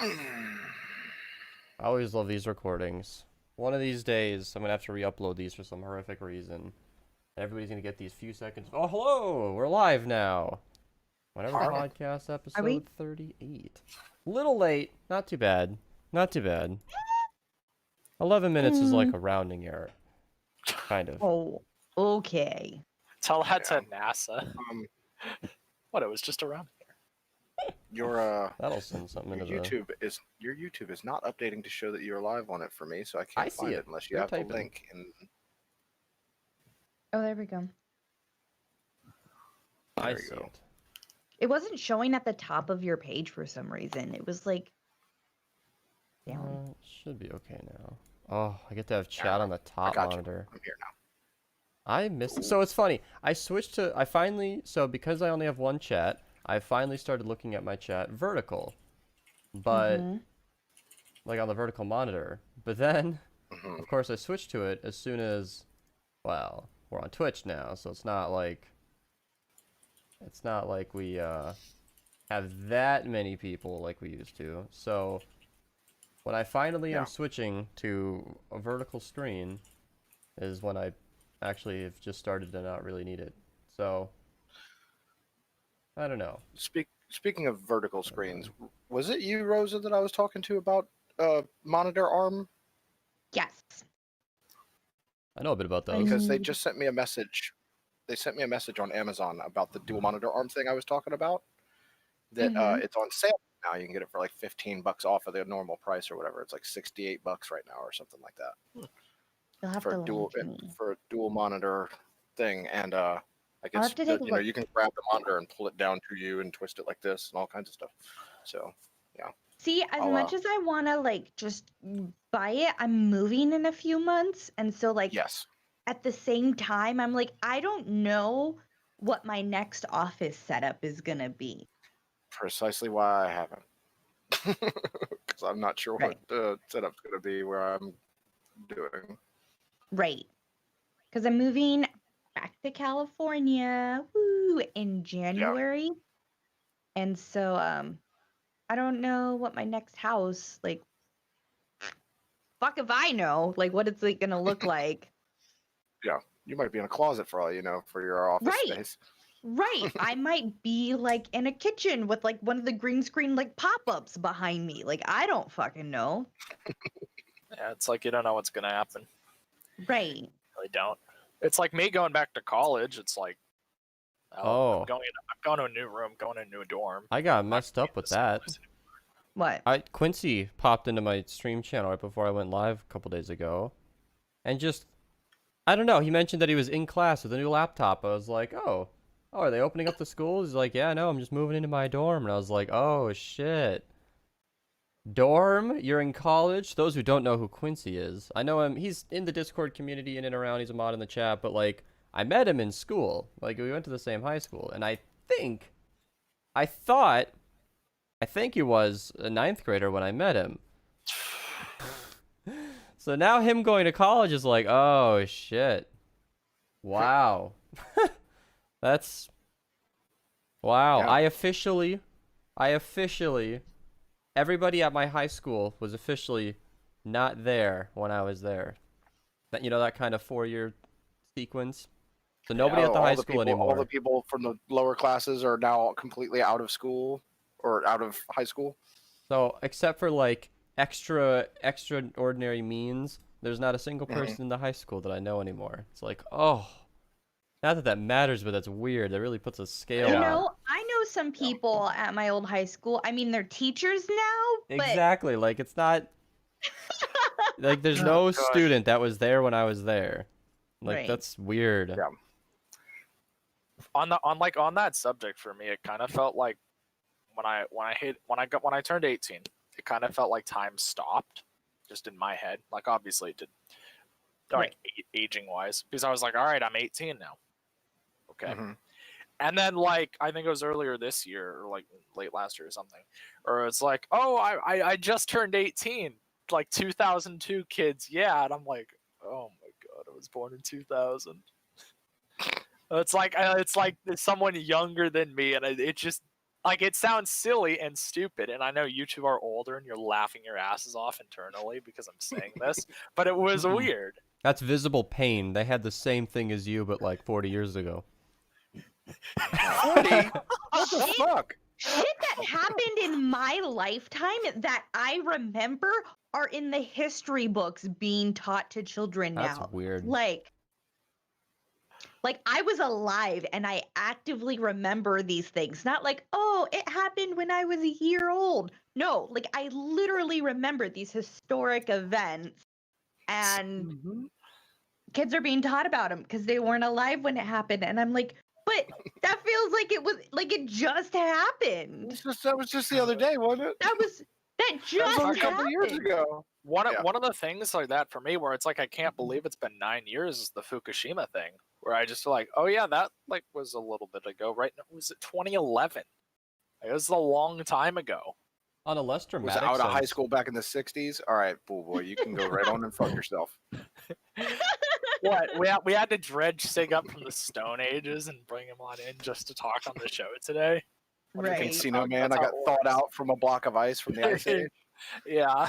I always love these recordings. One of these days, I'm gonna have to re-upload these for some horrific reason. Everybody's gonna get these few seconds. Oh, hello! We're live now. Whatever Alright. podcast Are episode we? 38. Little late. Not too bad. Not too bad. 11 minutes is like a rounding error. Kind of. Oh, okay. Tell that Yeah. to NASA. What? It was just around here. Your That'll send something into the... your YouTube is not updating to show that you're live on it for me, so I I can't see find it. it unless you You're have typing. the link. And Oh, there we go. I there you see go. it. It wasn't showing at the top of your page for some reason. It was like down. Should be okay now. Oh, I get to have chat on the top got you. monitor. I'm here now. I missed. So it's funny. I switched to. I finally. So because I only have one chat, I finally started looking at my chat vertical, but like on the vertical monitor. But then, of course, I switched to it as soon as. Well, we're on Twitch now, so it's not like. It's not like we have that many people like we used to. So when I finally am switching to a vertical screen, is when I actually have just started to not really need it. So I don't know. Speaking of vertical screens, was it you, Rosa, that I was talking to about monitor arm? Yes. I know a bit about those. Because they just sent me a message. They sent me a message on Amazon about the dual monitor arm thing I was talking about. That it's on sale now. You can get it for like $15 off of the normal price or whatever. It's like $68 right now or something like that. You'll have For to a dual link me. for a dual monitor thing, and I guess have to take a look. you can grab the monitor and pull it down to you and twist it like this and all kinds of stuff. So See, as I'll, much as I want to like just buy it, I'm moving in a few months, and so like yes, at the same time, I'm like, I don't know what my next office setup is gonna be. precisely why I haven't, because I'm not sure what the setup's going to be where I'm doing. Right. Because I'm moving back to California, in January. And so I don't know what my next house, like, fuck if I know, like, what it's like gonna look like. Yeah, you might be in a closet for all you know for your office space. Right. I might be like in a kitchen with like one of the green screen like pop-ups behind me. Like, I don't fucking know. Yeah, it's like you don't know what's gonna happen. Right. You really don't. It's like me going back to college. It's like, I'm going to a new room, going to a new dorm. I got messed up with that. What? Quincy popped into my stream channel right before I went live a couple days ago, and just, I don't know. He mentioned that he was in class with a new laptop. I was like, oh, are they opening up the school? He's like, yeah, no, I'm just moving into my dorm, and I was like, oh shit. Dorm? You're in college? Those who don't know who Quincy is, I know him. He's in the Discord community in and around. He's a mod in the chat, but like, I met him in school. Like, we went to the same high school, and I think he was a 9th grader when I met him. So now him going to college is like, oh shit. Wow. That's wow. Yeah. I officially everybody at my high school was officially not there when I was there. That, you know, that kind of 4-year sequence. So nobody at the high school anymore. All the people from the lower classes are now completely out of school or out of high school. So except for like extraordinary means, there's not a single person in the high school that I know anymore. It's like, oh, not that matters, but that's weird. That really puts a scale on. You know, I know some people at my old high school. I mean, they're teachers now, but Exactly. Like, it's not like there's no student that was there when I was there. Like, Right. that's weird. Yeah. On that subject, for me, it kind of felt like when I turned 18, it kind of felt like time stopped, just in my head. Like, obviously it did, like, aging wise, because I was like, all right, I'm 18 now. Okay. And then, like, I think it was earlier this year or like late last year or something, or it's like, oh, I just turned 18, like 2002 kids, yeah, and I'm like, oh my god, I was born in 2000. It's like someone younger than me, and it just Like, it sounds silly and stupid, and I know you two are older and you're laughing your asses off internally because I'm saying this, but it was weird. That's visible pain. They had the same thing as you, but like 40 years ago. 40? What the fuck? Shit that happened in my lifetime that I remember are in the history books being taught to children now. That's weird. Like I was alive and I actively remember these things. Not like, oh, it happened when I was a year old. No, like I literally remember these historic events, and kids are being taught about them because they weren't alive when it happened. And I'm like, but that feels like it just happened. That was just the other day, wasn't it? That just was a couple happened. years ago. One of the things like that for me where it's like I can't believe it's been 9 years is the Fukushima thing, where I just feel like, oh yeah, that like was a little bit ago, right? Was it 2011? It was a long time ago. On a less Was dramatic out of high sense- school back in the 60s? All right, fool boy, you can go right on and fuck yourself. What we had to dredge Sig up from the Stone Ages and bring him on in just to talk on the show today. Right. Casino Man, I That's how got it thawed works. out from a block of ice from the ice age. Yeah.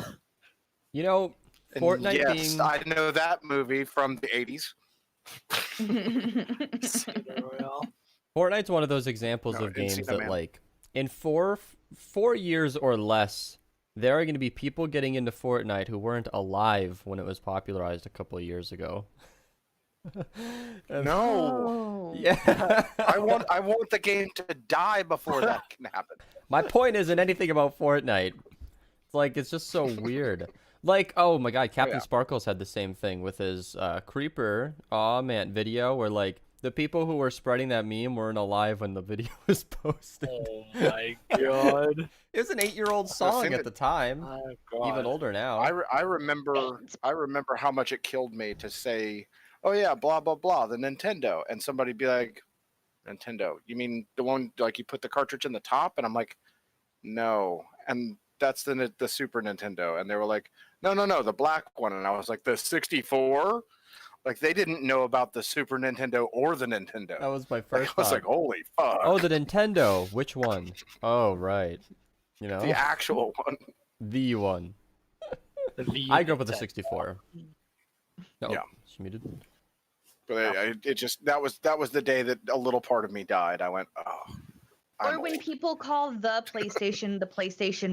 You know, And Fortnite yes, being... I know that movie from the 80s. Fortnite's one of those examples No, of games Encino that, Man. like, in four years or less, there are going to be people getting into Fortnite who weren't alive when it was popularized a couple of years ago. And- No. Oh. Yeah. I want the game to die before that can happen. My point isn't anything about Fortnite. It's like, it's just so weird. Like, oh my god, Captain yeah. Sparkles had the same thing with his Creeper Aw Man video, where, like, the people who were spreading that meme weren't alive when the video was posted. Oh my god. It was an 8-year-old song seen at it. the time. Oh god. Even older now. I remember how much it killed me to say, oh yeah, blah blah blah, the Nintendo, and somebody be like, Nintendo, you mean the one like you put the cartridge in the top? And I'm like, no, and that's the Super Nintendo, and they were like, no, the black one, and I was like, the 64. Like, they didn't know about the Super Nintendo or the Nintendo. That was my Like, first I was thought. like, holy fuck. Oh, the Nintendo. Which one? Oh, right. You know? The actual one. The one. The I grew up with a Nintendo. 64. No, Yeah. she muted. But it just, that was the day that a little part of me died. I went, oh. I'm Or when old. people call the PlayStation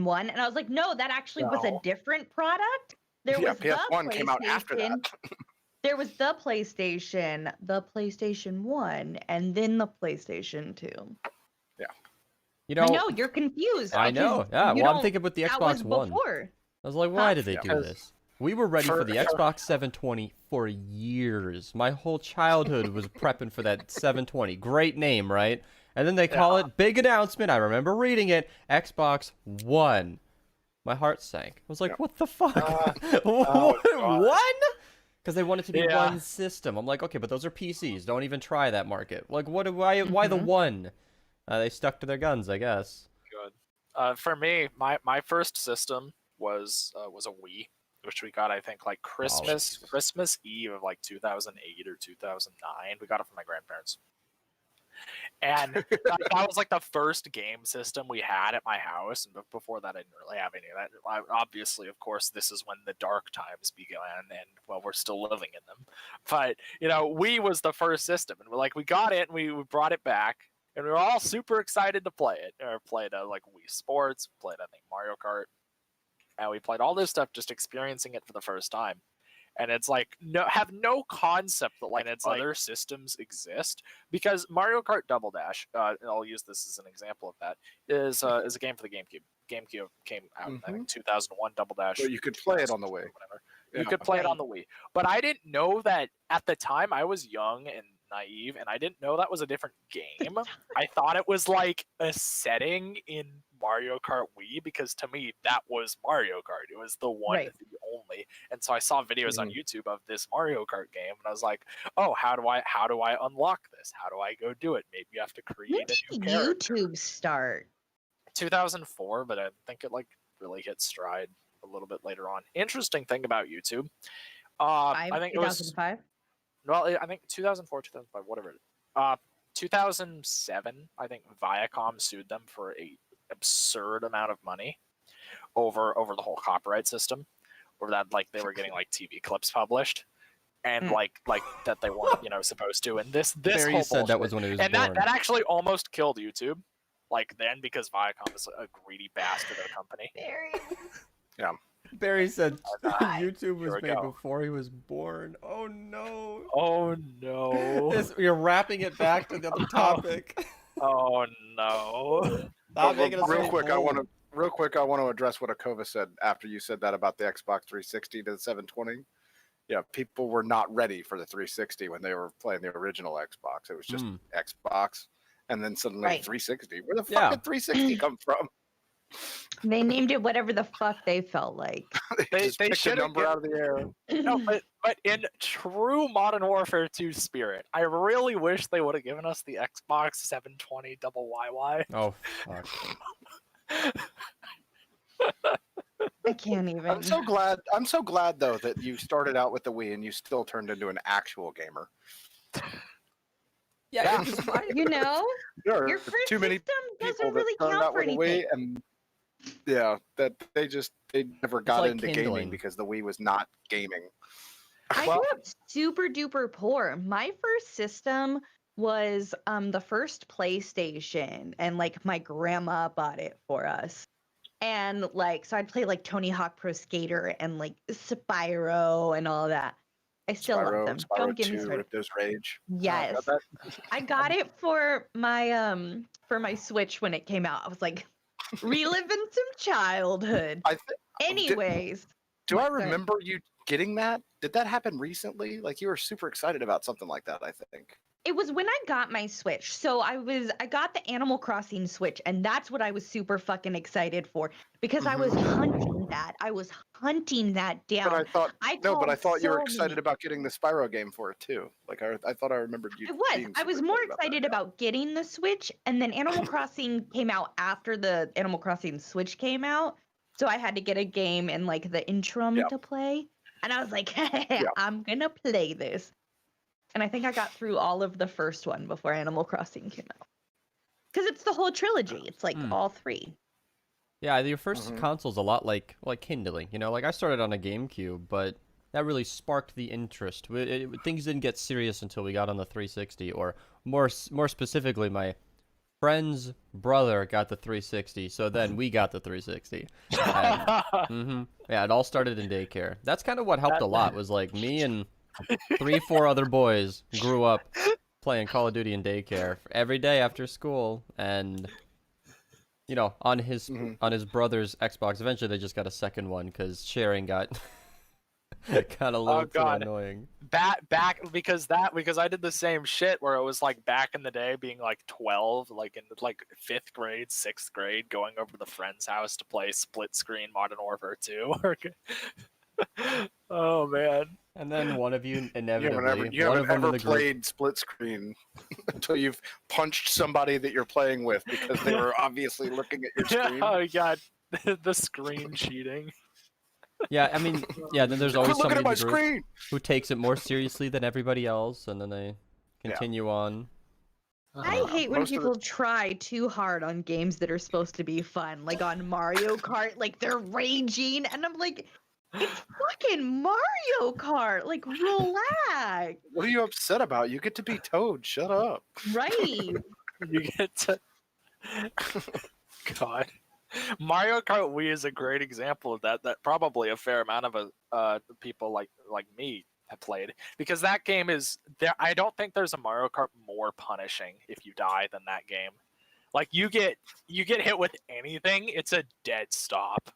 1, and I was like, no, that actually was a No. different product. There Yeah, was the PS1 came out after that. PlayStation. There was the PlayStation 1, and then the PlayStation 2. You know, I know you're confused. I know. because Yeah, you well, I'm don't- thinking with the that was Xbox One. before. I was like, why did they Yeah. do this? We were ready for the Xbox 720 for years. My whole childhood was prepping for that 720. Great name, right? And then they call it, big announcement, I remember reading it, Xbox One. My heart sank. I was like, Yeah. what the fuck? God. One? Because they want it to be Yeah. one system. I'm like, okay, but those are PCs. Don't even try that market. Like, why the one? They stuck to their guns, I guess. Good. For me, my first system was a Wii, which we got I think like Christmas Eve of like 2008 or 2009. We got it from my grandparents, and that was like the first game system we had at my house. And before that, I didn't really have any of that. Obviously, of course, this is when the dark times began, and well, we're still living in them. But Wii was the first system, and we got it, and we brought it back. And we were all super excited to play it. Or played like Wii Sports, played I think Mario Kart, and we played all this stuff, just experiencing it for the first time. And it's like have no concept that like its other systems exist, because Mario Kart Double Dash, and I'll use this as an example of that, is a game for the GameCube. GameCube came out I think 2001. Double Dash. But you could play it on the Wii. Whatever. Yeah. You could play it on the Wii, but I didn't know that at the time. I was young and naive, and I didn't know that was a different game. I thought it was like a setting in Mario Kart Wii, because to me that was Mario Kart. It was the one, Right. the only. And so I saw videos on YouTube of this Mario Kart game, and I was like, "Oh, how do I unlock this? How do I go do it? Maybe you have to create When a did new character." YouTube start? 2004, but I think it like really hit stride a little bit later on. Interesting thing about YouTube, I think it was 2005. well, I think 2004, 2005, whatever. 2007, I think Viacom sued them for a absurd amount of money over the whole copyright system, or that like they were getting like TV clips published, and like that they weren't supposed to. And this Barry whole said that bullshit. was when he was and born. that actually almost killed YouTube, like then, because Viacom is a greedy bastard of a company. Yeah. Barry said YouTube Here was we made go. before he was born. Oh no. Oh no. You're wrapping it back to the other topic. Oh no. Stop making us real so quick, old. I want to address what Akova said after you said that about the Xbox 360 to the 720. Yeah, people were not ready for the 360 when they were playing the original Xbox. It was just Xbox, and then suddenly 360. Where the fuck did 360 come from? They named it whatever the fuck they felt like. They picked a should number out of the air. No, but in true Modern Warfare 2 spirit, I really wish they would have given us the Xbox 720 double YY. Oh fuck. I can't even. I'm so glad though that you started out with the Wii and you still turned into an actual gamer. Yeah. You know, There are your first too many system people doesn't that really started count out for with a anything. Wii and that they never got like into kindling. gaming because the Wii was not gaming. I Well- grew up super duper poor. My first system was the first PlayStation, and like my grandma bought it for us. And like, so I'd play like Tony Hawk Pro Skater and like Spyro and all that. I still love them. Spyro Don't get me 2, started. Ripto's Rage. Yes, I got it for my Switch when it came out. I was like reliving some childhood. Anyways, Do I Sorry. remember you getting that? Did that happen recently? Like you were super excited about something like that, I think. it was when I got my Switch. So I got the Animal Crossing Switch, and that's what I was super fucking excited for because I was hunting that. I was hunting that down. But I thought called you were so excited many- about getting the Spyro game for it too. Like I thought I remembered you. being I was super more about excited that. about getting the Switch, and then Animal Crossing came out after the Animal Crossing Switch came out. So I had to get a game and like the interim to play. And I was like, hey, I'm gonna play this. And I think I got through all of the first one before Animal Crossing came out. Because it's the whole trilogy. It's like all three. Yeah, your first console's a lot like kindling. You know, like I started on a GameCube, but that really sparked the interest. Things didn't get serious until we got on the 360, or more specifically, my friend's brother got the 360, so then we got the 360. And, yeah, it all started in daycare. That's kind of what helped a lot. Was like me and 3-4 other boys grew up playing Call of Duty in daycare every day after school, and you know, on his brother's Xbox. Eventually, they just got a second one because sharing got a little too annoying. Back because I did the same shit where it was like back in the day, being like 12, like in like 5th grade, 6th grade, going over to the friend's house to play split screen Modern Warfare 2. Oh man. And then one of you inevitably, You one haven't of them in ever the group, played split screen until you've punched somebody that you're playing with because they were obviously looking at your screen. Oh god, the screen cheating. yeah, I mean, yeah. Then there's always Quit looking somebody at in my the group screen. who takes it more seriously than everybody else, and then they continue on. I hate when most of people try too hard on games that are supposed to be fun. Like on Mario Kart, like they're raging. And I'm like, it's fucking Mario Kart. Like, relax. What are you upset about? You get to be Toad. Shut up. Right. You get to God. Mario Kart Wii is a great example of that. That probably a fair amount of people like me have played, because that game is there. I don't think there's a Mario Kart more punishing if you die than that game. Like you get hit with anything, it's a dead stop.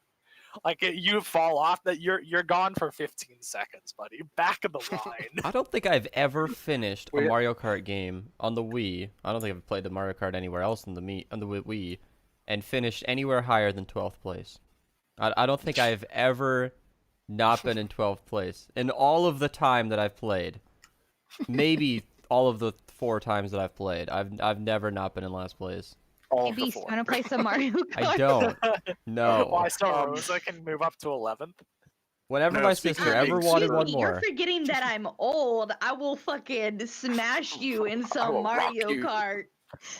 Like you fall off, that you're gone for 15 seconds, buddy. Back of the line. I don't think I've ever finished a Mario Kart game on the Wii. I don't think I've played the Mario Kart anywhere else on the Wii, and finished anywhere higher than 12th place. I don't think I've ever not been in 12th place in all of the time that I've played. Maybe all of the 4 times that I've played, I've never not been in last place. All Hey, Beast, before. want to play some Mario Kart? I don't. No. Why Star Rosa can move up to 11th? Whenever No, my speaking sister of ever being wanted super- one You're more, forgetting that I'm old. I will fucking smash you in I some will rock Mario you. Kart.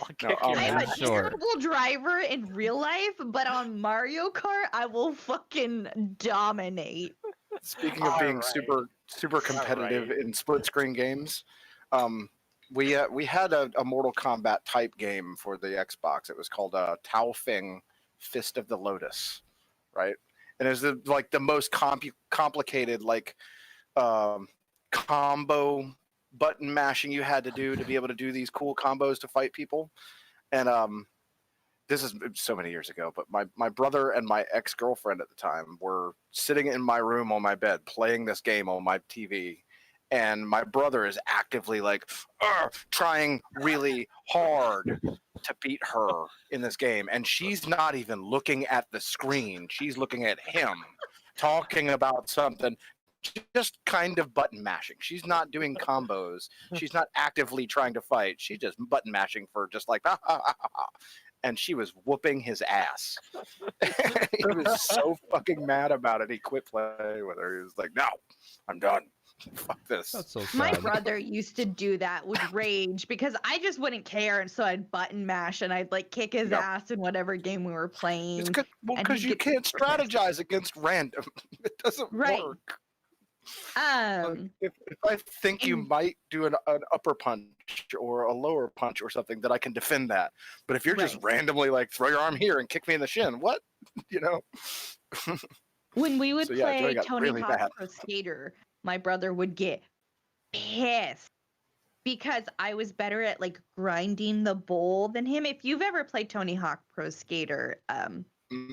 I'll No, kick your I'm a ass. Sure. terrible driver in real life, but on Mario Kart, I will fucking dominate. Speaking of being Alright. super competitive Alright. in split screen games, we had a Mortal Kombat type game for the Xbox. It was called Tao Fing Fist of the Lotus, right? And it was like the most complicated like combo button mashing you had to do to be able to do these cool combos to fight people. And this is so many years ago, but my brother and my ex-girlfriend at the time were sitting in my room on my bed playing this game on my TV, and my brother is actively like trying really hard to beat her in this game, and she's not even looking at the screen. She's looking at him talking about something, just kind of button mashing. She's not doing combos. She's not actively trying to fight. She's just button mashing for just like ha, ha, ha, ha. And she was whooping his ass. He was so fucking mad about it. He quit playing with her. He was like, "No, I'm done. Fuck this." that's so My sad. brother used to do that with rage because I just wouldn't care, and so I'd button mash and I'd like kick his Yep. ass in whatever game we were playing. It's And because he'd you get can't super pissed. strategize against random. It doesn't Right. work. Like, Um, if I think you and- might do an upper punch or a lower punch or something, that I can defend that. But if you're just Right. randomly like throw your arm here and kick me in the shin, what? You know? when we would So, yeah, Joey play got Tony really Hawk bad. Pro Skater, my brother would get pissed because I was better at like grinding the bowl than him. If you've ever played Tony Hawk Pro Skater,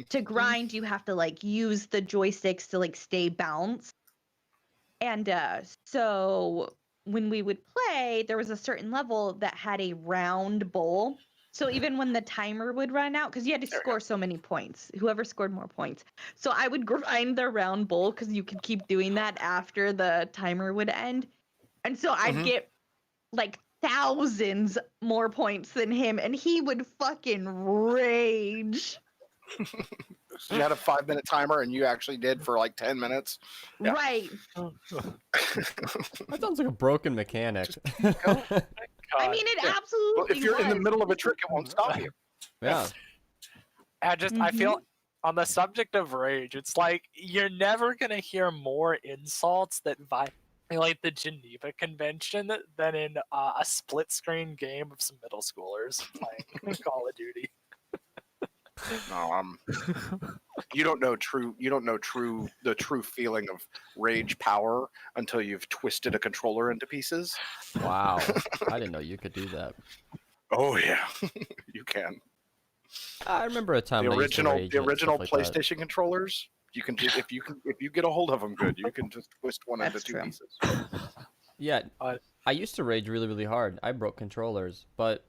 to grind you have to like use the joysticks to like stay balanced. And so when we would play, there was a certain level that had a round bowl. So even when the timer would run out, because you had to There we score so many points, whoever scored more points. So I would grind the round bowl because you could keep doing that after the timer would end. And so I'd Mhm. get like thousands more points than him, and he would fucking rage. So you had a 5-minute timer and you actually did for like 10 minutes. Yeah. Right. That sounds like a broken mechanic. I mean, it absolutely Well, if you're in the was. middle of a trick, it won't stop you. yeah. I feel on the subject of rage, it's like you're never gonna hear more insults that violate the Geneva Convention than in a split screen game of some middle schoolers playing Call of Duty. No, you don't know the true feeling of rage power until you've twisted a controller into pieces. Wow. I didn't know you could do that. Oh yeah, you can. I remember a time The when I used to original rage at original stuff like that. PlayStation controllers. You can just if you get a hold of them good, you can just twist one into That's two true. pieces. Yeah, Uh, I used to rage really, really hard. I broke controllers, but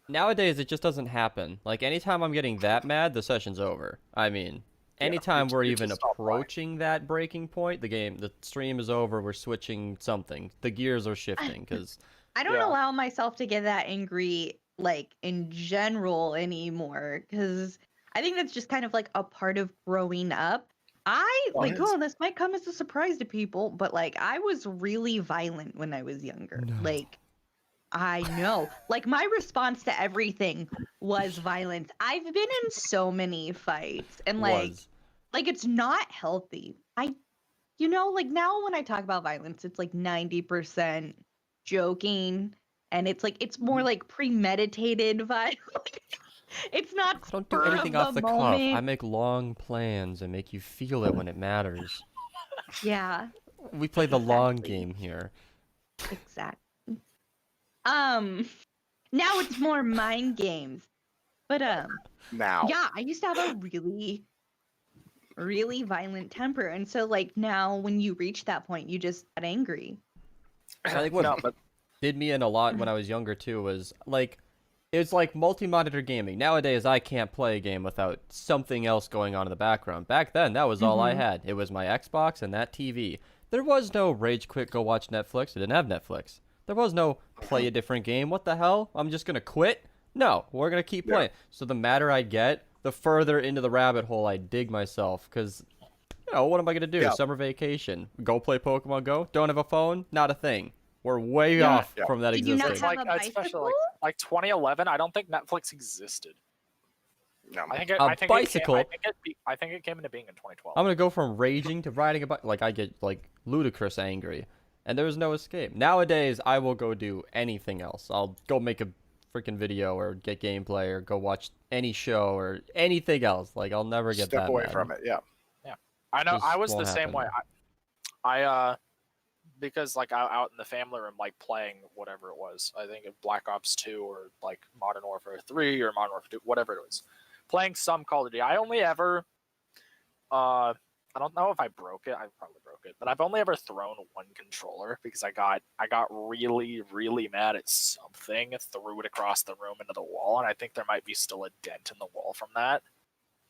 nowadays it just doesn't happen. Like anytime I'm getting that mad, the session's over. I mean, anytime we're you even just stop playing. approaching that breaking point, the stream is over. We're switching something. The gears are shifting because I don't Yeah. allow myself to get that angry, like in general anymore, because I think that's just kind of like a part of growing up. This might come as a surprise to people, but like I was really violent when I was younger. No. Like, I know. Like my response to everything was violence. I've been in so many fights, and like it's not healthy. Like now when I talk about violence, it's like 90% joking, and it's like it's more like premeditated violence. It's not I don't do spur anything of off the moment. cuff. I make long plans and make you feel it when it matters. Yeah, We play the long Exactly. game here. exactly. Now it's more mind games. But Now, yeah, I used to have a really, really violent temper, and so like now when you reach that point, you just get angry. I think what No, but did me in a lot when I was younger too was like it's like multi-monitor gaming. Nowadays I can't play a game without something else going on in the background. Back then that was all I had. It was my Xbox and that TV. There was no rage quit go watch Netflix. I didn't have Netflix. There was no play a different game. What the hell? I'm just going to quit? No, we're going to keep playing. So the madder I get, the further into the rabbit hole I dig myself cuz what am I gonna do? Yeah. Summer vacation. Go play Pokemon Go? Don't have a phone? Not a thing. We're way Yeah. off Yeah. from that Did you not existing. have Like a especially bicycle? like 2011. I don't think Netflix existed. No. I think it, A I think bicycle? I think it came into being in 2012. I'm gonna go from raging to riding a bike. Like, I get, like, ludicrous angry. And there's no escape. Nowadays, I will go do anything else. I'll go make a freaking video or get gameplay or go watch any show or anything else. Like, I'll never get Step that away mad. from it. Yeah. I know. Just I was the won't same happen. way. I because like out in the family room, like playing whatever it was. I think of Black Ops 2 or like Modern Warfare 3 or Modern Warfare 2, whatever it was. Playing some Call of Duty. I only ever, I don't know if I broke it. I probably broke it, but I've only ever thrown one controller because I got really mad at something, threw it across the room into the wall, and I think there might be still a dent in the wall from that.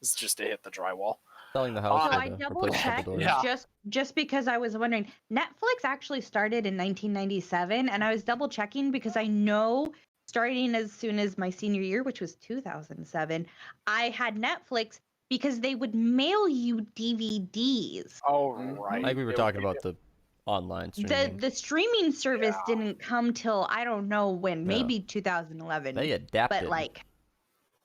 It's just to hit the drywall. Selling the house So for I the double replacement checked doors. Yeah. just because I was wondering. Netflix actually started in 1997, and I was double checking because I know starting as soon as my senior year, which was 2007, I had Netflix because they would mail you DVDs. Oh Mhm. right. Like we were It- talking it- about the online streaming. The streaming service Yeah. didn't come till I don't know when, Yeah. maybe 2011. They adapted. But like,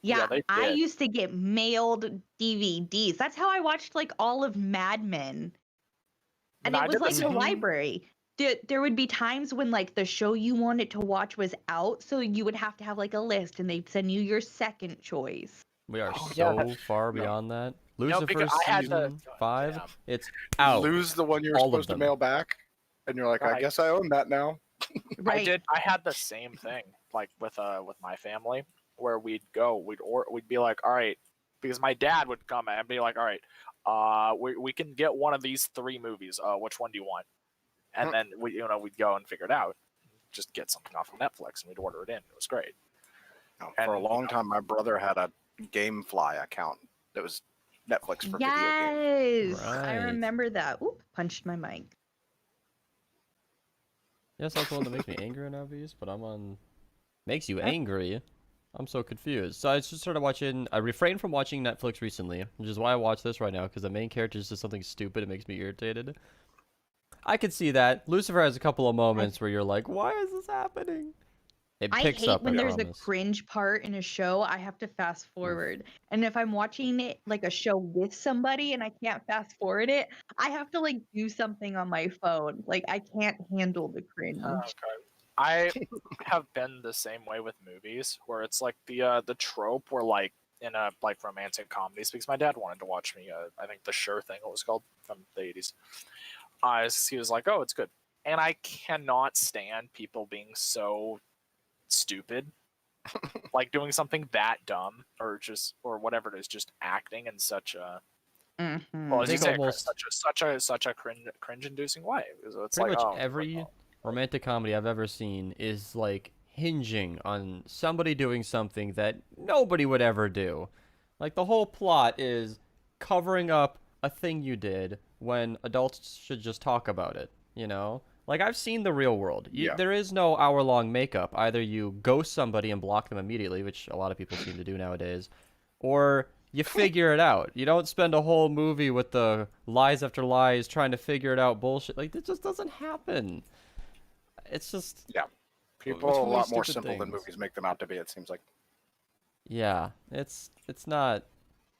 Yeah, yeah, they I did. used to get mailed DVDs. That's how I watched like all of Mad Men. And I it was did the like the same. library. There would be times when like the show you wanted to watch was out, so you would have to have like a list, and they'd send you your second choice. We are Oh, so yeah. far No. beyond that. No, Lucifer because I had to- season 5, yeah. it's You out. lose the one you were All of supposed to them. mail back, and you're like, I Right. guess I own that now. Right. I had the same thing like with my family where we'd be like, all right, because my dad would come and be like, all right, we can get one of these 3 movies. Which one do you want? And then we'd go and figure it out. Just get something off of Netflix and we'd order it in. It was great. For a And, long time, my brother had a GameFly account that was Netflix for video games. Yes, I Right. remember that. Oop, punched my mic. Yes, that's the one that makes me angry nowadays, but I'm on... Makes you angry? I'm so confused. So I just started watching... I refrained from watching Netflix recently, which is why I watch this right now, because the main character is just something stupid. It makes me irritated. I could see that. Lucifer has a couple of moments where you're like, why is this happening? It I picks hate up, when I there's a promise. cringe part in a show. I have to fast forward. And if I'm watching it like a show with somebody and I can't fast forward it, I have to like do something on my phone. Like I can't handle the cringe. I have been the same way with movies where it's like the trope where like in a like romantic comedies, because my dad wanted to watch me I think The Sure Thing it was called from the 80s. He was like, oh, it's good. And I cannot stand people being so stupid. Like doing something that dumb or whatever it is, just acting in such a Mhm. well, as you think say, almost- such a cringe inducing way. It's Pretty like, much oh, every oh. romantic comedy I've ever seen is like hinging on somebody doing something that nobody would ever do. Like the whole plot is covering up a thing you did when adults should just talk about it, you know? Like I've seen the real world. Yeah. There is no hour-long makeup. Either you ghost somebody and block them immediately, which a lot of people seem to do nowadays, or you figure it out. You don't spend a whole movie with the lies after lies trying to figure it out bullshit. Like it just doesn't happen. It's just People Which are a one of lot these more stupid simple than things? movies make them out to be, it seems like. yeah, it's not.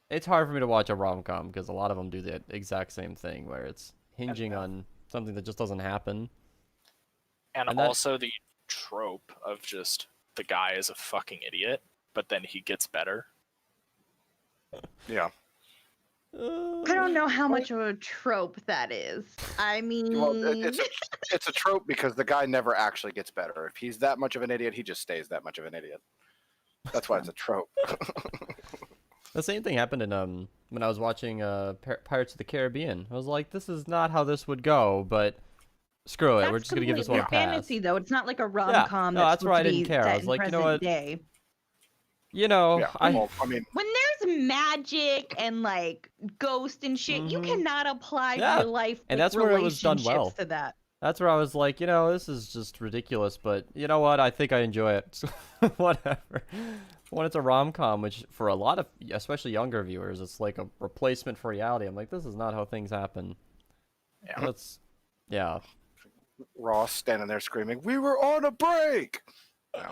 It's hard for me to watch a rom-com because a lot of them do the exact same thing where it's hinging on something that just doesn't happen. And And that- also the trope of just the guy is a fucking idiot, but then he gets better. Yeah. I don't know how much of a trope that is. I mean, Well, it's a trope because the guy never actually gets better. If he's that much of an idiot, he just stays that much of an idiot. That's why it's a trope. The same thing happened in when I was watching Pirates of the Caribbean. I was like, this is not how this would go, but screw it. We're just gonna give this one a completely pass. fantasy though. It's not like a rom-com no, that's that's why I supposed to didn't be care. I set was in like, you know present what? day. You know, Yeah. Well, I mean, When there's magic and like ghost and shit, you Mhm. cannot apply Yeah, real life and like, that's where it was done well. relationships to that. That's where I was like, this is just ridiculous, but you know what? I think I enjoy it. So, whatever. When it's a rom-com, which for a lot of, especially younger viewers, it's like a replacement for reality. I'm like, this is not how things happen. Yeah. Yeah. Ross standing there screaming, "We were on a break!" No.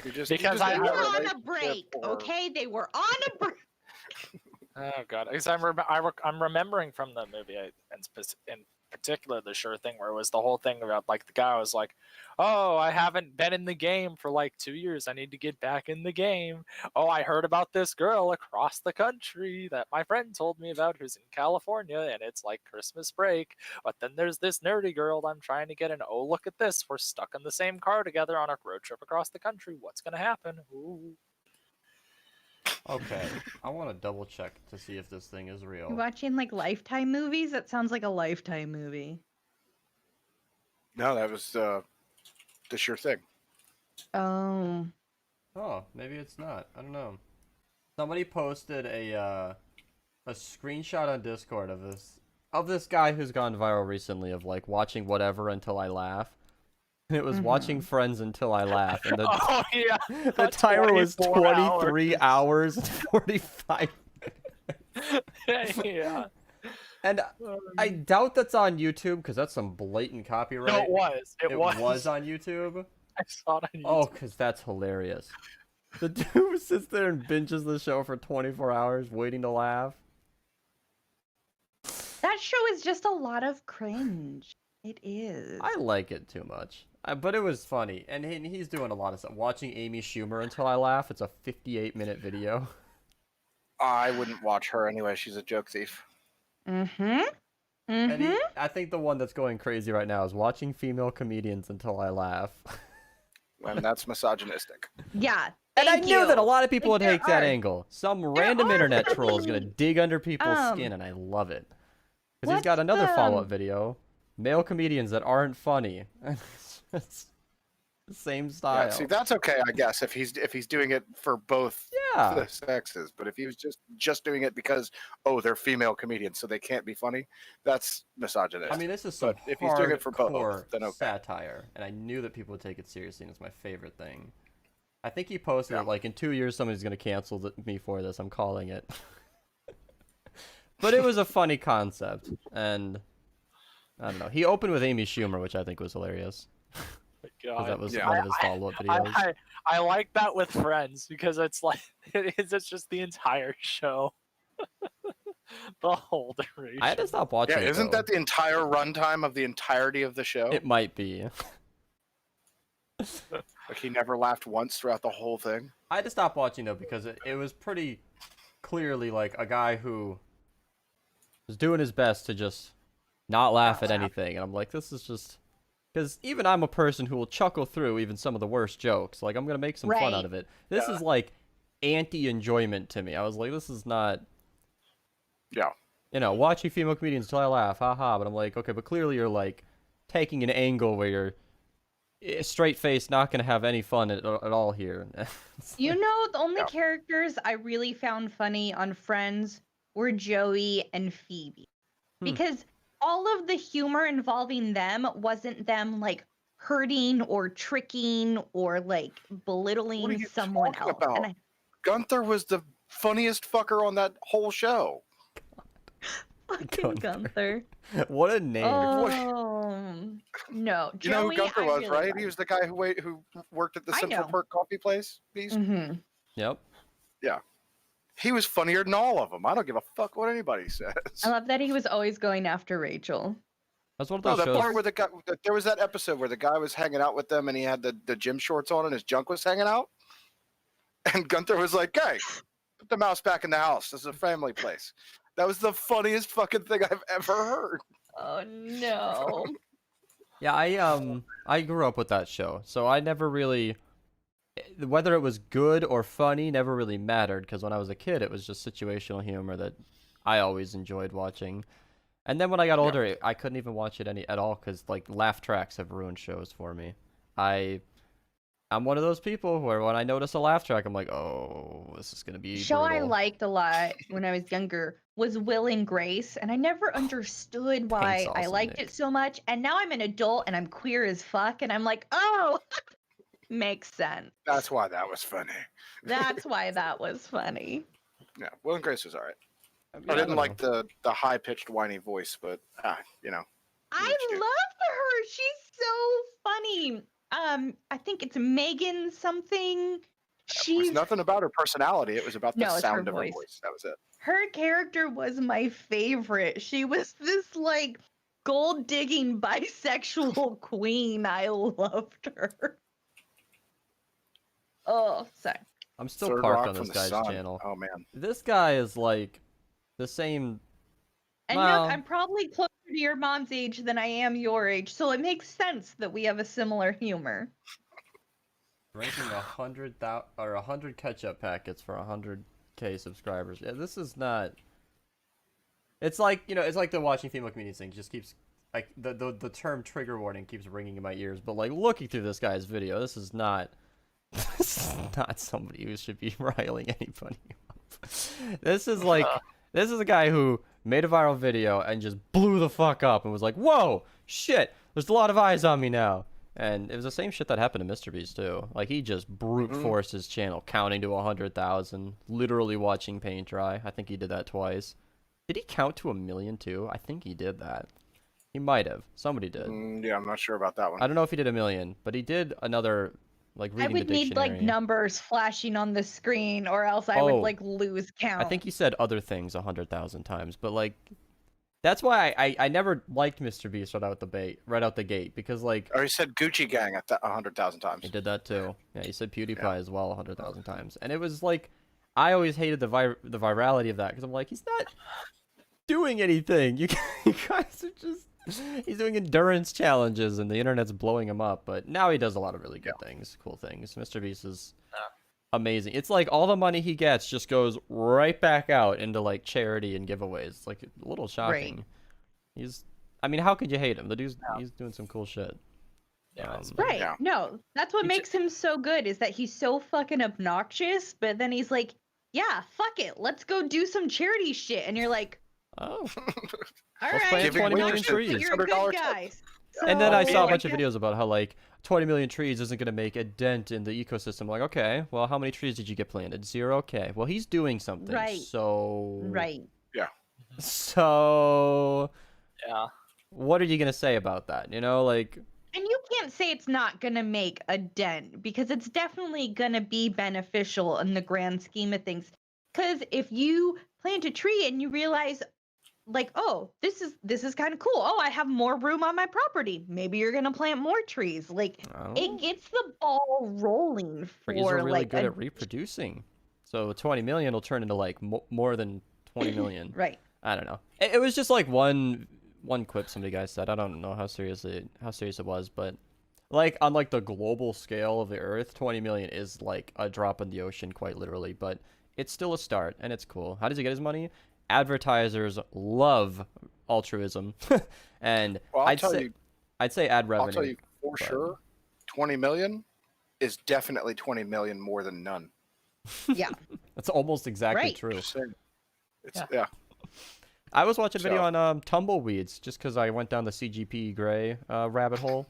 Because They were on a break, okay? They were on a break. Oh god, because I'm remembering from the movie, in particular, the Sure Thing, where it was the whole thing about like the guy was like, "Oh, I haven't been in the game for like 2 years. I need to get back in the game. Oh, I heard about this girl across the country that my friend told me about who's in California, and it's like Christmas break. But then there's this nerdy girl I'm trying to get in. Oh, look at this. We're stuck in the same car together on a road trip across the country. What's gonna happen?" Ooh. Okay. I want to double check to see if this thing is real. You're watching like Lifetime movies? That sounds like a Lifetime movie. No, that was the Sure Thing. Oh. Oh, maybe it's not. I don't know. Somebody posted a screenshot on Discord of this guy who's gone viral recently of like watching whatever until I laugh. And it was watching Friends until I laugh, and Oh yeah, the timer was 24 23 hours and 45 minutes. Yeah. And I doubt that's on YouTube because that's some blatant copyright. No, it was. It was on YouTube. I saw it on YouTube. Oh, because that's hilarious. The dude sits there and binges the show for 24 hours waiting to laugh. That show is just a lot of cringe. It is. I like it too much. But it was funny. And he's doing a lot of stuff. Watching Amy Schumer until I laugh. It's a 58-minute video. I wouldn't watch her anyway. She's a joke thief. Mm-hmm. And I think the one that's going crazy right now is watching female comedians until I laugh. And that's misogynistic. Yeah. And I thank knew you. that a lot of people Like, would take that there are- angle. Some random internet troll is going to dig under people's Um, skin, and I love it. Because he's what's got another the, follow-up video. Male comedians that aren't funny. It's the same style. Yeah, see, that's okay, I guess, if he's doing it for both Yeah. the sexes. But if he was just doing it because they're female comedians, so they can't be funny, that's misogynistic. I mean, this is some But if he's doing it for both, hardcore then okay. satire, and I knew that people would take it seriously, and it's my favorite thing. I think he posted Yeah. it, like, in 2 years somebody's going to cancel me for this. I'm calling it. But it was a funny concept, and I don't know. He opened with Amy Schumer, which I think was hilarious. Because that was one of his follow-up videos. I like that with Friends because it's like it's just the entire show, the whole duration. I had to stop watching Yeah, it, isn't though. that the entire runtime of the entirety of the show? It might be. Like he never laughed once throughout the whole thing. I had to stop watching, though, because it was pretty clearly like a guy who was doing his best to just not laugh at anything. And I'm like, this is just... Because even I'm a person who will chuckle through even some of the worst jokes. Like, I'm going to make some fun out of it. This is like anti-enjoyment to me. I was like, this is not... Yeah. Watching female comedians till I laugh, haha. But I'm like, okay, but clearly you're like taking an angle where you're straight face, not going to have any fun at all here. You know, the only characters I really found funny on Friends were Joey and Phoebe. Because all of the humor involving them wasn't them like hurting or tricking or like belittling What are you someone talking else. about? And Gunther was the funniest fucker on that whole show. fucking Gunther. What a name. Oh no, You know who Joey, Gunther I was, really right? liked. He was the guy who worked at the I Central know. Perk coffee place. Mhm. Yep. He was funnier than all of them. I don't give a fuck what anybody says. I love that he was always going after Rachel. That's one of No, those that shows. part where there was that episode where the guy was hanging out with them and he had the gym shorts on and his junk was hanging out. And Gunther was like, "Hey, put the mouse back in the house. This is a family place." That was the funniest fucking thing I've ever heard. Oh no. Yeah, I grew up with that show, so I never really, whether it was good or funny never really mattered, because when I was a kid it was just situational humor that I always enjoyed watching. And then when I got older, I couldn't even watch it at all, because like laugh tracks have ruined shows for me. I'm one of those people where when I notice a laugh track, I'm like, oh, this is gonna be Show I brutal. liked a lot when I was younger was Will and Grace, and I never understood why I awesome, liked Nick. it so much. And now I'm an adult and I'm queer as fuck, and I'm like, oh, makes sense. That's why that was funny. That's why that was funny. Yeah, Will and Grace was all right. I, mean, I I didn't don't like know. the high pitched whiny voice, but you know. I Huge dude. love her. She's so funny. I think it's Megan something. It was She's nothing about her personality. It was about the No, it's her sound of her voice. voice. That was it. Her character was my favorite. She was this like gold digging bisexual queen. I loved her. Oh, sorry. I'm still Third parked Rock on from this the guy's Sun. channel. Oh man. This guy is like the same. And Well- look, I'm probably closer to your mom's age than I am your age, so it makes sense that we have a similar humor. Ranking 100 ketchup packets for 100K subscribers. Yeah, this is not. It's like it's like the watching female comedians thing. Just keeps like the term trigger warning keeps ringing in my ears. But like looking through this guy's video, this is not somebody who should be riling anybody up. This is like this is a guy who made a viral video and just blew the fuck up and was like, "Whoa, shit! There's a lot of eyes on me now." And it was the same shit that happened to Mr. Beast too. Like he just brute forced his channel, counting to 100,000, literally watching paint dry. I think he did that twice. Did he count to 1 million too? I think he did that. He might have. Somebody did. Yeah, I'm not sure about that one. I don't know if he did 1 million, but he did another like I reading would the need dictionary. like numbers flashing on the screen, or else I would Oh. like lose count. I think he said other things 100,000 times, but like that's why I never liked Mr. Beast right out the gate because like Or he said Gucci Gang at 100,000 times. he did that too. Yeah, he said PewDiePie as well 100,000 times, and it was like I always hated the virality of that because I'm like he's not doing anything. You guys are just he's doing endurance challenges and the internet's blowing him up. But now he does a lot of really good things, cool things. Mr. Beast is amazing. It's like all the money he gets just goes right back out into like charity and giveaways. It's like a little shocking. I mean, how could you hate him? The dude's he's doing some cool shit. Yeah, it's- Right. Yeah. No, that's what makes him so good is that he's so fucking obnoxious, but then he's like, yeah, fuck it. Let's go do some charity shit. And you're like, Oh. all Let's right, plant Giving 20 million winners to trees. you're a good $600 guy. And then I So, saw a like, bunch of videos about how like 20 million trees isn't going to make a dent in the ecosystem. Like, okay, well, how many trees did you get planted? 0. Okay. Well, he's doing something. Right. So Right. So Yeah. what are you going to say about that? You know, like And you can't say it's not going to make a dent because it's definitely going to be beneficial in the grand scheme of things. Because if you plant a tree and you realize, like, oh, this is kind of cool. Oh, I have more room on my property. Maybe you're going to plant more trees. Like, I don't know. it gets the ball rolling Trees for are really like good at reproducing. So 20 million will turn into like more than 20 million. right. I don't know. It was just like one quip somebody guys said. I don't know how serious it was, but like on like the global scale of the earth, 20 million is like a drop in the ocean quite literally, but it's still a start and it's cool. How does he get his money? Advertisers love altruism. And Well, I'd say ad revenue. I'll tell you for but- sure, 20 million is definitely 20 million more than none. Yeah. That's almost exactly Right. true. Just saying. It's, Yeah. yeah. I was watching a video So- on tumbleweeds just because I went down the CGP gray rabbit hole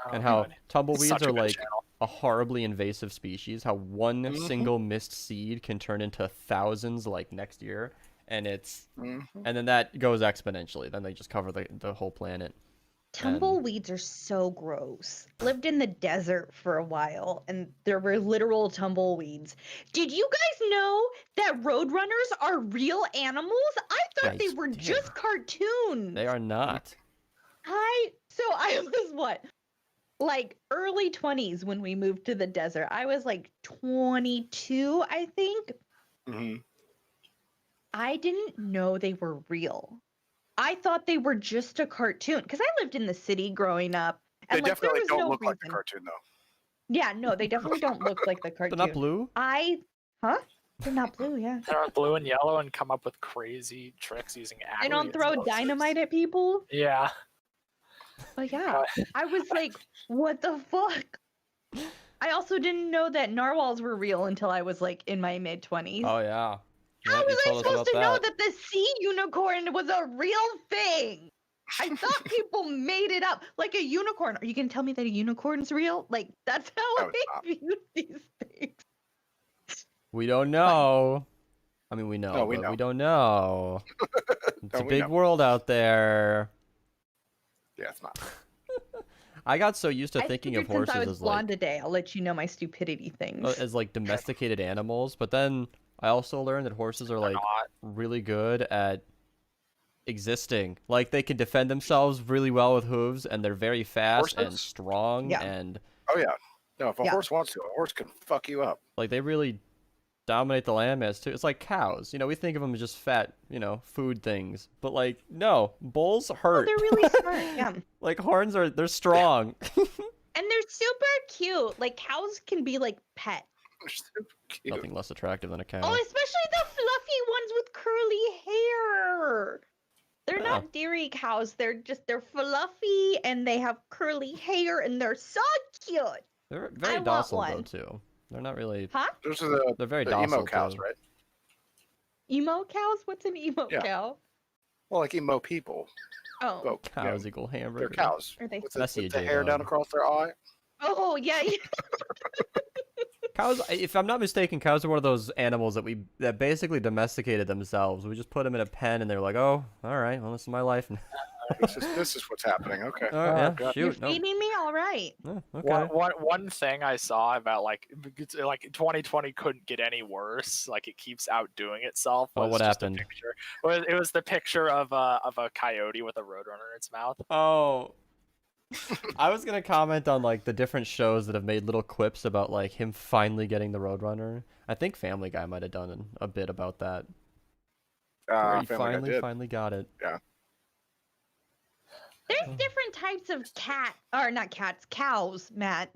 Oh, and how God. tumbleweeds Such a are good like channel. a horribly invasive species. How one Mhm. single missed seed can turn into thousands like next year, and Mhm. and then that goes exponentially. Then they just cover the whole planet. Tumbleweeds are so gross. Lived in the desert for a while and there were literal tumbleweeds. Did you guys know that roadrunners are real animals? I thought they Nice. were Damn. just cartoons. They are not. I was what? Like early 20s when we moved to the desert. I was like 22, I think. Mhm. I didn't know they were real. I thought they were just a cartoon because I lived in the city growing up. They And like, there definitely was don't no look like the reason. cartoon, though. Yeah, no, they definitely don't look like the They're cartoon. not blue. They're not blue, yeah. They're blue and yellow and come up with crazy tricks using They don't throw explosives. dynamite at people. Yeah. But yeah, I was like, what the fuck? I also didn't know that narwhals were real until I was like in my mid-20s. Oh yeah. Yeah, How you was I told us supposed about to know that. that the sea unicorn was a real thing? I thought people made it up. Like a unicorn. Are you going to tell me that a unicorn's real? Like, that's how No, it's I not. view these things. We don't know. I mean, we know, No, we but know. we don't know. It's No, a we big know. world out there. Yeah, it's not. I got so used to I thinking of figured since horses I was as blonde like today, I'll let you know my stupidity things. domesticated animals, but then I also learned that horses are They're like not. really good at existing. Like they can defend themselves really well with hooves, and they're very fast and Horses? strong, Yeah. and Oh yeah. No, if a Yeah. horse wants to, a horse can fuck you up. like they really dominate the landmass too. It's like cows. You know, we think of them as just fat, food things, but like no, bulls Oh, hurt. they're really smart. Yeah. Like they're strong. And they're super cute. Like cows can be like pet. They're super cute. Nothing less attractive than a cow. Oh, especially the fluffy ones with curly hair. They're Yeah. not dairy cows. They're fluffy and they have curly hair and they're so cute. They're I very want docile one. though too. They're not really. Huh? Those are the They're very emo docile cows, too. right? Emo cows? What's an emo Yeah. cow? Well, like emo people. Oh. Well, Cows equal hamburger. they're cows. Are they? With Messy the hair down J-Dog. across their eye. Oh, yeah. Cows, if I'm not mistaken, cows are one of those animals that basically domesticated themselves. We just put them in a pen, and they're like, "Oh, all right, well, this is my life." This is what's happening. Okay. All right, yeah, God. You're shoot, no, feeding me? All right. okay. One thing I saw about like 2020 couldn't get any worse. Like it keeps outdoing itself. Oh, was what just happened? A picture. It was the picture of a coyote with a roadrunner in its mouth. Oh, I was gonna comment on like the different shows that have made little quips about like him finally getting the Roadrunner. I think Family Guy might have done a bit about that. Where he Family Guy did. finally got it. There's different types of cows, Matt.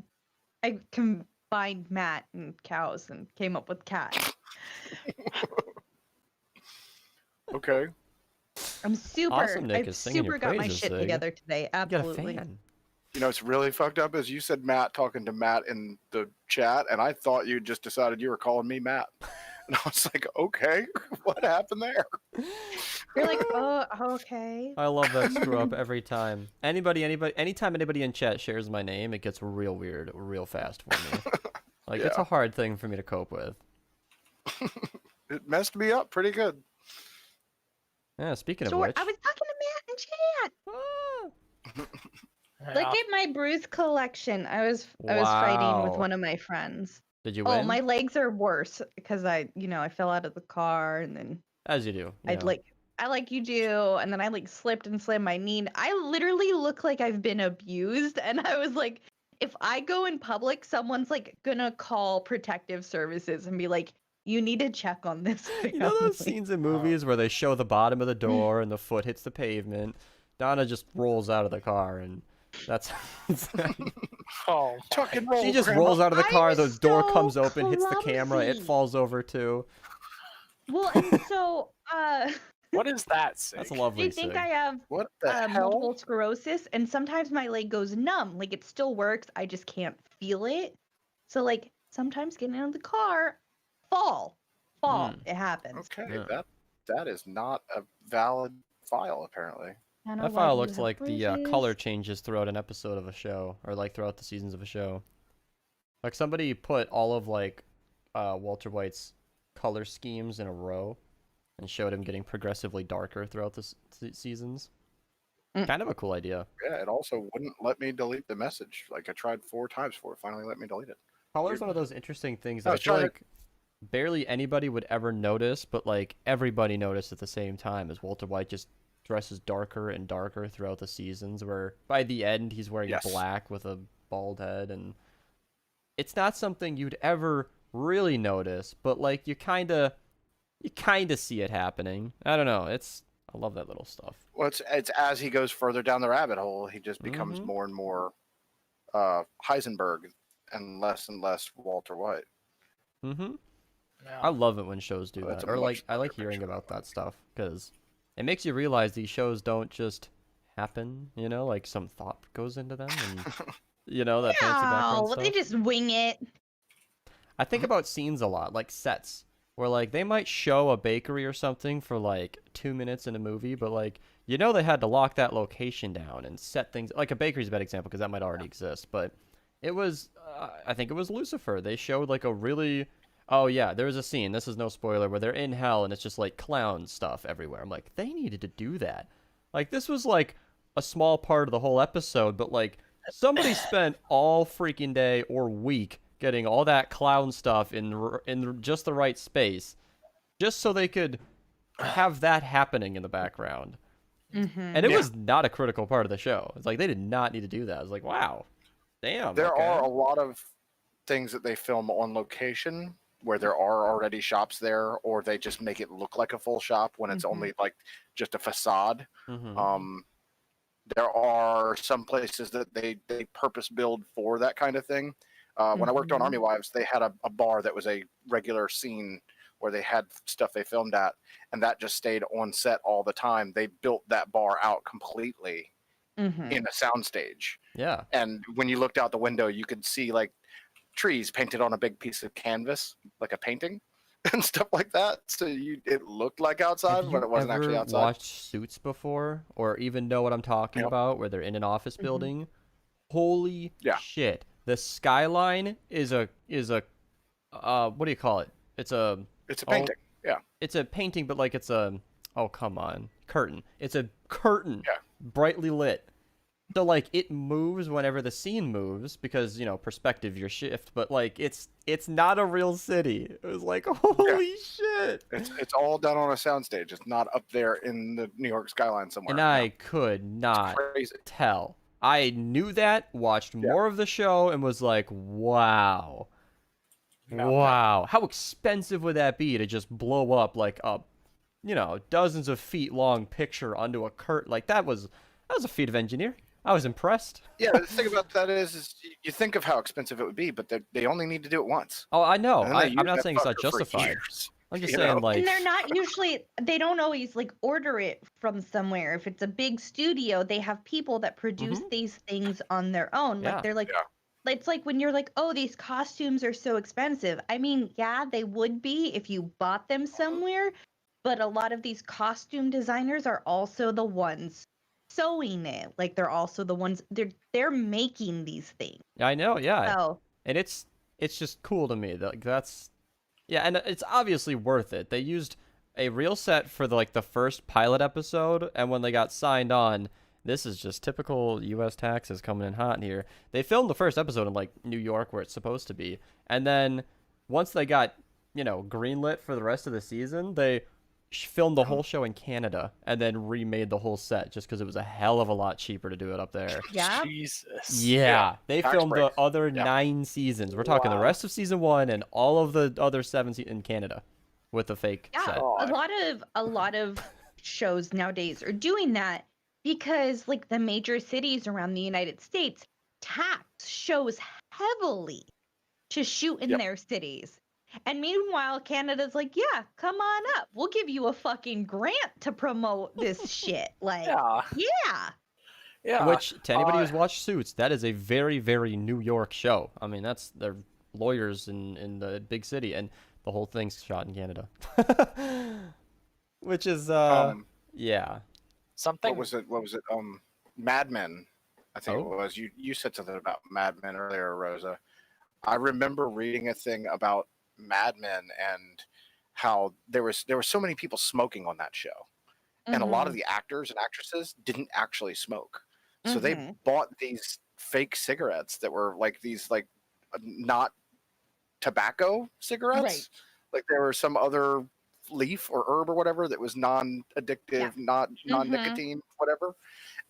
I combined Matt and cows and came up with cat. Okay. I'm super. Awesome, Nick I is singing your super got my praises, shit Sig. together today. You got a Absolutely. fan. You know, what's really fucked up is you said Matt talking to Matt in the chat, and I thought you just decided you were calling me Matt. And I was like, okay, what happened there? You're like, oh, okay. I love that screw up every time. Anytime anybody in chat shares my name, it gets real weird, real fast for me. Like it's Yeah. a hard thing for me to cope with. It messed me up pretty good. Yeah, speaking of Sure. which, I was talking to Matt in chat. Ah, Look at my bruise collection. I was fighting with Wow. one of my friends. did you Oh, win? my legs are worse because I fell out of the car and then As you do. I like you do, and then I like slipped and slammed my knee. I literally look like I've been abused, and I was like, if I go in public, someone's like gonna call protective services and be like, you need to check on this family. You know those scenes in movies where they show the bottom of the door and the foot hits the pavement? Donna just rolls out of the car and that's Oh, Tuck and roll. she just Grandma. rolls out of the car, I'm the door so comes open, hits the camera, it clumsy. falls over too. Well, and so what is that? That's Sig? lovely. they think Sig. I have What the hell? multiple sclerosis, and sometimes my leg goes numb. Like it still works, I just can't feel it. So like sometimes getting out of the car, fall, it happens. Okay, Yeah. that is not a valid file apparently. I know That why file you looks have like the bruises. color changes throughout an episode of a show, or like throughout the seasons of a show. Like somebody put all of like Walter White's color schemes in a row and showed him getting progressively darker throughout the seasons. Mm. Kind of a cool idea. Yeah, it also wouldn't let me delete the message. Like I tried 4 times for it, finally let me delete it. Color's one of those interesting things I that I was feel trying like barely anybody would ever notice, but like everybody noticed at the same time as Walter White just dresses darker and darker throughout the seasons, where by the end he's wearing Yes. black with a bald head, and it's not something you'd ever really notice, but like you kind of see it happening. I don't know. I love that little stuff. Well, it's as he goes further down the rabbit hole, he just becomes Mhm. more and more Heisenberg and less Walter White. Mm-hmm. Yeah. I love it when shows do Well, that's that, a or much like I like better hearing picture about of it. that stuff because it makes you realize these shows don't just happen. You know, like some thought goes into them, and that fancy background No, stuff. they just wing it. I think about scenes a lot, like sets, where like they might show a bakery or something for like 2 minutes in a movie, but like they had to lock that location down and set things like a bakery's a bad example because that might already exist, but it was I think it was Lucifer. They showed like a really oh yeah, there was a scene, this is no spoiler, where they're in hell and it's just like clown stuff everywhere. I'm like, they needed to do that. Like this was like a small part of the whole episode, but like somebody spent all freaking day or week getting all that clown stuff in just the right space, just so they could have that happening in the background. And it was not a critical part of the show. It's like they did not need to do that. I was like, wow, damn. There are a lot of things that they film on location where there are already shops there, or they just make it look like a full shop when it's only like just a facade. There are some places that they purpose build for that kind of thing. When I worked on Army Wives, they had a bar that was a regular scene where they had stuff they filmed at, and that just stayed on set all the time. They built that bar out completely in a soundstage. Yeah. And when you looked out the window, you could see like trees painted on a big piece of canvas, like a painting and stuff like that. So it looked like outside, but it wasn't actually outside. Have you watched Suits before, or even know what I'm talking about, where they're in an office building? Holy shit. The skyline is a what do you call it? It's a painting. Yeah. It's a painting, but like it's a come on, curtain. It's a curtain, brightly lit. So like it moves whenever the scene moves because perspective your shift, but like it's not a real city. It was like holy shit. It's all done on a soundstage. It's not up there in the New York skyline somewhere. And I could not tell. I knew that, watched more of the show, and was like, wow. Wow. How expensive would that be to just blow up like a, dozens of feet long picture onto a curtain? Like that was a feat of engineering. I was impressed. Yeah, the thing about that is you think of how expensive it would be, but they only need to do it once. Oh, I know. I'm not saying it's not justified. I'm just saying, like... And they're not usually... They don't always, like, order it from somewhere. If it's a big studio, they have people that produce these things on their own. Like, they're like... It's like when you're like, oh, these costumes are so expensive. I mean, yeah, they would be if you bought them somewhere. But a lot of these costume designers are also the ones sewing it. Like, they're also the ones... They're making these things. I know, yeah. So, and it's just cool to me. Like, that's... Yeah, and it's obviously worth it. They used a real set for the first pilot episode, and when they got signed on, this is just typical U.S. taxes coming in hot here. They filmed the first episode in New York, where it's supposed to be, and then once they got greenlit for the rest of the season, they filmed the whole show in Canada and then remade the whole set just because it was a hell of a lot cheaper to do it up there. Yeah. Jesus. Yeah. They filmed the other 9 seasons. We're talking the rest of season 1 and all of the other 7 in Canada with the fake set. A lot of shows nowadays are doing that because the major cities around the United States tax shows heavily to shoot in their cities. And meanwhile, Canada's like, yeah, come on up. We'll give you a fucking grant to promote this shit. Yeah. Which, to anybody who's watched Suits, that is a very, very New York show. I mean, they're lawyers in the big city, and the whole thing's shot in Canada. Which is, yeah. Something. What was it? Mad Men, I think it was. You said something about Mad Men earlier, Rosa. I remember reading a thing about Mad Men and how there were so many people smoking on that show, and a lot of the actors and actresses didn't actually smoke, so they bought these fake cigarettes that were these not tobacco cigarettes, like there were some other leaf or herb or whatever that was non-addictive, not non-nicotine, whatever,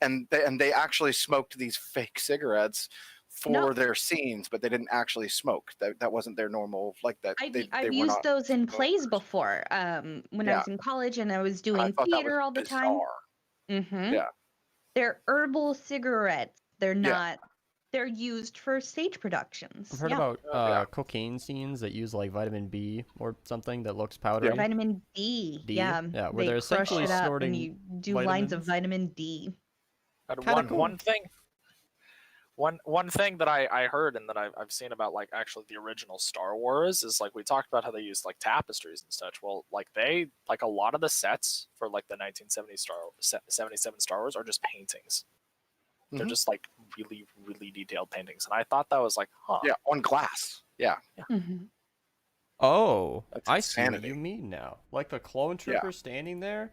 and they actually smoked these fake cigarettes for their scenes, but they didn't actually smoke. That wasn't their normal that. I've used those in plays before. When I was in college and I was doing theater all the time. Yeah, they're herbal cigarettes. They're not. They're used for stage productions. I've heard about cocaine scenes that use vitamin B or something that looks powdery. Vitamin D. Yeah, where they're essentially snorting. And you do lines of vitamin D. One thing One thing that I heard and that I've seen about like actually the original Star Wars is like we talked about how they used like tapestries and such. Well, like they like a lot of the sets for like the 1977 Star Wars are just paintings. They're Mhm. just like really really detailed paintings, and I thought that was like, huh, Yeah, on glass. Yeah. Mhm. Oh, That's I see what insanity. you mean now. Like the clone trooper standing there.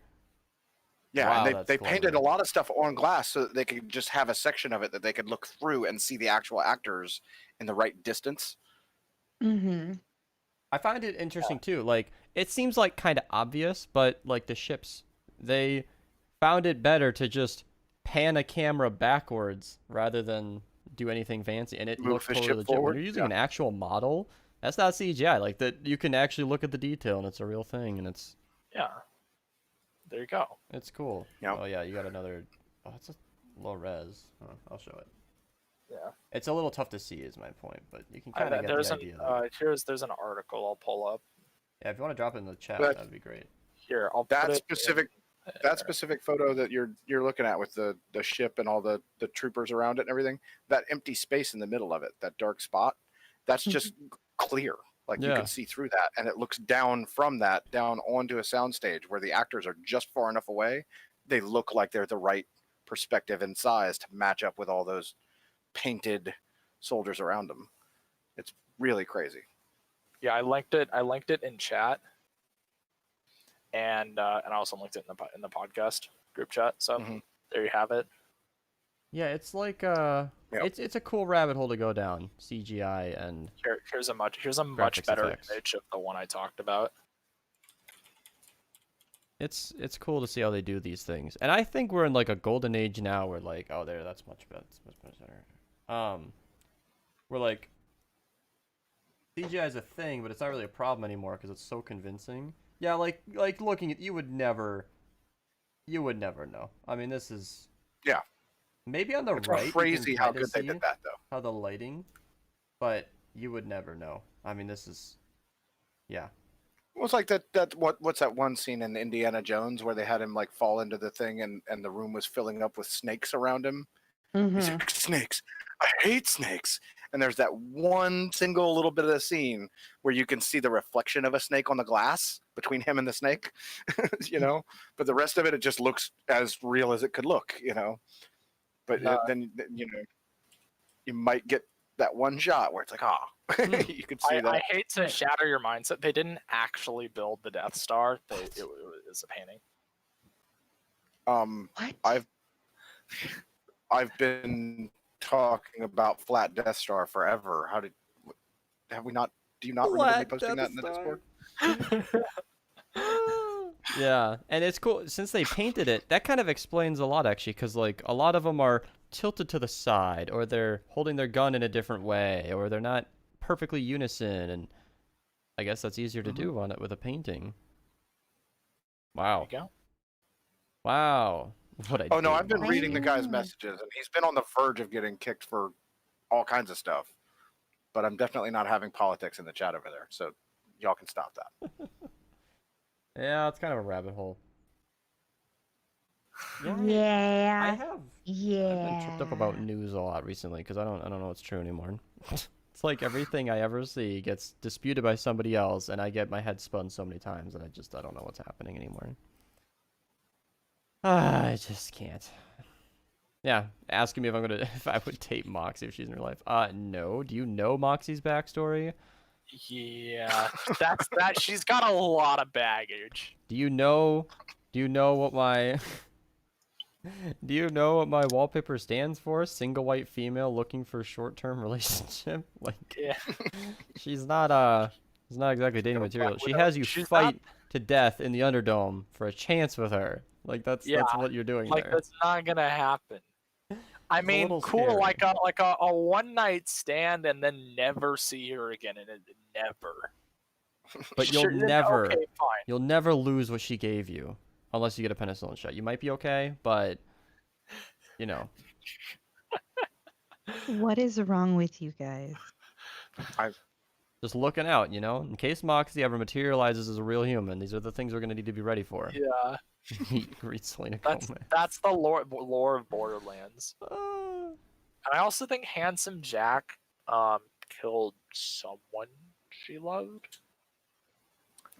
Yeah, Wow, and that's they painted clever. a lot of stuff on glass so that they could just have a section of it that they could look through and see the actual actors in the right distance. Mhm. I find it interesting too. Like it seems like kind of obvious, but like the ships, they found it better to just pan a camera backwards rather than do anything fancy, and it Move looked the totally ship legit. When forward. you're using Yeah. an actual model, that's not CGI. Like that, you can actually look at the detail, and it's a real thing, and yeah, there you go. it's cool. Yeah. Oh yeah, you got another. Oh, it's a low res. Oh, I'll show it. Yeah, It's a little tough to see, is my point, but you can kind of get there's the an idea. That, there's an article I'll pull up yeah, if you want to drop it in the chat, But- that'd be great. here. I'll put That it specific in that there. specific photo that you're looking at with the ship and all the troopers around it and everything, that empty space in the middle of it, that dark spot, that's just clear. Like you Yeah. can see through that, and it looks down from that down onto a soundstage where the actors are just far enough away. They look like they're the right perspective and size to match up with all those painted soldiers around them. It's really crazy. Yeah, I linked it in chat, and I also linked it in the podcast group chat. So Mhm. there you have it. Yeah, it's like Yep. it's a cool rabbit hole to go down. CGI and Here's a much Graphics better effects. image of the one I talked about. it's cool to see how they do these things. And I think we're in like a golden age now where like, oh there, that's much better. That's much better. We're like CGI is a thing, but it's not really a problem anymore because it's so convincing. Yeah, like looking at you would never know. I mean, this is Yeah. maybe on the It's right. you crazy can how kinda good they see did that, though. how the lighting, but you would never know. I mean, this is, yeah. Well, it's like what's that one scene in Indiana Jones where they had him like fall into the thing and the room was filling up with snakes around him. He's Mhm. like, snakes. I hate snakes. And there's that one single little bit of the scene where you can see the reflection of a snake on the glass between him and the snake, you know. But the rest of it just looks as real as it could look, you know. But then you know, you might get that one shot where it's like, you could see that. I hate to shatter your mindset. They didn't actually build the Death Star. It was a painting. What? I've been talking about flat Death Star forever. Have we not? Do you not remember me posting that in the Discord? Yeah, and it's cool since they painted it. That kind of explains a lot actually, because like a lot of them are tilted to the side, or they're holding their gun in a different way, or they're not perfectly unison, and I guess that's easier to do on it with a painting. Wow. There you go. Wow. What I Oh no, did I've been wrong. reading the guy's Wow. messages, and he's been on the verge of getting kicked for all kinds of stuff. But I'm definitely not having politics in the chat over there, so y'all can stop that. Yeah, it's kind of a rabbit hole. Yeah. I Yeah. have. I've Yeah. been tripped up about news a lot recently because I don't know what's true anymore. It's like everything I ever see gets disputed by somebody else, and I get my head spun so many times, and I don't know what's happening anymore. I just can't. Yeah, asking me if I would date Moxie if she's in her life. No. Do you know Moxie's backstory? Yeah, that's that. She's got a lot of baggage. Do you know what my Do you know what my wallpaper stands for? Single white female looking for short-term relationship. Like, Yeah, she's not exactly dating material. She has you she's fight to death in the Underdome for a chance with her. Like that's Yeah, what you're doing like there. that's not gonna happen. I It's a mean, little cool, scary. like a one night stand and then never see her again, and it never. But you'll Sure, then, never Okay, fine. you'll never lose what she gave you unless you get a penicillin shot. You might be okay, but you know. What is wrong with you guys? Just looking out, you know? In case Moxie ever materializes as a real human, these are the things we're gonna need to be ready for. Yeah, Read Selena that's Gomez. that's the lore of Borderlands. And I also think Handsome Jack killed someone she loved.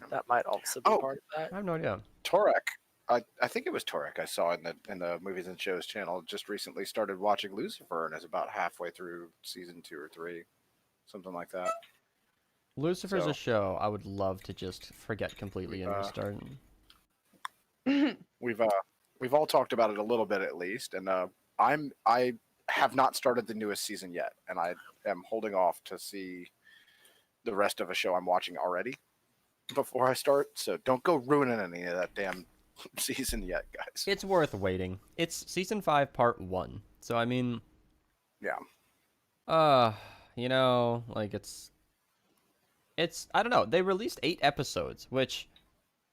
That might also be part of that. I have no idea. Torek. I think it was Torek I saw in the Movies and Shows channel just recently started watching Lucifer and is about halfway through season 2 or 3, something like that. Lucifer's So- a show I would love to just forget completely and restart. We've all talked about it a little bit at least, and I have not started the newest season yet, and I am holding off to see the rest of a show I'm watching already before I start. So don't go ruining any of that damn season yet, guys. It's worth waiting. It's season 5, part 1. So I mean, yeah. you know, like it's I don't know. They released 8 episodes, which,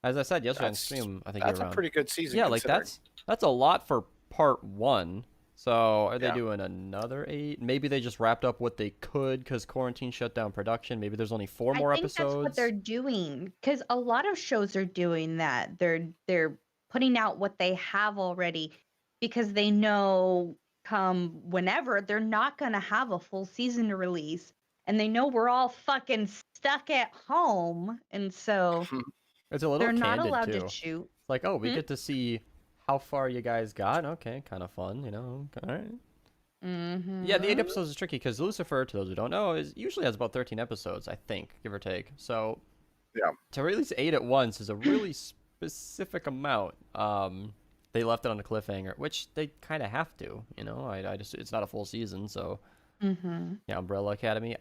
as I said yesterday on stream, I think that's you're a around. pretty good season. Yeah, like that's a lot for part 1. So are they Yeah. doing another 8? Maybe they just wrapped up what they could because quarantine shut down production. Maybe there's only 4 more I think episodes. that's what they're doing, because a lot of shows are doing that. They're putting out what they have already, because they know come whenever they're not gonna have a full season to release, and they know we're all fucking stuck at home, and so It's a little they're not candid, allowed too. to shoot. It's like, oh, we get to see how far you guys got. Okay, kind of fun, you know. All right. Mm-hmm. Yeah, the 8 episodes is tricky because Lucifer, to those who don't know, usually has about 13 episodes, I think, give or take. So, Yeah. to release 8 at once is a really specific amount. They left it on a cliffhanger, which they kind of have to, you know. I just it's not a full season, so Mm-hmm. yeah. Umbrella Academy.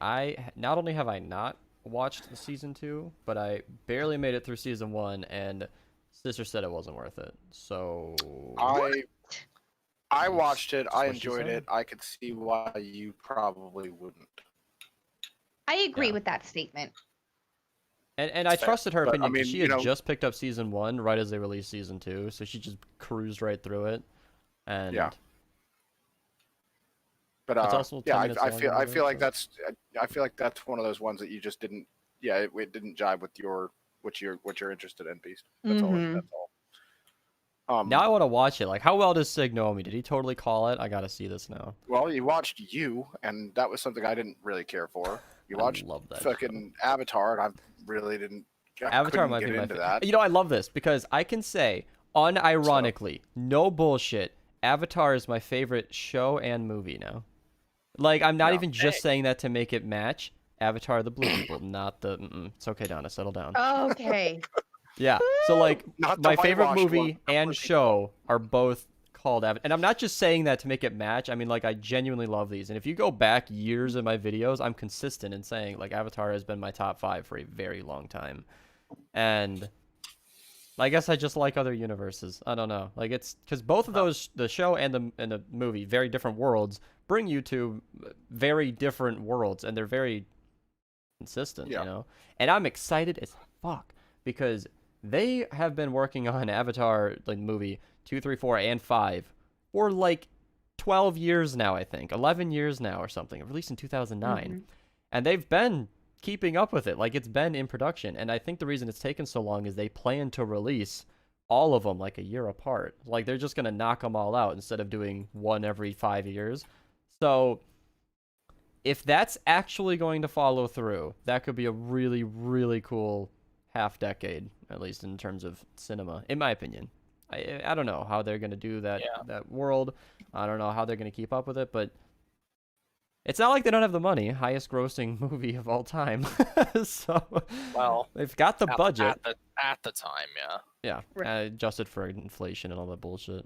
Not only have I not watched season 2, but I barely made it through season 1, and sister said it wasn't worth it. So I watched it. I what she enjoyed said. it. I could see why you probably wouldn't. I agree Yeah. with that statement. And I Fair. trusted her But, opinion I because mean, she you had know- just picked up season 1 right as they released season 2, so she just cruised right through it. And Yeah. But It's also 10 yeah, minutes I long feel or I feel like whatever, that's one of those ones that you just didn't. Yeah, it didn't jive with what you're interested in, Beast. That's all. Mhm. That's all. now I want to watch it. Like, how well does Sig know me? Did he totally call it? I gotta see this now. Well, you watched You, and that was something I didn't really care for. You I watched love that fucking Avatar, and I really didn't. I Avatar couldn't might get be my into favorite. that. You know, I love this because I can say, unironically, no bullshit, Avatar is my favorite show and movie now. Like, I'm not Yeah. even just saying that to make it match. Avatar, the blue people, not the. It's okay, Donna, settle down. Okay. Yeah. So like Not the my favorite whitewashed movie one, the and blue show are both called Avatar. And I'm not just saying that to make it match. I mean, like, I genuinely love these. And if you go back years in my videos, I'm consistent in saying like Avatar has been my top 5 for a very long time. And I guess I just like other universes. I don't know. Like, it's because both of those, the show and the movie, very different worlds, bring you to very different worlds, and they're very consistent, Yeah. you know? And I'm excited as fuck because they have been working on Avatar, like, movie 2, 3, 4, and 5 for like 12 years now, I think. 11 years now or something. Released in 2009. And they've been keeping up with it. Like, it's been in production. And I think the reason it's taken so long is they plan to release all of them like a year apart. Like, they're just going to knock them all out instead of doing one every 5 years. So if that's actually going to follow through, that could be a really, really cool half decade, at least in terms of cinema, in my opinion. I don't know how they're going to do that, that world. I don't know how they're going to keep up with it, but it's not like they don't have the money. Highest grossing movie of all time. So, Well, they've got the budget. at the time, yeah. Yeah, Right. adjusted for inflation and all that bullshit.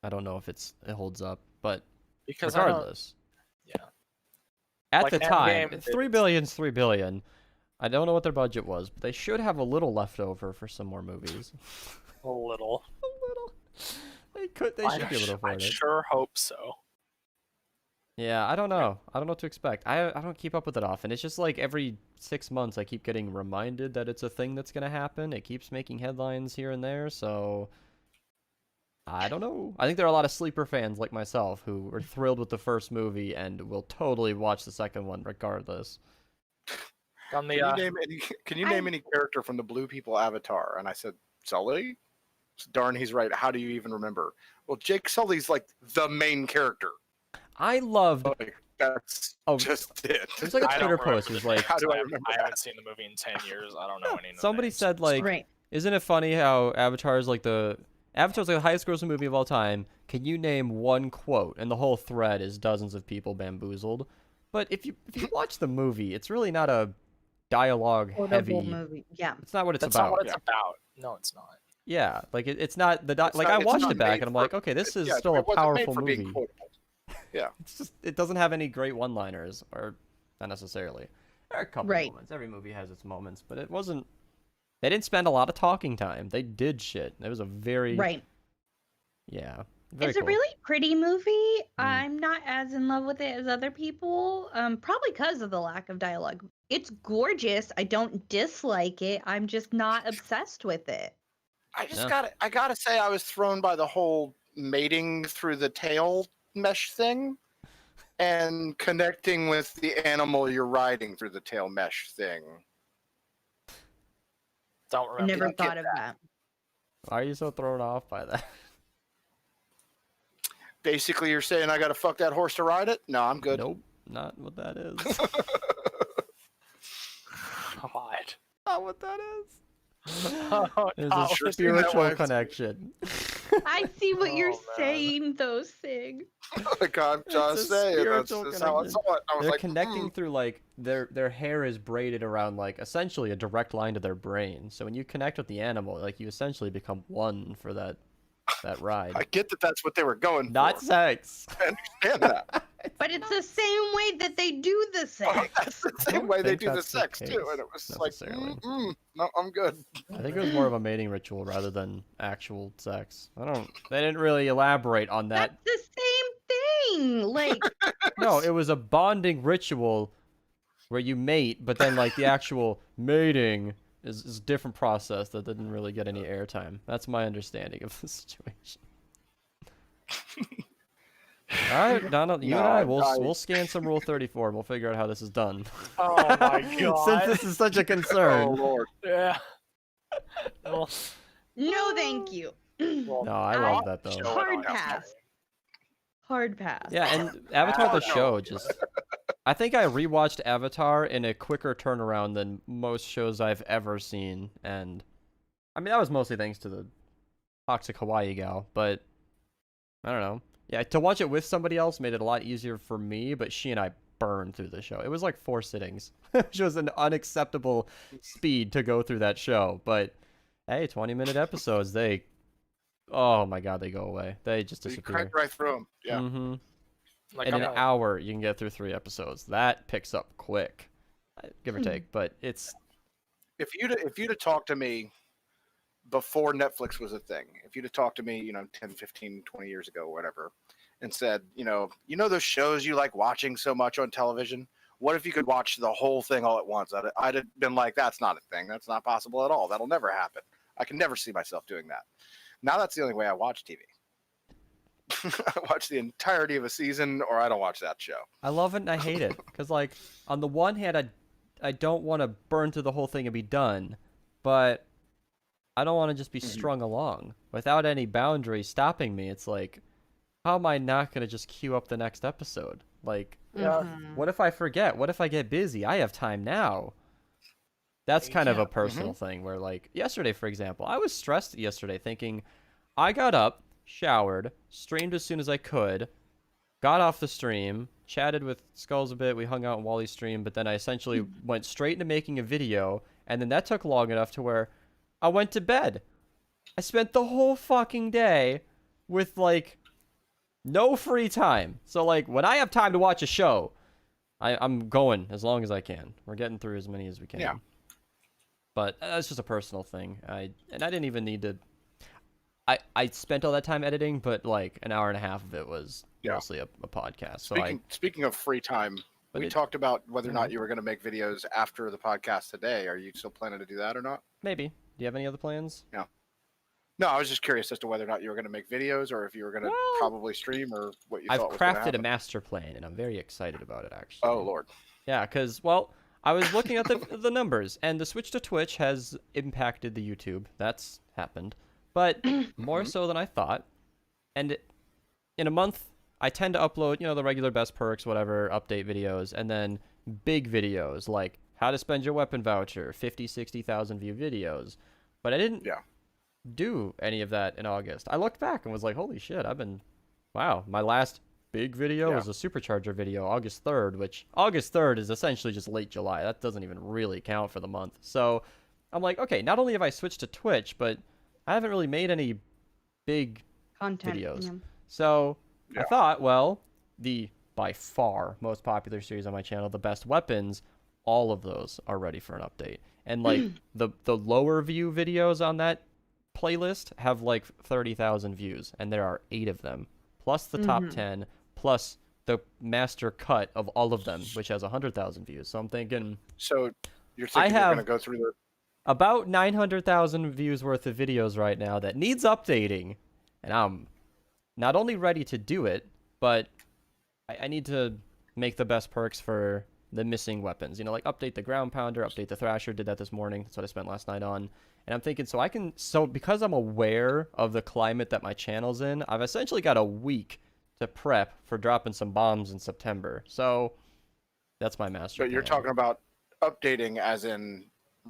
I don't know if it holds up, but Because regardless. yeah. At Like the time, Endgame, 3 billion's 3 billion. I don't know what their budget was, but they should have a little left over for some more movies. A little. A little. They should be able to I afford it. sure hope so. Yeah, I don't know. I don't know what to expect. I don't keep up with it often. It's just like every 6 months I keep getting reminded that it's a thing that's going to happen. It keeps making headlines here and there, so I don't know. I think there are a lot of sleeper fans like myself who were thrilled with the first movie and will totally watch the second one regardless. On the Can you name any character from the Blue People Avatar? And I said, Sully? Darn, he's right. How do you even remember? Well, Jake Sully's like the main character. I loved. Like, that's Oh, just it. There's like a I don't Twitter remember post. It was the like names. How do I I remember that? haven't seen the movie in 10 years. I don't know any of the somebody names. said like, Right. isn't it funny how Avatar's like the highest grossing movie of all time? Can you name one quote? And the whole thread is dozens of people bamboozled. But if you watch the movie, it's really not a dialogue heavy. Quotable movie. Yeah. It's not what it's That's about. not what it's about. No, it's not. Yeah, like it's not the It's like not- I it's watched not it back made and I'm for- like, okay, this is Yeah, still a it wasn't made powerful for being movie. quotable. Yeah. It's just it doesn't have any great one-liners, or not necessarily. There are a couple Right. moments. Every movie has its moments, but it wasn't. They didn't spend a lot of talking time. They did shit. It was a very Right. yeah. Very It's cool. a really pretty movie. Mm. I'm not as in love with it as other people. Probably because of the lack of dialogue. It's gorgeous. I don't dislike it. I'm just not obsessed with it. I gotta say, I was thrown by the whole mating through the tail mesh thing, and connecting with the animal you're riding through the tail mesh thing. Don't I remember. never don't get thought of that. Why are you so thrown off by that? Basically, you're saying I gotta fuck that horse to ride it? No, I'm good. Nope, not what that is. God. Not what that is. Oh, There's no. a sure seen that spiritual one. connection. I see what you're Oh, man. saying, though, Sig. Like I'm It's just a saying, that's spiritual just how I connection. saw it. I was They're like, connecting through like their hair is braided around like essentially a direct line to their brain. So when you connect with the animal, like you essentially become one for that ride. I get that that's what they were going Not for. sex. I understand that. But it's the same way that they do the sex. That's the I same don't way they think do the that's the sex too, case, and it was like, necessarily. no, I'm good. I think it was more of a mating ritual rather than actual sex. They didn't really elaborate on that. That's the same thing. Like, No, it was a bonding ritual where you mate, but then like the actual mating is a different process that didn't really get any airtime. That's my understanding of the situation. All right, Donna, you and I, we'll scan some Rule 34 and we'll figure out how this is done. Oh my god. Since this is such a Oh concern. Lord. Yeah. Well, no, thank you. well, No, I I- love that though. Show it Hard on pass. Hard pass. Yeah, and Avatar the no. show just I think I rewatched Avatar in a quicker turnaround than most shows I've ever seen, and I mean that was mostly thanks to the toxic Hawaii gal, but I don't know. Yeah, to watch it with somebody else made it a lot easier for me, but she and I burned through the show. It was like 4 sittings, which was an unacceptable speed to go through that show, but hey, 20-minute episodes, oh my god, they go away. They just You disappear. cranked right through them. Yeah. Mm-hmm. like In I'm an a- hour, you can get through 3 episodes. That picks up quick, give or take. But it's If you'd have talked to me before Netflix was a thing, if you'd have talked to me, 10, 15, 20 years ago, whatever, and said, those shows you like watching so much on television, what if you could watch the whole thing all at once? I'd have been like, that's not a thing. That's not possible at all. That'll never happen. I can never see myself doing that. Now that's the only way I watch TV. I watch the entirety of a season, or I don't watch that show. I love it and I hate it because like on the one hand, I don't want to burn through the whole thing and be done, but I don't want to just be strung along without any boundaries stopping me. It's like, how am I not gonna just queue up the next episode? Like, Yeah. what if I forget? What if I get busy? I have time now. That's kind of a personal thing where, like, yesterday, for example, I was stressed yesterday thinking I got up, showered, streamed as soon as I could, got off the stream, chatted with Skulls a bit, we hung out on Wally's stream, but then I essentially went straight into making a video, and then that took long enough to where I went to bed. I spent the whole fucking day with, like, no free time. So, like, when I have time to watch a show, I'm going as long as I can. We're getting through as many as we can. Yeah. But that's just a personal thing. I didn't even need to. I spent all that time editing, but like an hour and a half of it was mostly a podcast. So Speaking of free time, But we it- talked about whether or not you were going to make videos after the podcast today. Are you still planning to do that or not? maybe. Do you have any other plans? No, I was just curious as to whether or not you were going to make videos or if you were going to Well, probably stream or what you I've thought was going to crafted a happen. master plan, and I'm very excited about it. Actually. Oh Lord. Yeah, because, well, I was looking at the numbers, and the switch to Twitch has impacted the YouTube. That's happened. But more so than I thought. And in a month I tend to upload, the regular best perks, whatever, update videos, and then big videos like how to spend your weapon voucher, 50, 60,000 view videos. But I didn't do any of that in August. I looked back and was like, holy shit, wow, my last big video was a supercharger video, August 3rd, which August 3rd is essentially just late July. That doesn't even really count for the month. So I'm like, okay, not only have I switched to Twitch, but I haven't really made any big Content videos. Yeah. So I thought, well, the by far most popular series on my channel, the best weapons, all of those are ready for an update. And like the lower view videos on that playlist have like 30,000 views, and there are 8 of them, plus the top 10, plus the master cut of all of them, which has 100,000 views. So I'm thinking. So you're thinking you're going to go through about 900,000 views worth of videos right now that needs updating, and I'm not only ready to do it, but I need to make the best perks for the missing weapons. Like update the ground pounder, update the thrasher. Did that this morning. That's what I spent last night on. And I'm thinking, because I'm aware of the climate that my channel's in, I've essentially got a week to prep for dropping some bombs in September. So that's my master plan. But you're talking about updating as in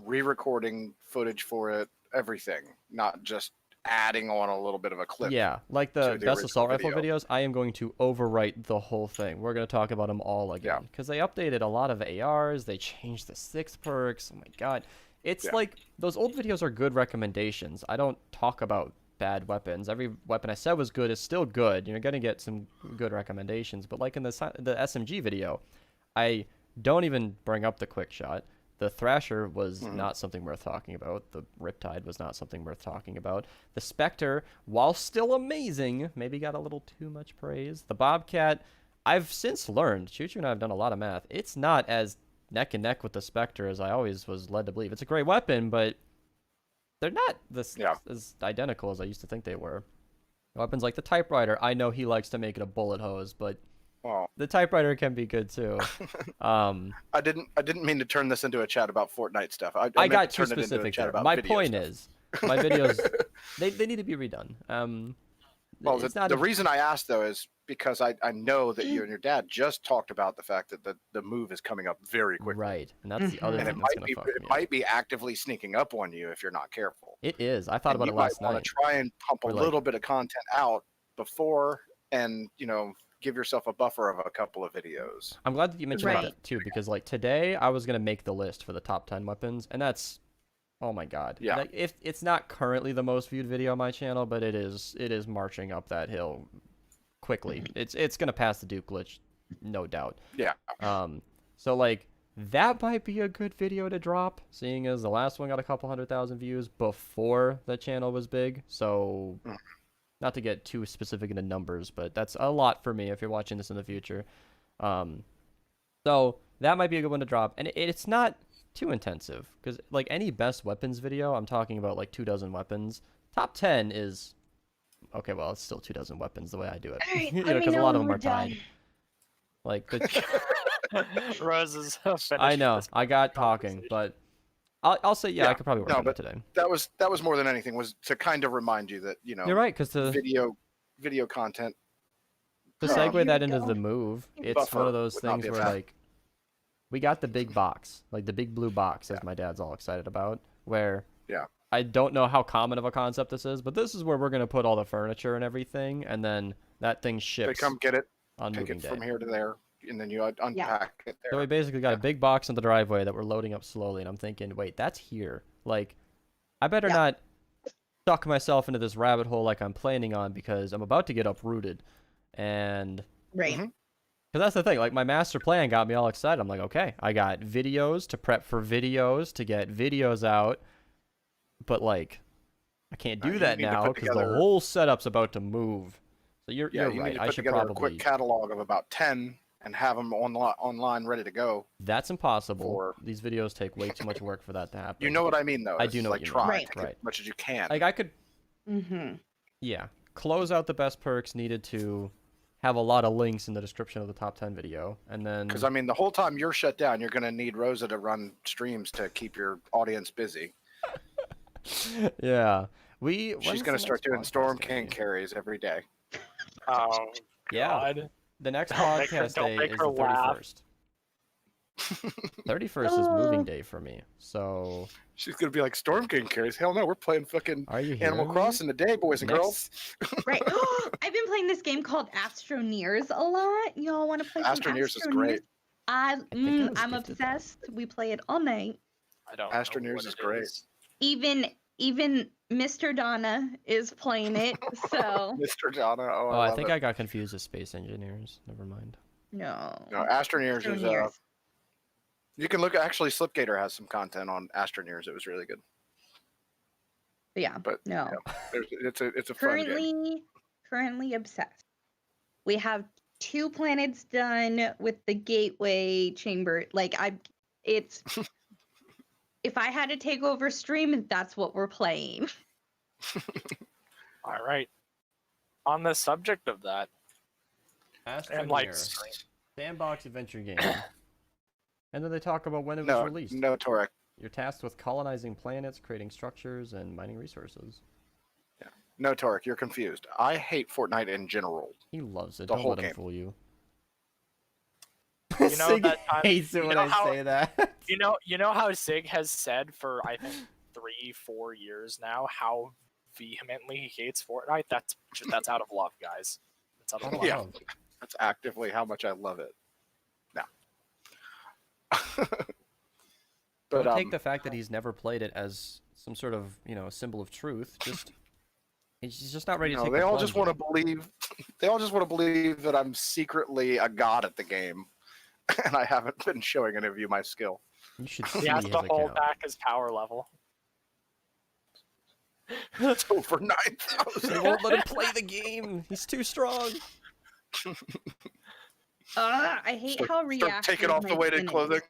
re-recording footage for it, everything, not just adding on a little bit of a clip. Yeah, like the best assault rifle videos, I am going to overwrite the whole thing. We're going to talk about them all again. Because they updated a lot of ARs, they changed the 6 perks. Oh my god. It's like, those old videos are good recommendations. I don't talk about bad weapons. Every weapon I said was good is still good. You're going to get some good recommendations. But like in the SMG video, I don't even bring up the quick shot. The Thrasher was not something worth talking about. The Riptide was not something worth talking about. The Spectre, while still amazing, maybe got a little too much praise. The Bobcat, I've since learned, Choo Choo and I have done a lot of math, it's not as neck and neck with the Spectre as I always was led to believe. It's a great weapon, but they're not as identical as I used to think they were. Weapons like the Typewriter, I know he likes to make it a bullet hose, but the Typewriter can be good too. I didn't mean to turn this into a chat about Fortnite stuff. I got too specific there. My point is, my videos they need to be redone. Well, the reason I asked though is because I know that you and your dad just talked about the fact that the move is coming up very quickly. Right, and that's the other thing that's going to fuck me up. It might be actively sneaking up on you if you're not careful. It is. I thought about it last night. You might want to try and pump a little bit of content out before, and give yourself a buffer of a couple of videos. I'm glad that you mentioned that too, because like today I was gonna make the list for the top 10 weapons, and that's, oh my god. Yeah. Like, if it's not currently the most viewed video on my channel, but it is marching up that hill quickly. It's gonna pass the Duke glitch, no doubt. Yeah. So like that might be a good video to drop, seeing as the last one got a couple 100,000 views before the channel was big. So. Not to get too specific into numbers, but that's a lot for me if you're watching this in the future. So that might be a good one to drop. And it's not too intensive, because like any best weapons video, I'm talking about like 24 weapons. Top 10 is, okay, well, it's still 24 weapons the way I do it. All right, because a lot of them are tied. Like, Rose is finished. I know, I got talking, but I'll say, I could probably work on it today. That was more than anything, was to kind of remind you that, you're right, because the video content. To segue that into the move, it's one of those things where like we got the big box, like the big blue box, as my dad's all excited about, where I don't know how common of a concept this is, but this is where we're gonna put all the furniture and everything, and then that thing ships. They come get it on take moving it day. from here to there. And then you unpack it there. So we basically got a big box in the driveway that we're loading up slowly, and I'm thinking, wait, that's here. Like, I better not suck myself into this rabbit hole like I'm planning on, because I'm about to get uprooted. And because that's the thing, like my master plan got me all excited. I'm like, okay, I got videos to prep for videos, to get videos out, but like I can't do that now because the whole setup's about to move. So you're right. I should probably a quick catalog of about 10 and have them online ready to go. That's impossible. These videos take way too much work for that to happen. You know what I mean, though. I do know what you mean. Right. As much as you can. Like I could, close out the best perks needed to have a lot of links in the description of the top 10 video, and then because I mean the whole time you're shut down, you're gonna need Rosa to run streams to keep your audience busy. She's gonna start doing Storm King carries every day. Yeah. God. The next Don't make her- podcast don't day make is her the laugh. 31st. 31st is moving Oh. day for me. So, She's gonna be like Storm King carries. Hell no, we're playing fucking are you Animal hearing me? Crossing today, boys and girls. Right. I've been playing this game called Astroneers a lot. Y'all want to play some Astroneers is Astroneers? great. think I was I'm gifted that. obsessed. We play it all night. I don't know Astroneers what is it great. is. Even Mr. Donna is playing it. So Mr. Donna. Oh, Oh, I I love think it. I got confused with Space Engineers. Never mind. no. No, Astroneers is Astroneers. you can look at actually Slipgator has some content on Astroneers. It was really good. Yeah. But No. it's a fun game. Currently obsessed. We have 2 planets done with the gateway chamber. It's if I had to take over stream, that's what we're playing. All right. On the subject of that, and like, Astroneers. Sandbox adventure game. And then they talk about when it was No, released. no, Torek. You're tasked with colonizing planets, creating structures, and mining resources. No, Torek, you're confused. I hate Fortnite in general. He loves it. The Don't whole let him game. fool you. You know Sig that time- hates it you when know I how- say that. you know how Sig has said for I think 3-4 years now how vehemently he hates Fortnite. That's out of love, guys. That's out of love. Yeah. That's actively how much I love it. No. But Don't take the fact that he's never played it as some sort of, symbol of truth. Just he's just not ready to take they the all just plunge want to believe. They all just want to believe that I'm secretly a god at the game, and I haven't been showing any of you my skill. yet. You should see He has his to hold account. back his power level. It's over They 9,000. won't let him play the game. He's too strong. I hate how Start reactive taking off the my weighted skin is. clothing.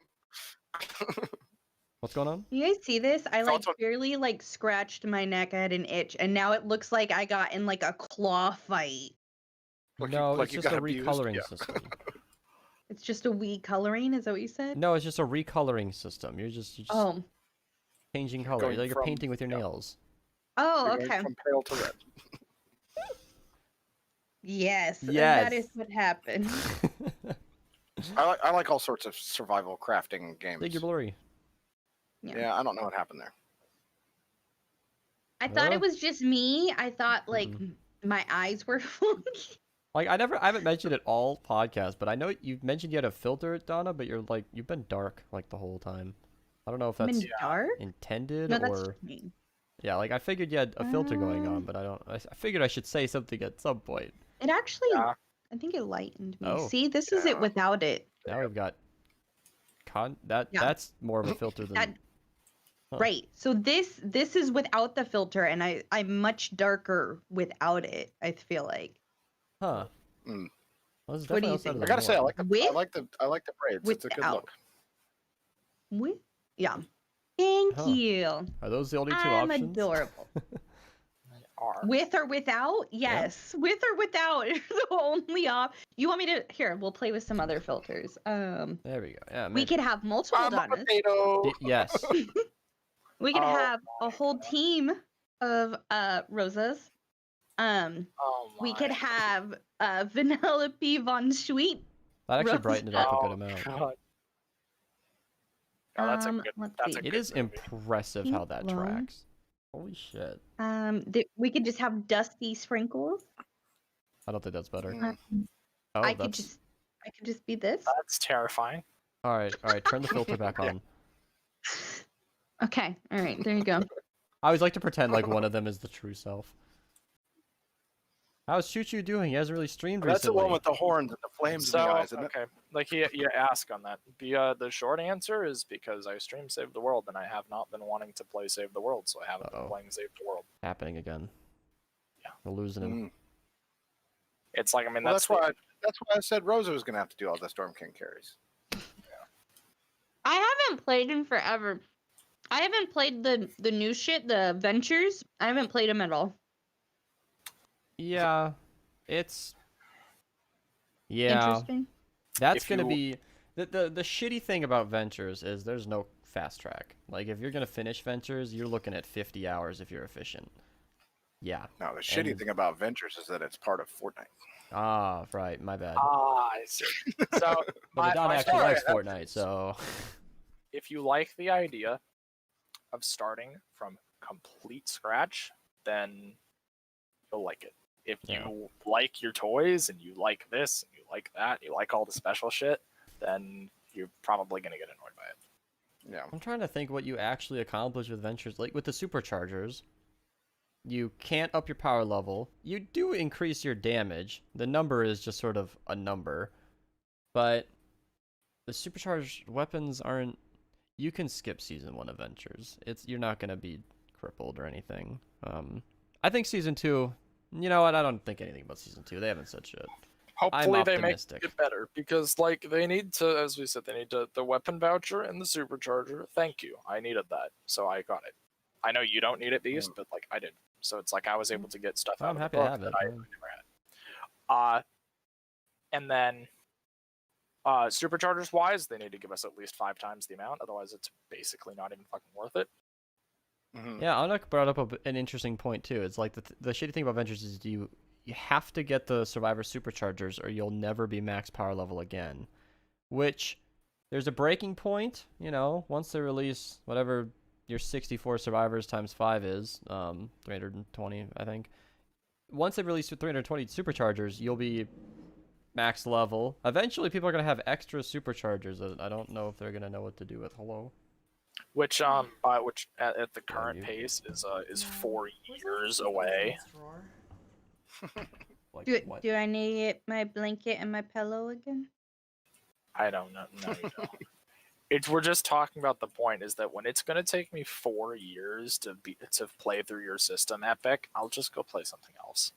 What's going on? You guys see this? I Thoughts on- barely scratched my neck. I had an itch, and now it looks like I got in a claw fight. Like No, like it's you just a got abused? recoloring Yeah. system. It's just a wee coloring. Is that what you said? No, it's just a recoloring system. You're just Oh. changing color. going Like you're from- painting with your yeah. nails. Oh, You're going okay. From pale to red. Yes. Yes. That is what happened. I like all sorts of survival crafting games. Think you're blurry. Yeah, I don't know what happened there. I thought Well. it was just me. I thought Mhm. my eyes were funky. Like I haven't mentioned it all podcast, but I know you mentioned you had a filter, Donna, but you've been dark the whole time. I don't know if I'm that's in dark. intended No, that's or just me. yeah. Like I figured you had a filter going on, Um. but I figured I should say something at some point. It actually, Yeah. I think it lightened me. Oh. See, this is it Yeah. without it. Now we've got Yeah. that's more of a filter than That- Huh. Right. So this is without the filter, and I'm much darker without it. I feel like huh. Mm. Well, this is What do definitely you outside think? of I the gotta say, I norm. like the With- I like the braids. It's a good without. look. Yeah. Thank Huh. you. Are those the only two I'm options? adorable. Are. With or without? Yes. With or without is the only You want me to? Here, we'll play with some other filters. There we go. Yeah, We maybe. could have multiple I'm a Donnas. potato. Yes. We could Oh have a whole team of Rosas. Oh We my could have Vanellope von Sweet. That actually Rose- brightened it up a Oh, good amount. God. Oh, that's a good. Let's That's see. a It good is movie. impressive how that Pink Lung. tracks. Holy shit. We could just have Dusty Sprinkles. I don't think that's better. Mm. Oh, I that's could just be this. That's terrifying. all right. Turn the filter back on. Okay. All right. There you go. I always like to pretend like one of them is the true self. How's Choo Choo doing? He hasn't really streamed That's the recently. one with the horns and the flames in So the eyes, isn't it? okay, like you ask on that. The short answer is because I stream Save the World and I have not been wanting to play Save the World, so I haven't Uh-oh. been playing Save the World. Happening again. Yeah. We're losing him. Mm. It's like Well, that's that's why I said Rosa was gonna have to do all the Storm King carries. I haven't played in forever. I haven't played the new shit, the Ventures. I haven't played them at all. Yeah. It's yeah. Interesting. That's If gonna you- be the shitty thing about Ventures is there's no fast track. Like if you're gonna finish Ventures, you're looking at 50 hours if you're efficient. Yeah. No, the shitty And- thing about Ventures is that it's part of Fortnite. Ah, right. My bad. I see. So But Donna my actually story likes is, Fortnite, so if you like the idea of starting from complete scratch, then you'll like it. If you like your toys and you like this and you like that, you like all the special shit, then you're probably gonna get annoyed by it. Yeah. I'm trying to think what you actually accomplish with Ventures. Like with the superchargers, you can't up your power level. You do increase your damage. The number is just sort of a number. But the supercharged weapons aren't. You can skip season 1 Adventures. You're not gonna be crippled or anything. I think season 2. You know what? I don't think anything about season 2. They haven't said shit. Hopefully they make optimistic. it better because like they need to, as we said, they need to, the weapon voucher and the supercharger. Thank you. I needed that, so I got it. I know you don't need it, Beast, but like I did. So it's like I was able to get stuff out I'm of happy the to book have that it. I Yeah. never had. And then superchargers wise, they need to give us at least 5 times the amount. Otherwise, it's basically not even fucking worth it. Mm-hmm. Yeah, Anna brought up an interesting point too. It's like the shitty thing about Ventures is you have to get the Survivor superchargers or you'll never be max power level again. Which there's a breaking point, you know, once they release whatever your 64 survivors times 5 is, 320, I think. Once they release 320 superchargers, you'll be max level. Eventually people are going to have extra superchargers that I don't know if they're going to know what to do with. Hello. Which which at the current pace is 4 years away. Like, what? Do I need to get my blanket and my pillow again? I don't know. No, you don't. We're just talking about the point is that when it's gonna take me 4 years to play through your system, Epic, I'll just go play something else.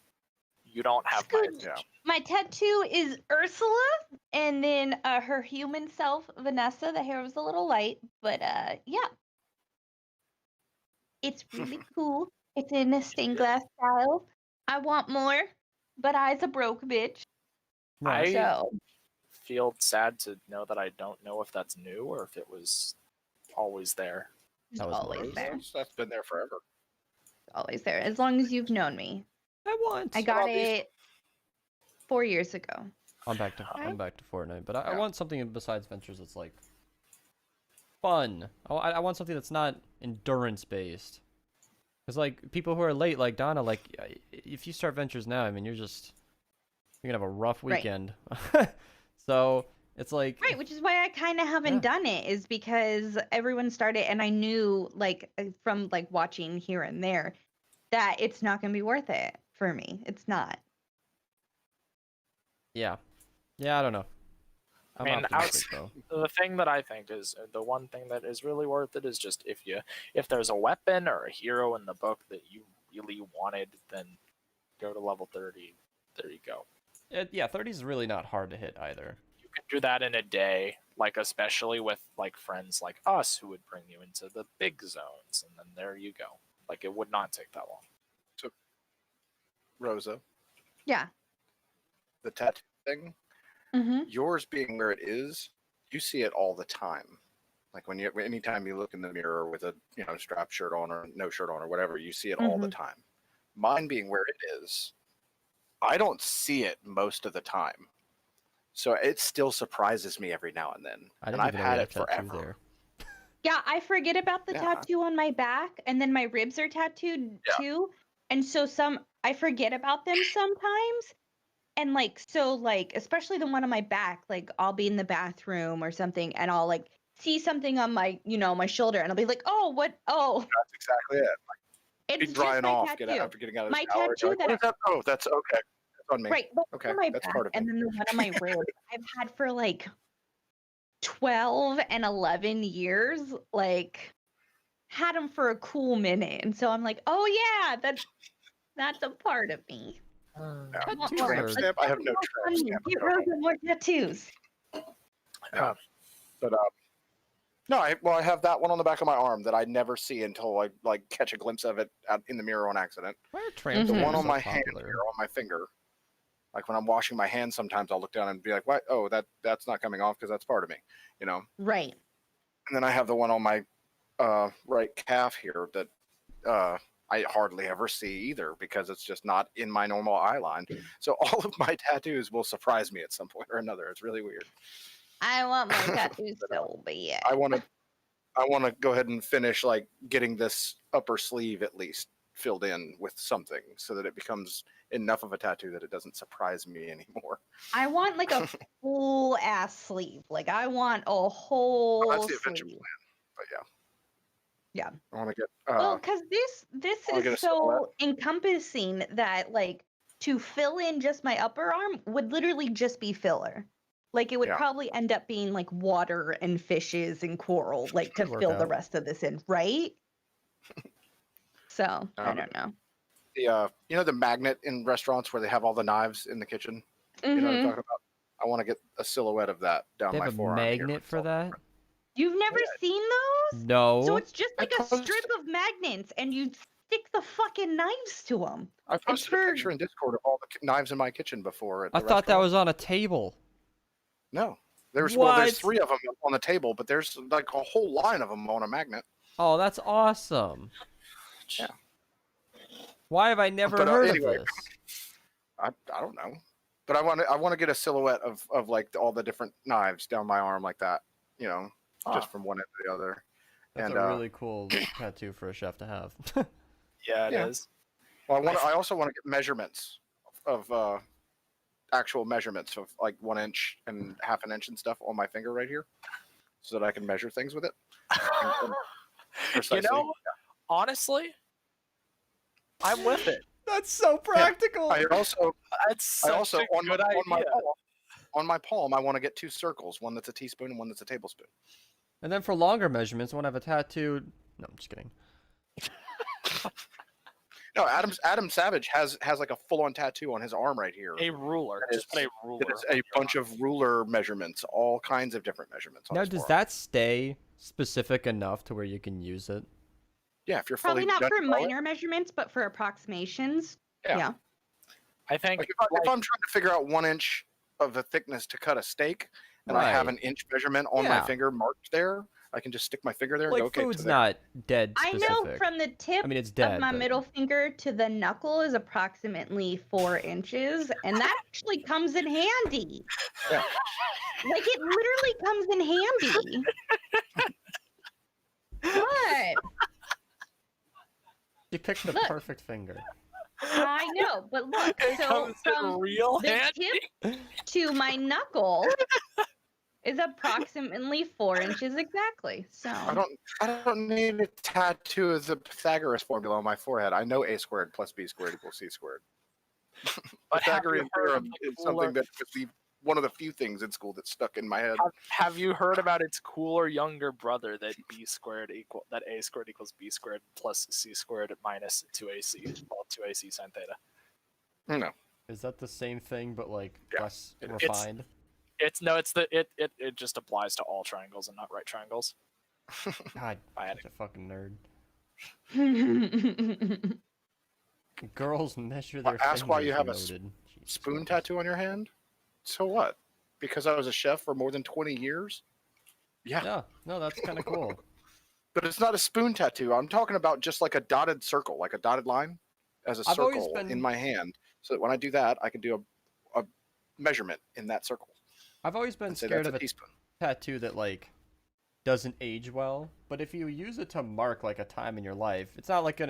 You don't have my Good. attention. My tattoo is Ursula, and then her human self, Vanessa. The hair was a little light, but yeah, it's really cool. It's in a stained glass style. I want more, but I's a broke bitch. I So feel sad to know that I don't know if that's new or if it was always there. it's That was always Rose. there. That's been there forever. Always there. As long as you've known me. I want. I got about these- it 4 years ago. I'm back to Fortnite, but I Yeah. want something besides Ventures that's like fun. I want something that's not endurance based. Because like people who are late, like Donna, like if you start Ventures now, I mean you're gonna have a rough Right. weekend. So it's like Right, which is why I kind of haven't Yeah. done it, is because everyone started, and I knew, like, from like watching here and there, that it's not going to be worth it for me. It's not. yeah, I don't know. I'm I mean, optimistic though. The thing that I think is the one thing that is really worth it is just if there's a weapon or a hero in the book that you really wanted, then go to level 30. There you go. Yeah, 30 is really not hard to hit either. You can do that in a day, like especially with like friends like us who would bring you into the big zones, and then there you go. Like it would not take that long. Rosa, Yeah. the tattoo thing, Mm-hmm. yours being where it is, you see it all the time. Like anytime you look in the mirror with a strap shirt on or no shirt on or whatever, you see it all the time. Mine being where it is, I don't see it most of the time. So it still surprises me every now and then. I And didn't I've even know had you it had a tattoo forever. there. Yeah, I forget about the Yeah. tattoo on my back, and then my ribs are tattooed too. And so I forget about them sometimes. And like, so like, especially the one on my back, like I'll be in the bathroom or something and I'll like see something on my, my shoulder, and I'll be like, oh, what? Oh, That's exactly it. it's Be drying just my off tattoo. after getting out of the My shower. and tattoo you're like, that what is that? Oh, that's okay. That's on me. Right, the one Okay, on my that's back part of and me. then the one on my rib, I've had for like 12 and 11 years, like had them for a cool minute. And so I'm like, oh yeah, that's a part of me. Yeah. I want Tattoos more. are- Let's Stamp, I have get no more tramp funny. stamp. Get Rosa more tattoos. Yeah. But no, I have that one on the back of my arm that I never see until I like catch a glimpse of it out in the mirror on accident. Why are tramp The Mhm. one stamps on so my hand popular? here, on my finger. Like when I'm washing my hands, sometimes I'll look down and be like, "What? Oh, that's not coming off because that's part of me," And Right. then I have the one on my right calf here that I hardly ever see either because it's just not in my normal eye line. So all of my tattoos will surprise me at some point or another. It's really weird. I want my tattoos so bad. I want to go ahead and finish like getting this upper sleeve at least filled in with something so that it becomes enough of a tattoo that it doesn't surprise me anymore. I want like a full ass sleeve. Like I want a whole That's the eventual sleeve. plan. But yeah. Yeah. I want to get Well, because this wanna get a is so silhouette. encompassing that like to fill in just my upper arm would literally just be filler. Like it would Yeah. probably end up being like water and fishes and coral, like to Could work fill the out. rest of this in, right? So I don't know. the you know the magnet in restaurants where they have all the knives in the kitchen. You know what I'm Mhm. talking about? I want to get a silhouette of that down They my have a forearm. here. magnet for that? You've never seen those? No. So it's just I like a posted- strip of magnets, and you stick the fucking knives to them. I posted for- a picture in Discord of all the knives in my kitchen before. At I the thought that restaurant. was on a table. No. There's well, there's What? 3 of them on the table, but there's like a whole line of them on a magnet. Oh, that's awesome. Yeah. Why have I never But, heard anyway. of this? I don't know, but I want to get a silhouette of like all the different knives down my arm like that. You know, just from one end to the other. That's and, a really cool tattoo for a chef to have. Yeah, it Yeah. is. Well, I also want to get measurements of actual measurements of like 1 inch and half an inch and stuff on my finger right here, so that I can measure things with it. And You precisely. know, honestly, I'm with it. That's so practical. I also That's such a on good my idea. on my palm I want to get 2 circles, one that's a teaspoon and one that's a tablespoon. And then for longer measurements, I want to have a tattoo. No, I'm just kidding. No, Adam Savage has like a full on tattoo on his arm right here. A ruler. It Just put a ruler. It is a bunch of ruler measurements, all kinds of different measurements. On Now, his does forearm. that stay specific enough to where you can use it? Yeah, if you're Probably fully not done for with all it. minor measurements, but for approximations. Yeah. Yeah. I think Like if I'm trying to figure out 1 inch of the thickness to cut a steak, and I have Right. an inch measurement on Yeah. my finger marked there, I can just stick my finger there and Like go, okay, food's to there. not dead I specific. know from the tip I mean, it's of dead. my but- middle finger to the knuckle is approximately 4 inches, and that actually comes in handy. Yeah. Like it literally comes in handy. What? You picked the Look. perfect finger. I know, but look, it so comes in from real the handy. tip to my knuckle is approximately 4 inches exactly. So I don't need a tattoo of the Pythagoras formula on my forehead. I know a squared plus b squared equals c squared. But have you Pythagorean heard of theorem the is cooler- something that was one of the few things in school that stuck in my head. Have you heard about its cooler younger brother that a squared equals b squared plus c squared minus 2ac, well, 2ac sine theta. No. Is that the same thing, but like Yeah, less it is. refined? It just applies to all triangles and not right triangles. God, I had such a fucking nerd. Girls measure their Ask why you fingers, have a noted. Jesus Spoon Christ. tattoo on your hand? So what? Because I was a chef for more than 20 years? Yeah. Yeah, no, that's kind of cool. But it's not a spoon tattoo. I'm talking about just like a dotted circle, like a dotted line as a I've always circle been- in my hand. So that when I do that, I can do a measurement in that circle. I've always been And say scared that's of a a teaspoon. tattoo that like doesn't age well. But if you use it to mark like a time in your life, it's not like you're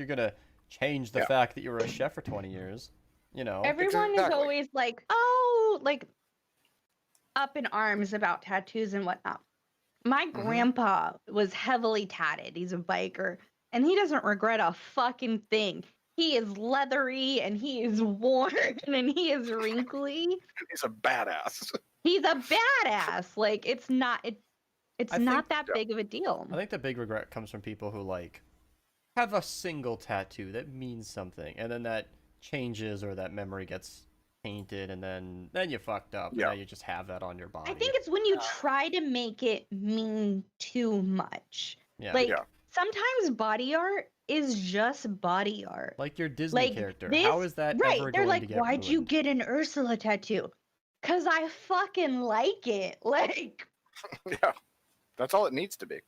gonna change the Yeah. fact that you were a chef for 20 years. You know. Everyone is Exactly. always like, oh, like up in arms about tattoos and whatnot. My grandpa was heavily tatted. He's a biker, and he doesn't regret a fucking thing. He is leathery and he is worn and he is wrinkly. He's a badass. He's a badass. Like it's not it's I not think- that big of a deal. I think the big regret comes from people who like have a single tattoo that means something, and then that changes or that memory gets tainted, and then you fucked up. And Yeah. now you just have that on your body. I think it's when you try to make it mean too much. yeah, Like Yeah. sometimes body art is just body art. like your Disney like character. this- How is that right? ever They're going like, to get why'd you ruined? get an Ursula tattoo? Cause I fucking like it. Like Yeah. That's all it needs to be.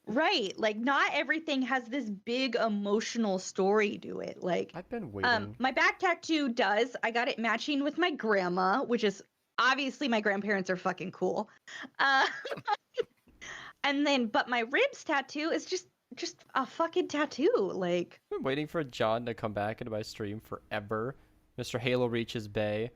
Right. Like, not everything has this big emotional story to it. Like, I've been waiting. my back tattoo does. I got it matching with my grandma, which is obviously my grandparents are fucking cool. Uh, and then, but my ribs tattoo is just a fucking tattoo. Like, I've been waiting for John to come back into my stream forever. Mr. Halo Reaches Bay.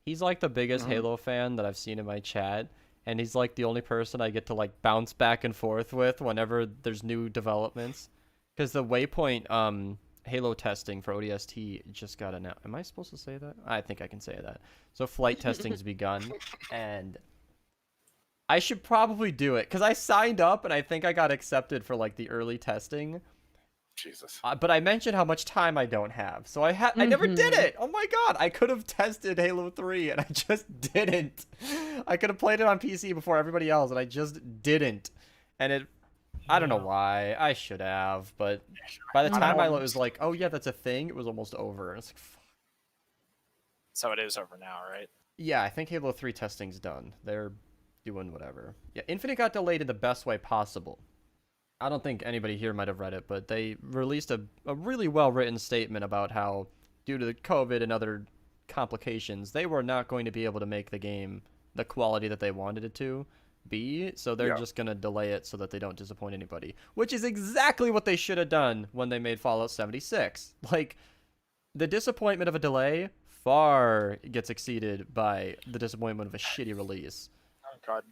He's like the biggest Halo fan that I've seen in my chat, and he's like the only person I get to like bounce back and forth with whenever there's new developments. Because the Waypoint Halo testing for ODST just got announced. Am I supposed to say that? I think I can say that. So flight testing's begun, and I should probably do it because I signed up and I think I got accepted for like the early testing. Jesus. But I mentioned how much time I don't have, so I never did it. Oh my god, I could have tested Halo 3 and I just didn't. I could have played it on PC before everybody else and I just didn't. And I don't know why. I should have, but by the time I was like, oh yeah, that's a thing, it was almost over. And it's like, fuck. So it is over now, right? Yeah, I think Halo 3 testing's done. They're doing whatever. Yeah, Infinite got delayed in the best way possible. I don't think anybody here might have read it, but they released a really well-written statement about how, due to the COVID and other complications, they were not going to be able to make the game the quality that they wanted it to be, so they're just going to delay it so that they don't disappoint anybody, which is exactly what they should have done when they made Fallout 76. Like, the disappointment of a delay far gets exceeded by the disappointment of a shitty release. God,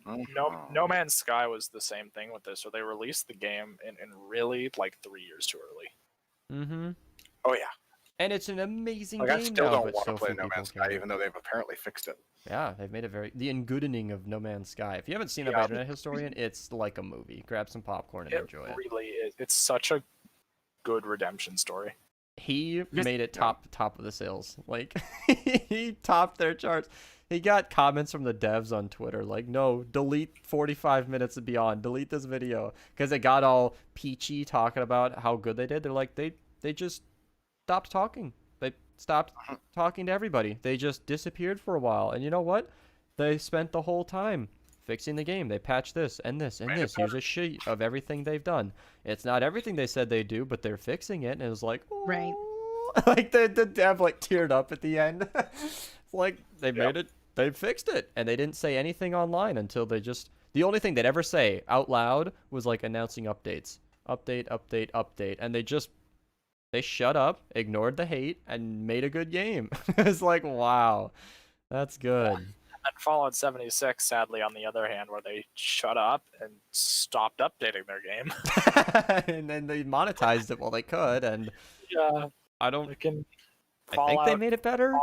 No Man's Sky was the same thing with this, where they released the game in really like 3 years too early. Mm-hmm. Oh yeah. And it's an amazing Like, game I still now, don't but want so to play few No people Man's Sky, can. even though they've apparently fixed it. Yeah, they've made it the engoodening of No Man's Sky. If you haven't seen that by Internet Historian, it's like a movie. Grab some popcorn and enjoy it. It really is. It's such a good redemption story. He made it top of the sales. Like, he topped their charts. He got comments from the devs on Twitter like, no, delete 45 minutes and beyond. Delete this video. Because it got all peachy talking about how good they did. They're like, they just stopped talking. They stopped talking to everybody. They just disappeared for a while. And you know what? They spent the whole time fixing the game. They patched this and this and this. Here's a sheet of everything they've done. It's not everything they said they do, but they're fixing it. And it was like, oh. right. Like the dev like teared up at the end. It's like they made it, they fixed it, and they didn't say anything online until the only thing they'd ever say out loud was like announcing updates, update, and they shut up, ignored the hate, and made a good game. It's like, wow, that's good. And Fallout 76, sadly, on the other hand, where they shut up and stopped updating their game. And then they monetized it while they could, and Yeah. I think Fallout, they made it better.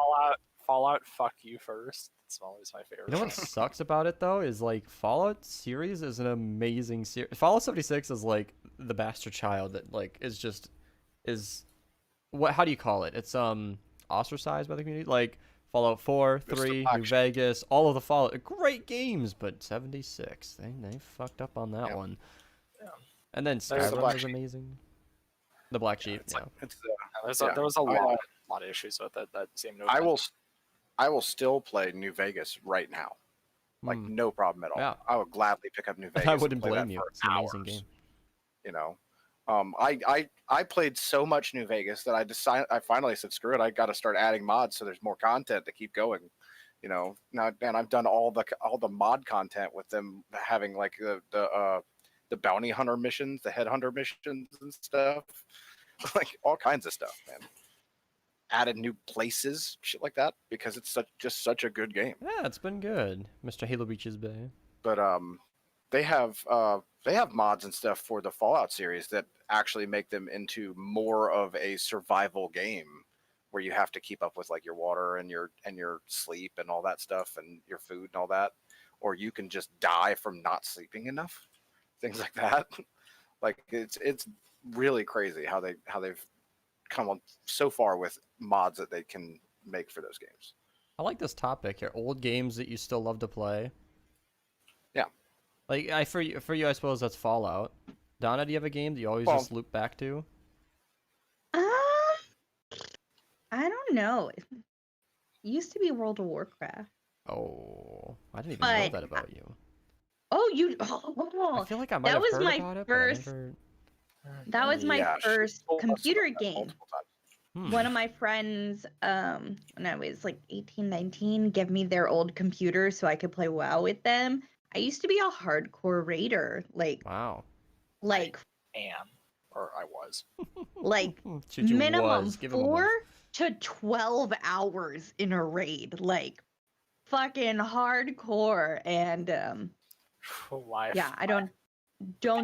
Fallout, fuck you first. It's always my favorite. You know what sucks about it though is like Fallout series is an amazing series. Fallout 76 is like the bastard child that like is what, how do you call it? It's ostracized by the community. Like Fallout 4, 3, New Vegas, all of the Fallout, great games, but 76 they fucked up on that one. Yeah. And then Skyrim was amazing. The Black Sheep. There was a lot of issues with it that seemed to. I will still play New Vegas right now, like no problem at all. Yeah. I would gladly pick up New Vegas. I wouldn't and play blame that you. for It's an amazing hours, game. You know, I played so much New Vegas that I finally said screw it. I got to start adding mods so there's more content to keep going. You know, now and I've done all the mod content with them having like the bounty hunter missions, the headhunter missions and stuff, like all kinds of stuff, man. Added new places, shit like that, because it's just such a good game. Yeah, it's been good, Mr. Halo Beaches Bay. But they have mods and stuff for the Fallout series that actually make them into more of a survival game, where you have to keep up with like your water and your sleep and all that stuff and your food and all that, or you can just die from not sleeping enough, things like that. Like it's really crazy how they've come on so far with mods that they can make for those games. I like this topic here. Old games that you still love to play. Yeah. Like for you, I suppose that's Fallout. Donna, do you have a game that you always just loop back to? I don't know. It used to be World of Warcraft. Oh, I didn't even know that about you. Oh, you. I feel like I might that have was heard my about it, first. but I never... That was my Yeah, she first told us computer about that game. multiple times. One of my friends, when I was like 18, 19, gave me their old computer so I could play WoW with them. I used to be a hardcore raider, Wow. like I was. Shoot, you minimum was. Give him a 4 month. to 12 hours in a raid, like fucking hardcore. And yeah, I don't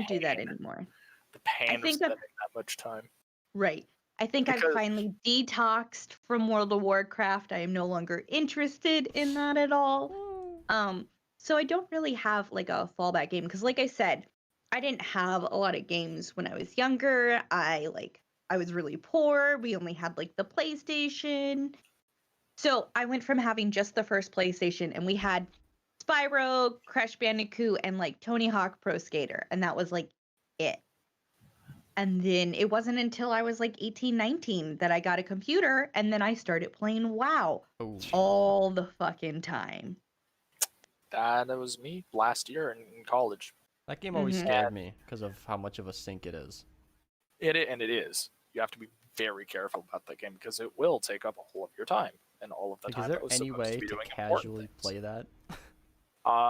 do that anymore. The pain of think spending that much time. Right. I think I've Because- finally detoxed from World of Warcraft. I am no longer interested in that at all. So I don't really have like a fallback game because, like I said, I didn't have a lot of games when I was younger. I was really poor. We only had like the PlayStation. So I went from having just the first PlayStation, and we had Spyro, Crash Bandicoot, and like Tony Hawk Pro Skater, and that was like it. And then it wasn't until I was like 18, 19 that I got a computer, and then I started playing WoW all the fucking time. That was me last year in college. That game always scared me because of how much of a sink it is. It is. You have to be very careful about that game because it will take up all of your time and all of the time. Is there that was any supposed way be to doing important casually things. play that?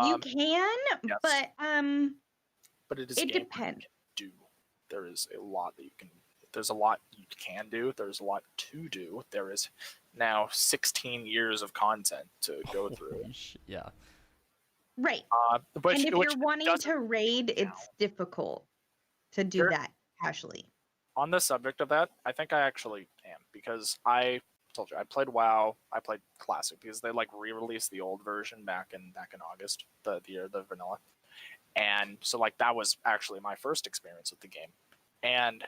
You can, yes. but it is it a game depends. you can do. There is a lot that you can. There's a lot you can do. There's a lot to do. There is now 16 years of content to go through. Yeah. Right. Which, and if which you're wanting doesn't to raid, count. it's difficult to do that casually. On the subject of that, I think I actually am because I told you I played WoW. I played Classic because they like re-released the old version back in August, the vanilla, and so like that was actually my first experience with the game, and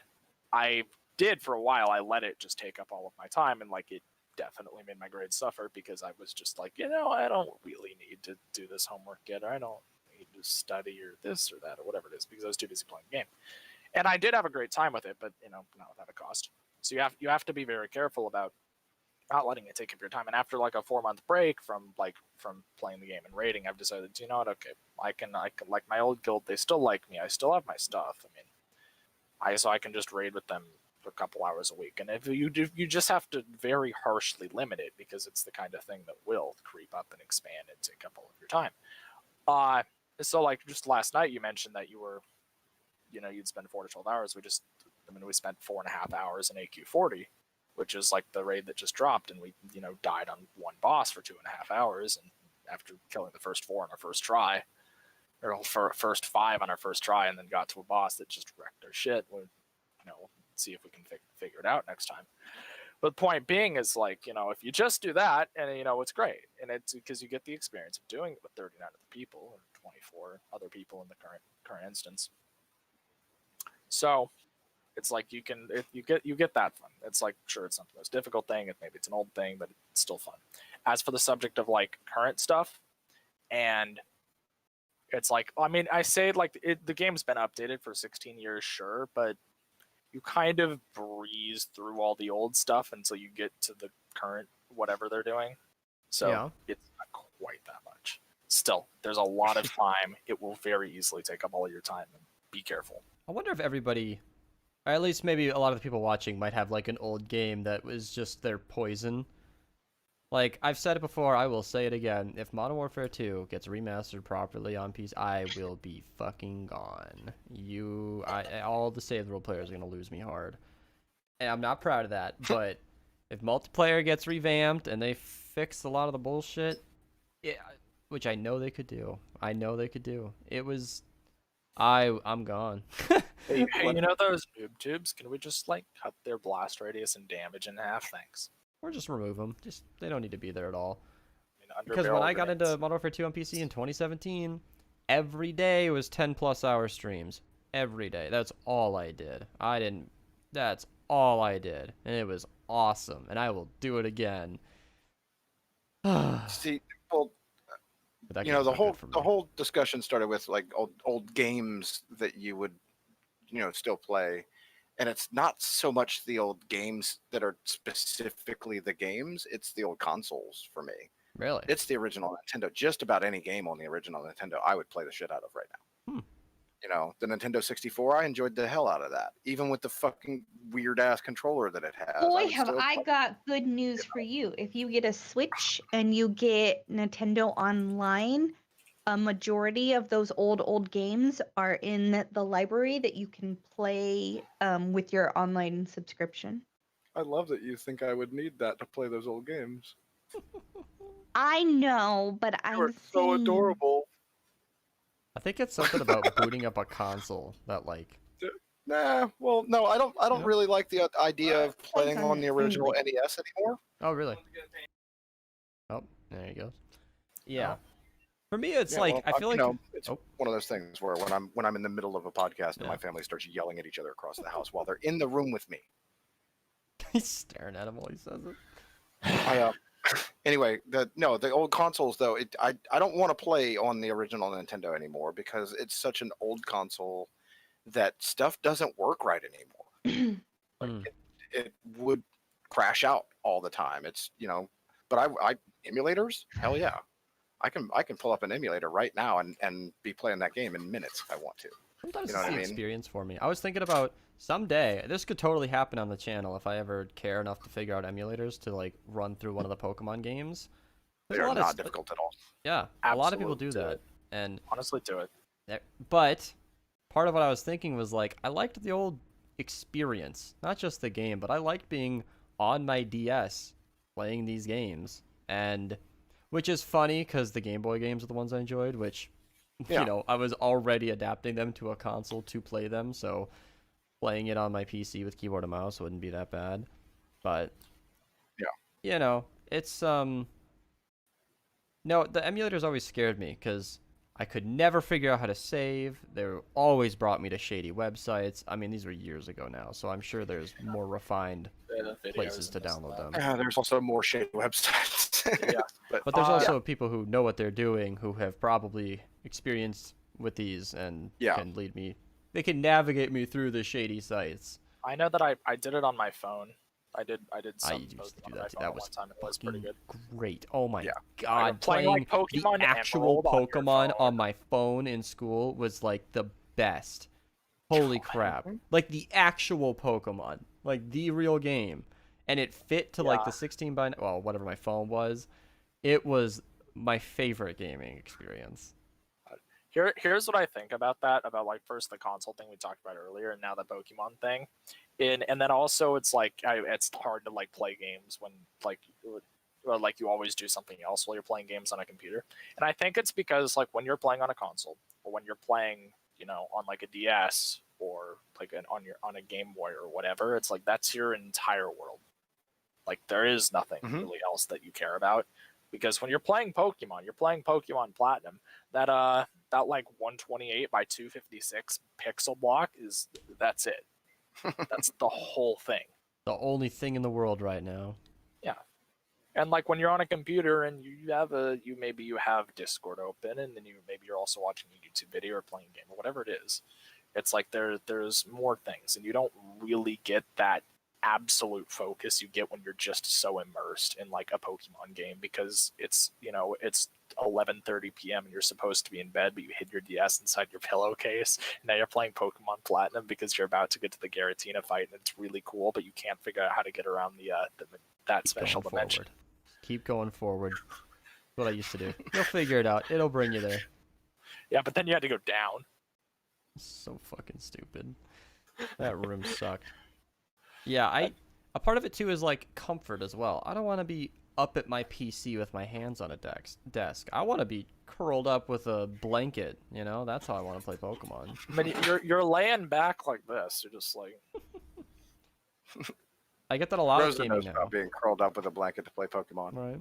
I did for a while. I let it just take up all of my time, and like it definitely made my grades suffer because I was just like, I don't really need to do this homework yet, or I don't need to study or this or that or whatever it is because I was too busy playing the game. And I did have a great time with it, but not without a cost. So you have to be very careful about not letting it take up your time. And after like a 4-month break from playing the game and raiding, I've decided, you know what, okay, I can like my old guild, they still like me. I still have my stuff. I mean, I can just raid with them for a couple hours a week. And if you just have to very harshly limit it because it's the kind of thing that will creep up and expand and take up all of your time. So like just last night you mentioned that you were, you'd spend 4 to 12 hours. We spent 4.5 hours in AQ40, which is like the raid that just dropped, and we, died on one boss for 2.5 hours, and after killing the first 4 on our first try, or first 5 on our first try, and then got to a boss that just wrecked our shit. We'll, see if we can figure it out next time. But the point being is like, if you just do that, and it's great, and it's because you get the experience of doing it with 39 other people or 24 other people in the current instance. So it's like you get that fun. It's like, sure, it's not the most difficult thing, and maybe it's an old thing, but it's still fun. As for the subject of like current stuff, and it's like, I mean, I say like the game's been updated for 16 years, sure, but you kind of breeze through all the old stuff until you get to the current whatever they're doing. So It's not quite that much. Still, there's a lot of time. It will very easily take up all of your time. And be careful. I wonder if everybody, or at least maybe a lot of the people watching, might have like an old game that was just their poison. Like, I've said it before, I will say it again. If Modern Warfare 2 gets remastered properly on PC, I will be fucking gone. All the Save the World players are going to lose me hard. And I'm not proud of that, but if multiplayer gets revamped and they fix a lot of the bullshit, which I know they could do. It was... I'm gone. Hey, those noob tubes? Can we just like cut their blast radius and damage in half? Thanks. Or just remove them. They don't need to be there at all. I mean, because when I got into Modern Warfare 2 on PC in 2017, every day was 10+ hour streams. Every day. That's all I did. That's all I did, and it was awesome. And I will do it again. See, well, the whole discussion started with like old games that you would, still play, and it's not so much the old games that are specifically the games; it's the old consoles for me. Really? It's the original Nintendo. Just about any game on the original Nintendo, I would play the shit out of right now. Hmm. You know, the Nintendo 64, I enjoyed the hell out of that. Even with the fucking weird ass controller that it has. Boy, would have still I play. got good news for you. If you get a Switch and you get Nintendo Online, a majority of those old games are in the library that you can play with your online subscription. I love that you think I would need that to play those old games. I know, but I'm saying I think it's something about booting up a console that like. Nah, well, no, I don't Yeah. really like the idea of playing on on the an original emulator. NES anymore. Oh, really? Oh, there you go. Yeah. Oh. For me, it's Yeah, like well, I feel you like know, it's oh. one of those things where when I'm in the middle of a podcast and Yeah. my family starts yelling at each other across the house while they're in the room with me. He's staring at him while he says it. Anyway, the old consoles though, I don't want to play on the original Nintendo anymore because it's such an old console that stuff doesn't work right anymore. It would crash out all the time. It's but I emulators, hell yeah, I can pull up an emulator right now and be playing that game in minutes if I want to. Sometimes You know it's what the I mean? experience for me. I was thinking about someday, this could totally happen on the channel if I ever care enough to figure out emulators to like run through one of the Pokemon games. There's They're a lot not of difficult at all. yeah, a lot of people Absolutely do do that, it. and Honestly, do it. but part of what I was thinking was like I liked the old experience, not just the game, but I liked being on my DS playing these games, and which is funny because the Game Boy games are the ones I enjoyed, which Yeah. I was already adapting them to a console to play them, so playing it on my PC with keyboard and mouse wouldn't be that bad. But it's no, the emulators always scared me because I could never figure out how to save. They always brought me to shady websites. I mean, these were years ago now, so I'm sure there's more refined places to download them. There's also more shady websites. Yeah. But there's also people who know what they're doing, who have probably experienced with these and can lead me. They can navigate me through the shady sites. I know that I did it on my phone. I did some used posts to do on my that too. phone That at was one time. It was pretty good. great. Oh my Like, god, playing, like, Pokemon the actual Emerald on your Pokemon phone. on my phone in school was like the best. Holy crap. Like the actual Pokemon, like the real game. And it fit to like the 16 by well, whatever my phone was. It was my favorite gaming experience. Here's what I think about that. About like first the console thing we talked about earlier, and now the Pokemon thing. And then also it's like it's hard to like play games when like you always do something else while you're playing games on a computer. And I think it's because like when you're playing on a console or when you're playing on like a DS or like on a Game Boy or whatever, it's like that's your entire world. Like there is nothing really else that you care about, because when you're playing Pokemon Platinum, that like 128 by 256 pixel block that's it. That's the whole thing. The only thing in the world right now. Yeah. And like when you're on a computer and you have Discord open, and then you're also watching a YouTube video or playing a game or whatever it is. It's like there's more things, and you don't really get that absolute focus you get when you're just so immersed in like a Pokemon game, because it's 11:30 p.m. and you're supposed to be in bed, but you hid your DS inside your pillowcase, and now you're playing Pokemon Platinum because you're about to get to the Giratina fight, and it's really cool, but you can't figure out how to get around that special dimension. Keep going forward. That's what I used to do. You'll figure it out. It'll bring you there. Yeah, but then you had to go down. So fucking stupid. That room sucked. Yeah, a part of it too is like comfort as well. I don't want to be up at my PC with my hands on a desk. I want to be curled up with a blanket. That's how I want to play Pokemon. I mean, you're laying back like this. You're just like. I get that a lot of Rosa gaming knows now. about being curled up with a blanket to play Pokemon. Right.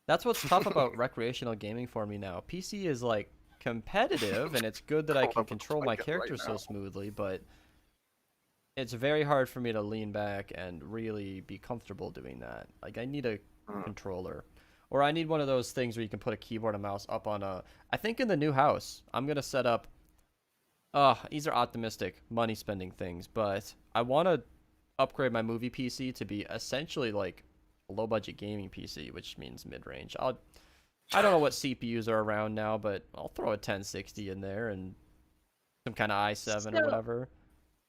That's what's tough about recreational gaming for me now. PC is like competitive, and it's good that I can control my character so smoothly, but it's very hard for me to lean back and really be comfortable doing that. Like, I need a controller. Or I need one of those things where you can put a keyboard and mouse up on a... I think in the new house, I'm going to set up... these are optimistic money-spending things, but I want to upgrade my movie PC to be essentially, like, a low budget gaming PC, which means mid range. I don't know what CPUs are around now, but I'll throw a 1060 in there and some kind of i7 or So whatever.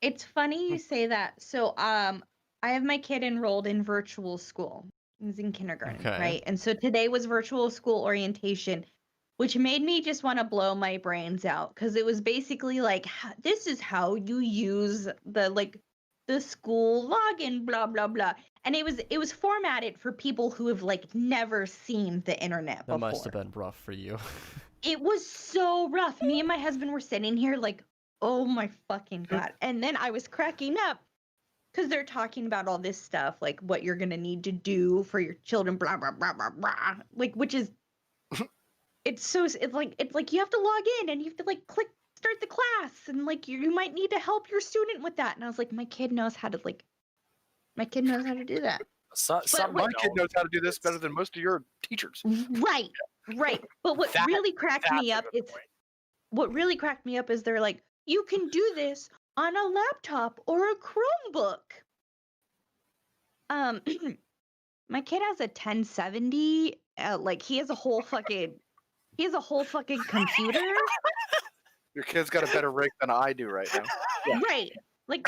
it's funny you say that. So I have my kid enrolled in virtual school. He's in kindergarten, Okay. right? And so today was virtual school orientation, which made me just want to blow my brains out because it was basically like this is how you use the school login, blah blah blah. And it was formatted for people who have like never seen the internet That before. must have been rough for you. It was so rough. Me and my husband were sitting here like, oh my fucking God. And then I was cracking up because they're talking about all this stuff, like what you're going to need to do for your children, blah, blah, blah, blah, blah. Like, which is, it's like you have to log in and you have to like click start the class. And like, you might need to help your student with that. And I was like, my kid knows how to do that. My kid knows how to do this better than most of your teachers. Right. Right. But what really cracked me up is they're like, you can do this on a laptop or a Chromebook. My kid has a 1070. Like he has a whole fucking computer. Your kid's got a better rig than I do right now. Yeah. Right. Like,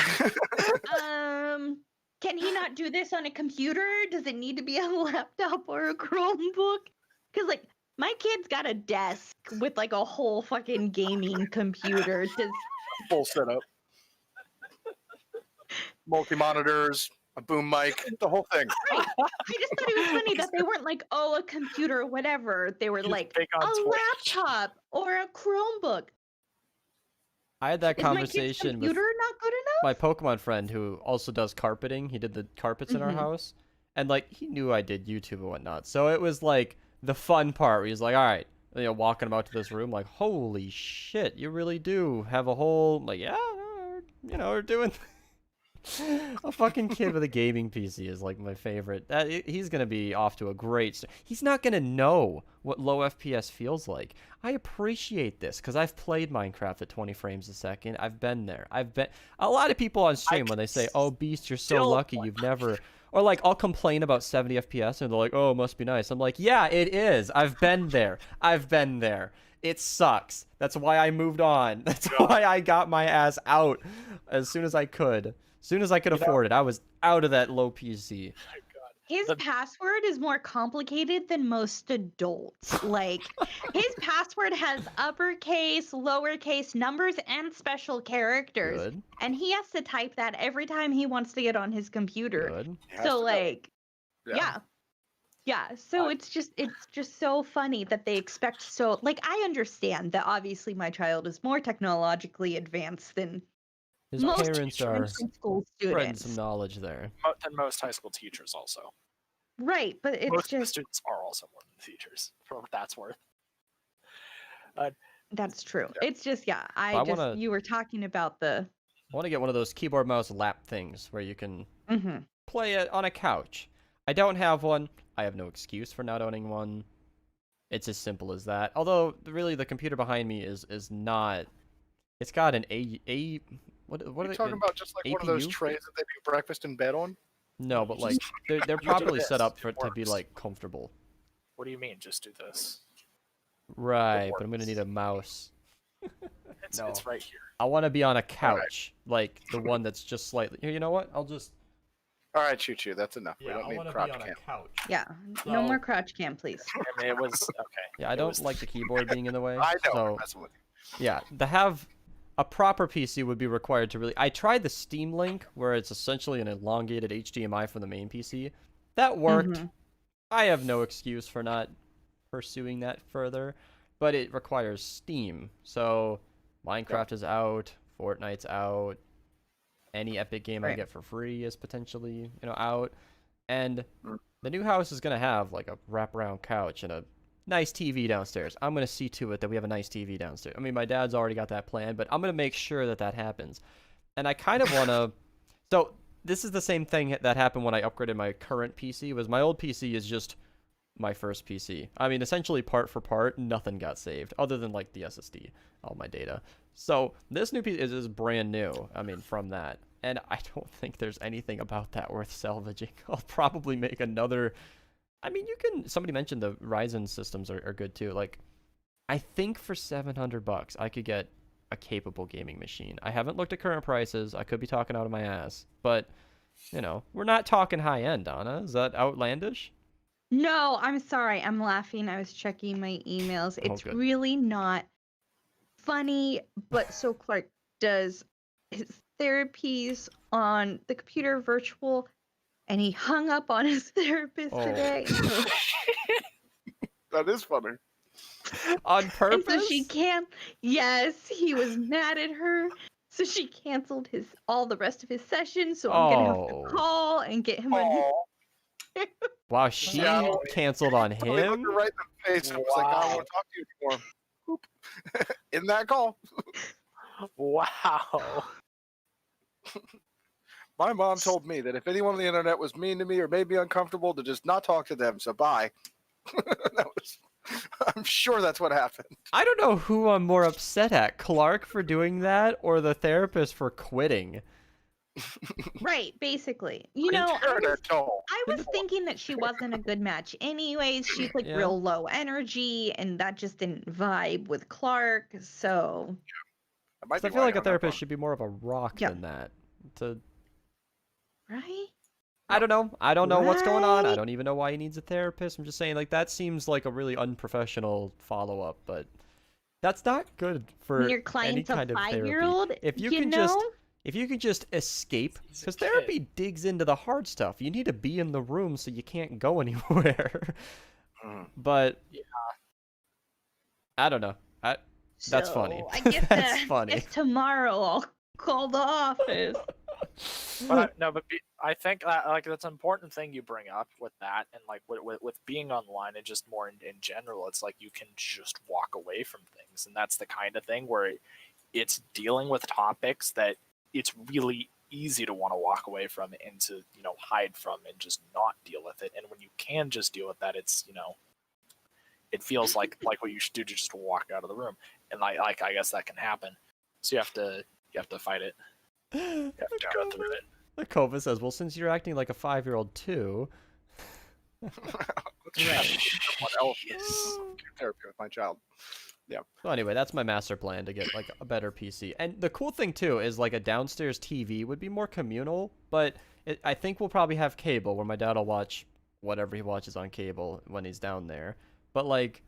can he not do this on a computer? Does it need to be a laptop or a Chromebook? Because like my kid's got a desk with like a whole fucking gaming computer. Full setup. Multi-monitors, a boom mic, the whole thing. Right. I just thought it was funny that they weren't like, oh, a computer or whatever. They were like a laptop or a Chromebook. I had that conversation my kid's with computer not good enough? my Pokemon friend who also does carpeting. He did the carpets in our house. And like he knew I did YouTube and whatnot. So it was like the fun part where he's like, all right, walking him out to this room like, holy shit, you really do have a whole, like, yeah, we're doing a fucking kid with a gaming PC is like my favorite. He's going to be off to a great start. He's not going to know what low FPS feels like. I appreciate this because I've played Minecraft at 20 frames a second. I've been there. A lot of people on stream when they say, oh, Beast, you're so lucky you've never... Or like I'll complain about 70 FPS and they're like, oh, it must be nice. I'm like, yeah, it is. I've been there. It sucks. That's why I moved on. That's why I got my ass out as soon as I could. As soon as I could afford it. I was out of that low PC. His password is more complicated than most adults. Like, his password has uppercase, lowercase numbers, and special characters. Good. And he has to type that every time he wants to get on his computer. Good. So, like, yeah. So it's just so funny that they expect so. Like, I understand that obviously my child is more technologically advanced than His most parents are school spreading students. some knowledge there. Than most high school teachers also. Right, but it's Most of the just students are also more than teachers, for what that's worth. that's true. Yeah. It's just you were talking about the. I want to get one of those keyboard mouse lap things where you can play it on a couch. I don't have one. I have no excuse for not owning one. It's as simple as that. Although, really, the computer behind me is not... It's got an what are they talking about? Just like APU? one of those trays that they do breakfast in bed on? No, but like, they're properly set up to be, like, comfortable. What do you mean, just do this? Right, but I'm going to need a mouse. It's right here. I want to be on a couch, like the one that's just slightly... Here, you know what? I'll just... All right, choo-choo, that's enough. Yeah, we don't I need want to crotch be on cam. a couch. Yeah, no So- more crotch cam, please. I mean, it was okay. Yeah, I don't like the keyboard being in the way. I know, So, I'm messing with you. yeah, to have a proper PC would be required to really... I tried the Steam Link, where it's essentially an elongated HDMI from the main PC. That worked. I have no excuse for not pursuing that further, but it requires Steam. So, Minecraft is out, Fortnite's out, any Epic game I Right. get for free is potentially, out. And the new house is going to have, like, a wraparound couch and a nice TV downstairs. I'm going to see to it that we have a nice TV downstairs. I mean, my dad's already got that planned, but I'm going to make sure that that happens. And I kind of want to... So, this is the same thing that happened when I upgraded my current PC, was my old PC is just my first PC. I mean, essentially part for part, nothing got saved, other than, like, the SSD, all my data. So, this new PC is brand new, I mean, from that. And I don't think there's anything about that worth salvaging. I'll probably make another. I mean, somebody mentioned the Ryzen systems are good too. Like, I think for $700 I could get a capable gaming machine. I haven't looked at current prices. I could be talking out of my ass, but we're not talking high end, Donna. Is that outlandish? No, I'm sorry. I'm laughing. I was checking my emails. It's good. really not funny, but so Clark does his therapies on the computer virtual, and he hung up on his therapist today. That is funny. On And purpose? so she can't. Yes, he was mad at her. So she canceled all the rest of his session. So I'm gonna have to call and get him on. Wow, she canceled on Totally looked him? her right in the face and was like, I don't want to talk to you anymore. Boop. In that call. Wow. My mom told me that if anyone on the internet was mean to me or made me uncomfortable, to just not talk to them. So bye. I'm sure that's what happened. I don't know who I'm more upset at, Clark for doing that or the therapist for quitting. Right, basically. I was thinking that she wasn't a good match anyways. She's like real low energy, and that just didn't vibe with Clark, so... I feel like a therapist should be more of a rock than that. Right? I don't know. I don't know what's going on. I don't even know why he needs a therapist. I'm just saying, like, that seems like a really unprofessional follow-up, but that's not good for your client's any kind a of therapy. 5-year-old, If you can just escape, because therapy digs into the hard stuff. You need to be in the room so you can't go anywhere. But I don't know. That's funny. I guess That's funny. I guess tomorrow I'll call the office. But I think that's an important thing you bring up with that, and like with being online and just more in general, it's like you can just walk away from things, and that's the kind of thing where it's dealing with topics that it's really easy to want to walk away from and to hide from and just not deal with it. And when you can just deal with that, it's it feels like what you should do to just walk out of the room, and I guess that can happen. So you have to fight it. You have to go through it. The Kova says, well, since you're acting like a 5-year-old too. Someone else therapy with my child. Yeah. So anyway, that's my master plan, to get like a better PC. And the cool thing too is like a downstairs TV would be more communal, but I think we'll probably have cable where my dad will watch whatever he watches on cable when he's down there. But like,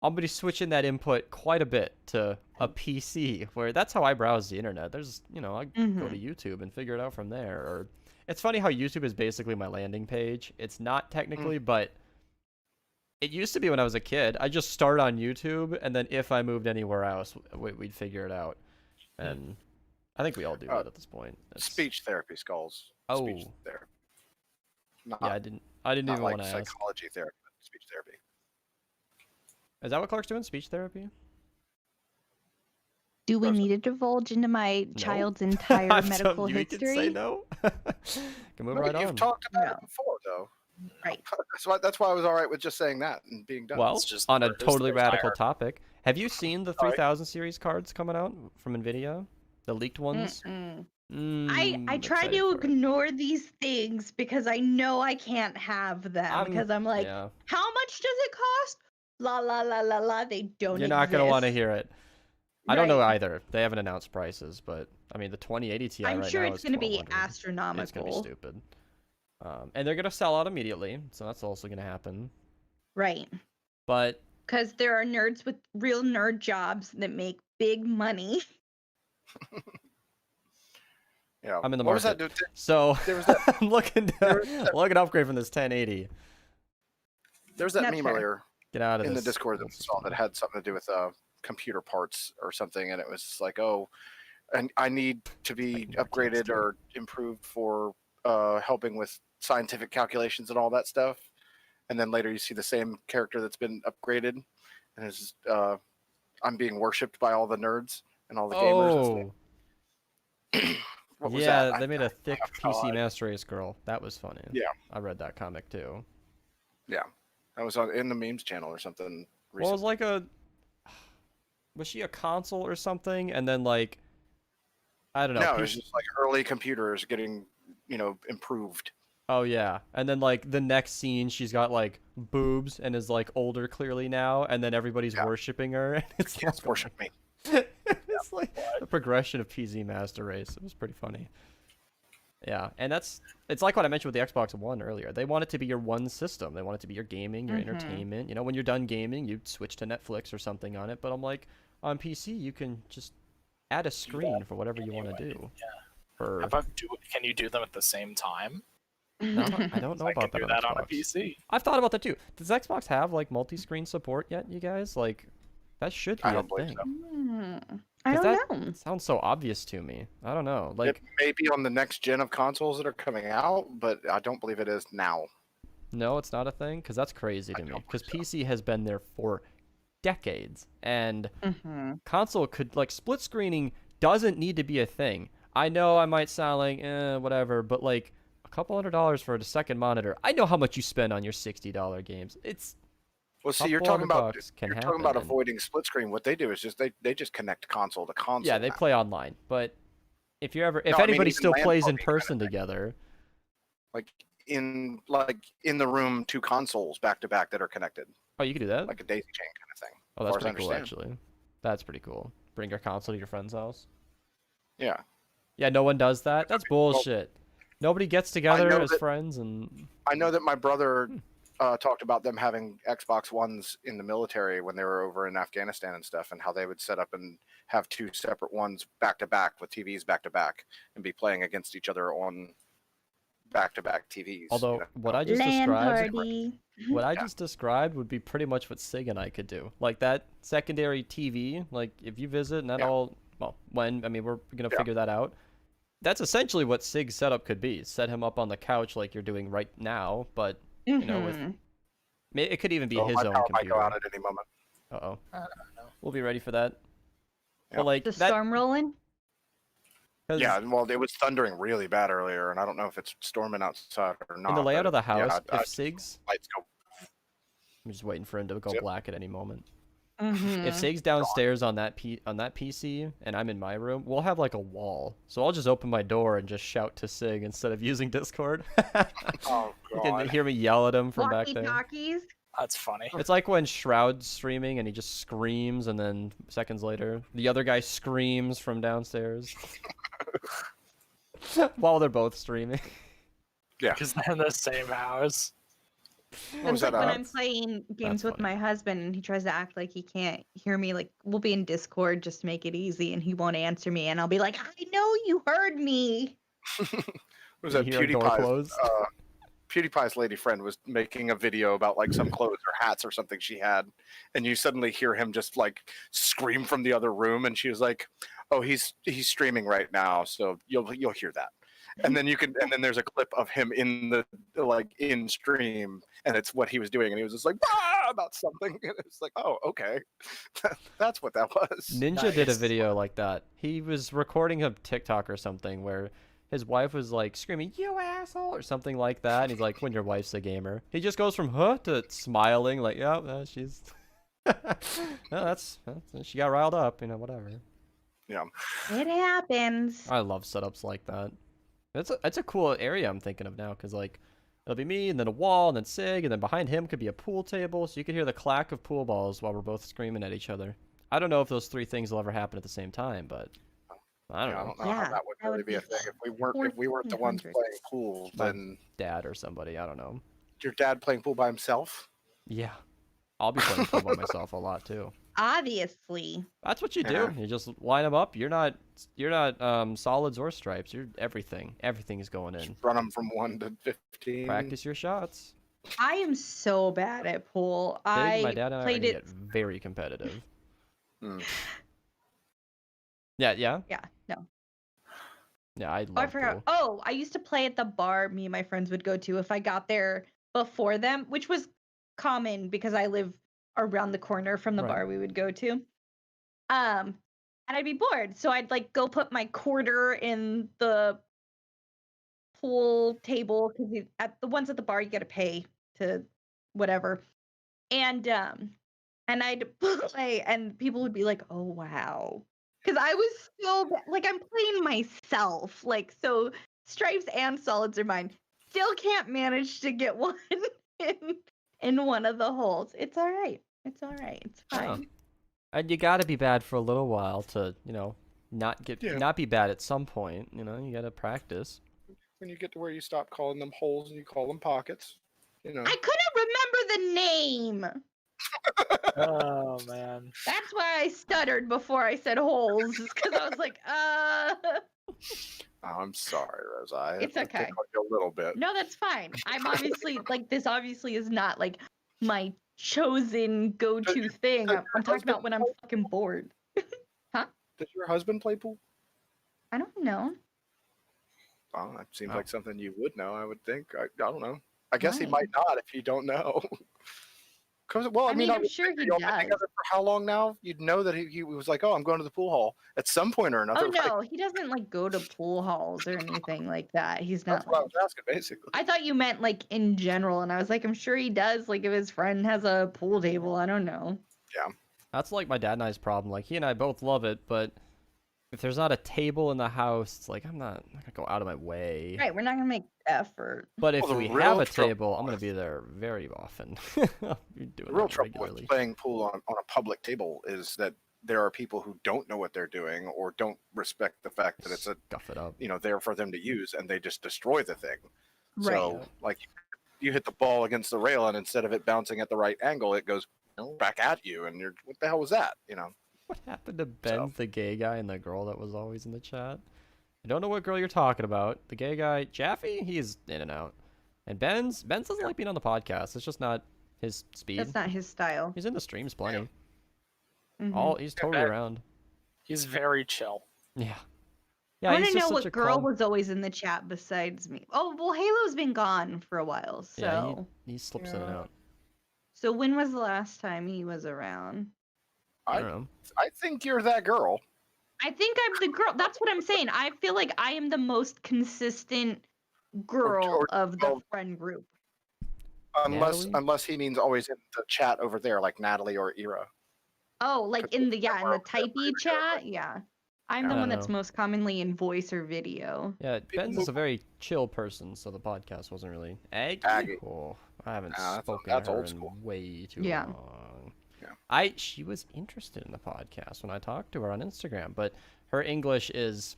I'm going to be switching that input quite a bit to a PC, where that's how I browse the internet. There's, I go to YouTube and figure it out from there. Or it's funny how YouTube is basically my landing page. It's not technically, but it used to be when I was a kid. I just start on YouTube, and then if I moved anywhere else, we'd figure it out. And I think we all do that at this point. Speech therapy, Skulls. Oh. Speech therapy. Yeah, I didn't even want to ask. Psychology therapy, speech therapy. Is that what Clark's doing? Speech therapy? Do we need to divulge into my child's entire medical you history? can say no. Can move right on. You've talked about it before, though. Right. That's why I was all right with just saying that and being done. Well, just on a just totally their radical tire. topic, have you seen the 3000 series cards coming out from NVIDIA? The leaked ones? I try to ignore these things because I know I can't have them, because I'm like, how much does it cost? La la la la la. They don't. You're not gonna want to hear it. I don't know either. They haven't announced prices, but I mean the 2080 Ti I'm right sure now it's is gonna be $1,200. astronomical. It's gonna be stupid. And they're gonna sell out immediately, so that's also gonna happen. Right. But because there are nerds with real nerd jobs that make big money. Yeah. I'm in the what market. Was that, so there was that, I'm looking to upgrade from this 1080. There was that meme earlier. Get out of in this. the Discord that we saw that had something to do with computer parts or something, and it was like, and I need to be upgraded or improved for helping with scientific calculations and all that stuff. And then later you see the same character that's been upgraded, and it's I'm being worshipped by all the nerds and all the gamers. What was that? They made a thick PC Master Race girl. That was funny. Yeah, I read that comic too. Yeah, that was in the memes channel or something. Recently. Well, it was like was she a console or something? And then like I don't know. No, it's just like early computers getting, improved. Oh yeah, and then like the next scene, she's got like boobs and is like older clearly now, and then everybody's worshiping her. And it's Yes, like, worship me. it's like the progression of PZ Master Race. It was pretty funny. Yeah, and it's like what I mentioned with the Xbox One earlier. They want it to be your one system. They want it to be your gaming, your entertainment. You know, when you're done gaming, you switch to Netflix or something on it. But I'm like, on PC, you can just add a screen for whatever you want to do. Yeah. Can you do them at the same time? No, I don't know I about can do that that on on a Xbox. PC. I've thought about that too. Does Xbox have like multi-screen support yet, you guys? Like, that should be I a don't believe thing. so. I 'Cause don't that know. sounds so obvious to me. I don't know. Like, It may be on the next gen of consoles that are coming out, but I don't believe it is now. no, it's not a thing. Because that's crazy to me. Because PC has been there for decades, and console could like split screening doesn't need to be a thing. I know I might sound like whatever, but like a couple $100 for a second monitor. I know how much you spend on your $60 games. It's Well, see, you're couple talking $100 about can you're happen, talking about and- avoiding split screen. What they do is just they just connect console to console. yeah, they now. play online. But if No, I mean, anybody even still LAN plays in party kind of person thing. together, like in the room, two consoles back to back that are connected, oh, you could do that. like a daisy chain kind of thing. Oh, that's as far as I pretty cool, understand. actually. That's pretty cool. Bring your console to your friend's house. Yeah. Yeah, no one does that. That's bullshit. Nobody gets together know as that- friends and. I know that my brother Hmm. talked about them having Xbox Ones in the military when they were over in Afghanistan and stuff, and how they would set up and have two separate ones back to back with TVs back to back and be playing against each other on back to back TVs. Although what I just LAN described, party. what I Yeah. just described would be pretty much what Sig and I could do. Like that secondary TV. Like if you visit and that Yeah. all. Well, we're gonna Yeah. figure that out. That's essentially what Sig's setup could be. Set him up on the couch like you're doing right now, but you know, with it could even be his my own power might computer. go out at any moment. Uh-oh. I don't know. We'll be ready for that. Yeah. But like The that, storm rolling? 'cause Yeah, well, it was thundering really bad earlier, and I don't know if it's storming outside or not. in the layout but of the house, yeah, if Sig's, lights go. I'm just waiting for him to go Yep. black at any moment. Mm-hmm. If Sig's downstairs on that PC and I'm in my room, we'll have like a wall. So I'll just open my door and just shout to Sig instead of using Discord. Oh You can god. hear me yell at him from back Walkie there. talkies. That's funny. It's like when Shroud's streaming and he just screams, and then seconds later, the other guy screams from downstairs while they're both streaming. Yeah. Because they're in the same house. What was It's like that? when I'm playing games with funny. my husband and he tries to act like he can't hear me. Like we'll be in Discord just to make it easy, and he won't answer me, and I'll be like, "I know you heard me." Was You that hear a door close? PewDiePie's lady friend was making a video about like some clothes or hats or something she had, and you suddenly hear him just like scream from the other room, and she was like, "Oh, he's streaming right now, so you'll hear that." And then there's a clip of him in the like in stream, and it's what he was doing, and he was just like about something. And it's like, oh, okay, that's what that was. Ninja did a Nice. video like that. He was recording a TikTok or something where his wife was like screaming, "You asshole," or something like that. And he's like, when your wife's a gamer. He just goes from huh to smiling, like, yeah, she's. that's she got riled up, whatever. Yeah, It happens. I love setups like that. It's a cool area I'm thinking of now, because like it'll be me and then a wall and then Sig and then behind him could be a pool table, so you could hear the clack of pool balls while we're both screaming at each other. I don't know if those three things will ever happen at the same time, but I don't I know. don't know Yeah, how that would that really would be a be thing if we weren't the ones 1400. playing pool. My- Then Dad or somebody, I don't know. your dad playing pool by himself. Yeah, I'll be playing pool by myself a lot too. Obviously. That's what you do. Yeah. You just line them up. You're not solids or stripes. You're everything. Everything is going in. Run them from 1 to 15. Practice your shots. I am so bad at pool. Big, I my dad and I are played gonna it. get very competitive. Hmm. Yeah. Yeah, no. Yeah, I Oh, I love forgot. pool. Oh, I used to play at the bar me and my friends would go to if I got there before them, which was common because I live around the corner from the Right. bar we would go to. And I'd be bored, so I'd like go put my quarter in the pool table because at the ones at the bar you got to pay to whatever, and I'd play, and people would be like, "Oh wow." Because I was so like I'm playing myself. Like so stripes and solids are mine. Still can't manage to get one in one of the holes. It's all right. It's all right. It's fine. And you gotta be bad for a little while to, not be bad at some point. You gotta practice. When you get to where you stop calling them holes and you call them pockets, I couldn't remember the name. Oh man. That's why I stuttered before I said holes, because I was like, I'm sorry, Rosa. I It's have to okay. pick on you a little bit. No, that's fine. I'm obviously like this. Obviously, is not like my chosen go-to thing. I'm talking about when I'm fucking bored. Does your husband play pool? I don't know. Oh, that seems Oh. like something you would know. I would think. I don't know. I guess he Why? might not if you don't know. Well, I mean, I'm would sure think he y'all been does. together for how long now? You'd know that he was like, "Oh, I'm going to the pool hall" at some point or another. Oh right? no, he doesn't like go to pool halls or anything like that. He's That's not what I like. was asking, basically. I thought you meant like in general, and I was like, I'm sure he does. Like if his friend has a pool table, I don't know. That's like my dad and I's problem. Like, he and I both love it, but if there's not a table in the house, it's like I'm not gonna go out of my way. Right, we're not gonna make effort. But if Well, the we real have a trouble table, I'm gonna is- be there very often. I'll be doing The real that trouble regularly. with playing pool on a public table is that there are people who don't know what they're doing or don't respect the fact that it's Stuff it up. there for them to use, and they just destroy the thing. Right. So, like, you hit the ball against the rail, and instead of it bouncing at the right angle, it goes back at you, and you're, what the hell was that? What happened to Ben, the gay guy, and the girl that was always in the chat? I don't know what girl you're talking about. The gay guy, Jaffe, he's in and out. And Ben doesn't like being on the podcast. It's just not his speed. That's not his style. He's in the streams plenty. Mhm. He's totally Ben- around. He's very chill. Yeah. I Yeah, want he's to just know such what a girl calm- was always in the chat besides me. Oh, well, Halo's been gone for a while, so. Yeah, he slips in and Yeah. out. So when was the last time he was around? I don't know. I think you're that girl. I think I'm the girl. That's what I'm saying. I feel like I am the most consistent girl of the friend group. Natalie? Unless he means always in the chat over there, like Natalie or Ira. Oh, like in the in the typey Right. chat, yeah. I'm the I one don't that's know. most commonly in voice or video. Yeah, People Ben's move- is a very chill person, so the podcast wasn't really Aggie. Aggie. Oh, I haven't Nah, spoken that's to her old in school. way too Yeah. long. Yeah. She was interested in the podcast when I talked to her on Instagram, but her English is.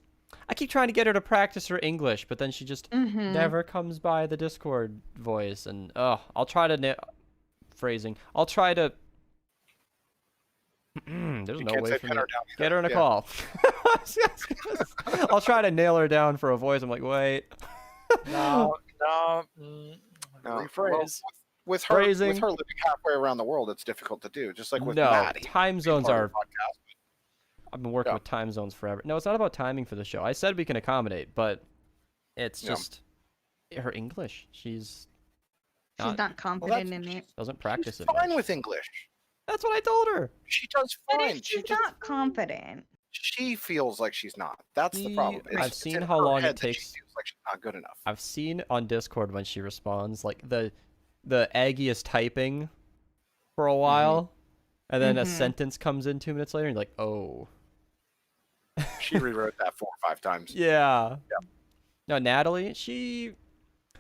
I keep trying to get her to practice her English, but then she just Mm-hmm. never comes by the Discord voice, and I'll try to phrasing. I'll try to. There's You no can't way say for pin me. her down either. Get her in a Yeah. call. I'll try to nail her down for a voice. I'm like, wait. No. No, Rephrase. with her Phrasing. living halfway around the world, it's difficult to do. Just like with No, Maddie. time zones part are. of the podcast. I've been working Yeah. with time zones forever. No, it's not about timing for the show. I said we can accommodate, but it's Yeah. just her English. She's She's not confident in it. doesn't practice She's it fine much. with English. That's what I told her. She does But fine. if she's not confident, She feels like she's not. That's the She- problem. I've It's seen in how her long it head that takes- She feels like she's not good enough. I've seen on Discord when she responds, like the Aggie is typing for a while, and then a Mhm. sentence comes in 2 minutes later, and you're like, oh. She rewrote that 4 or 5 times. Yeah. No, Natalie,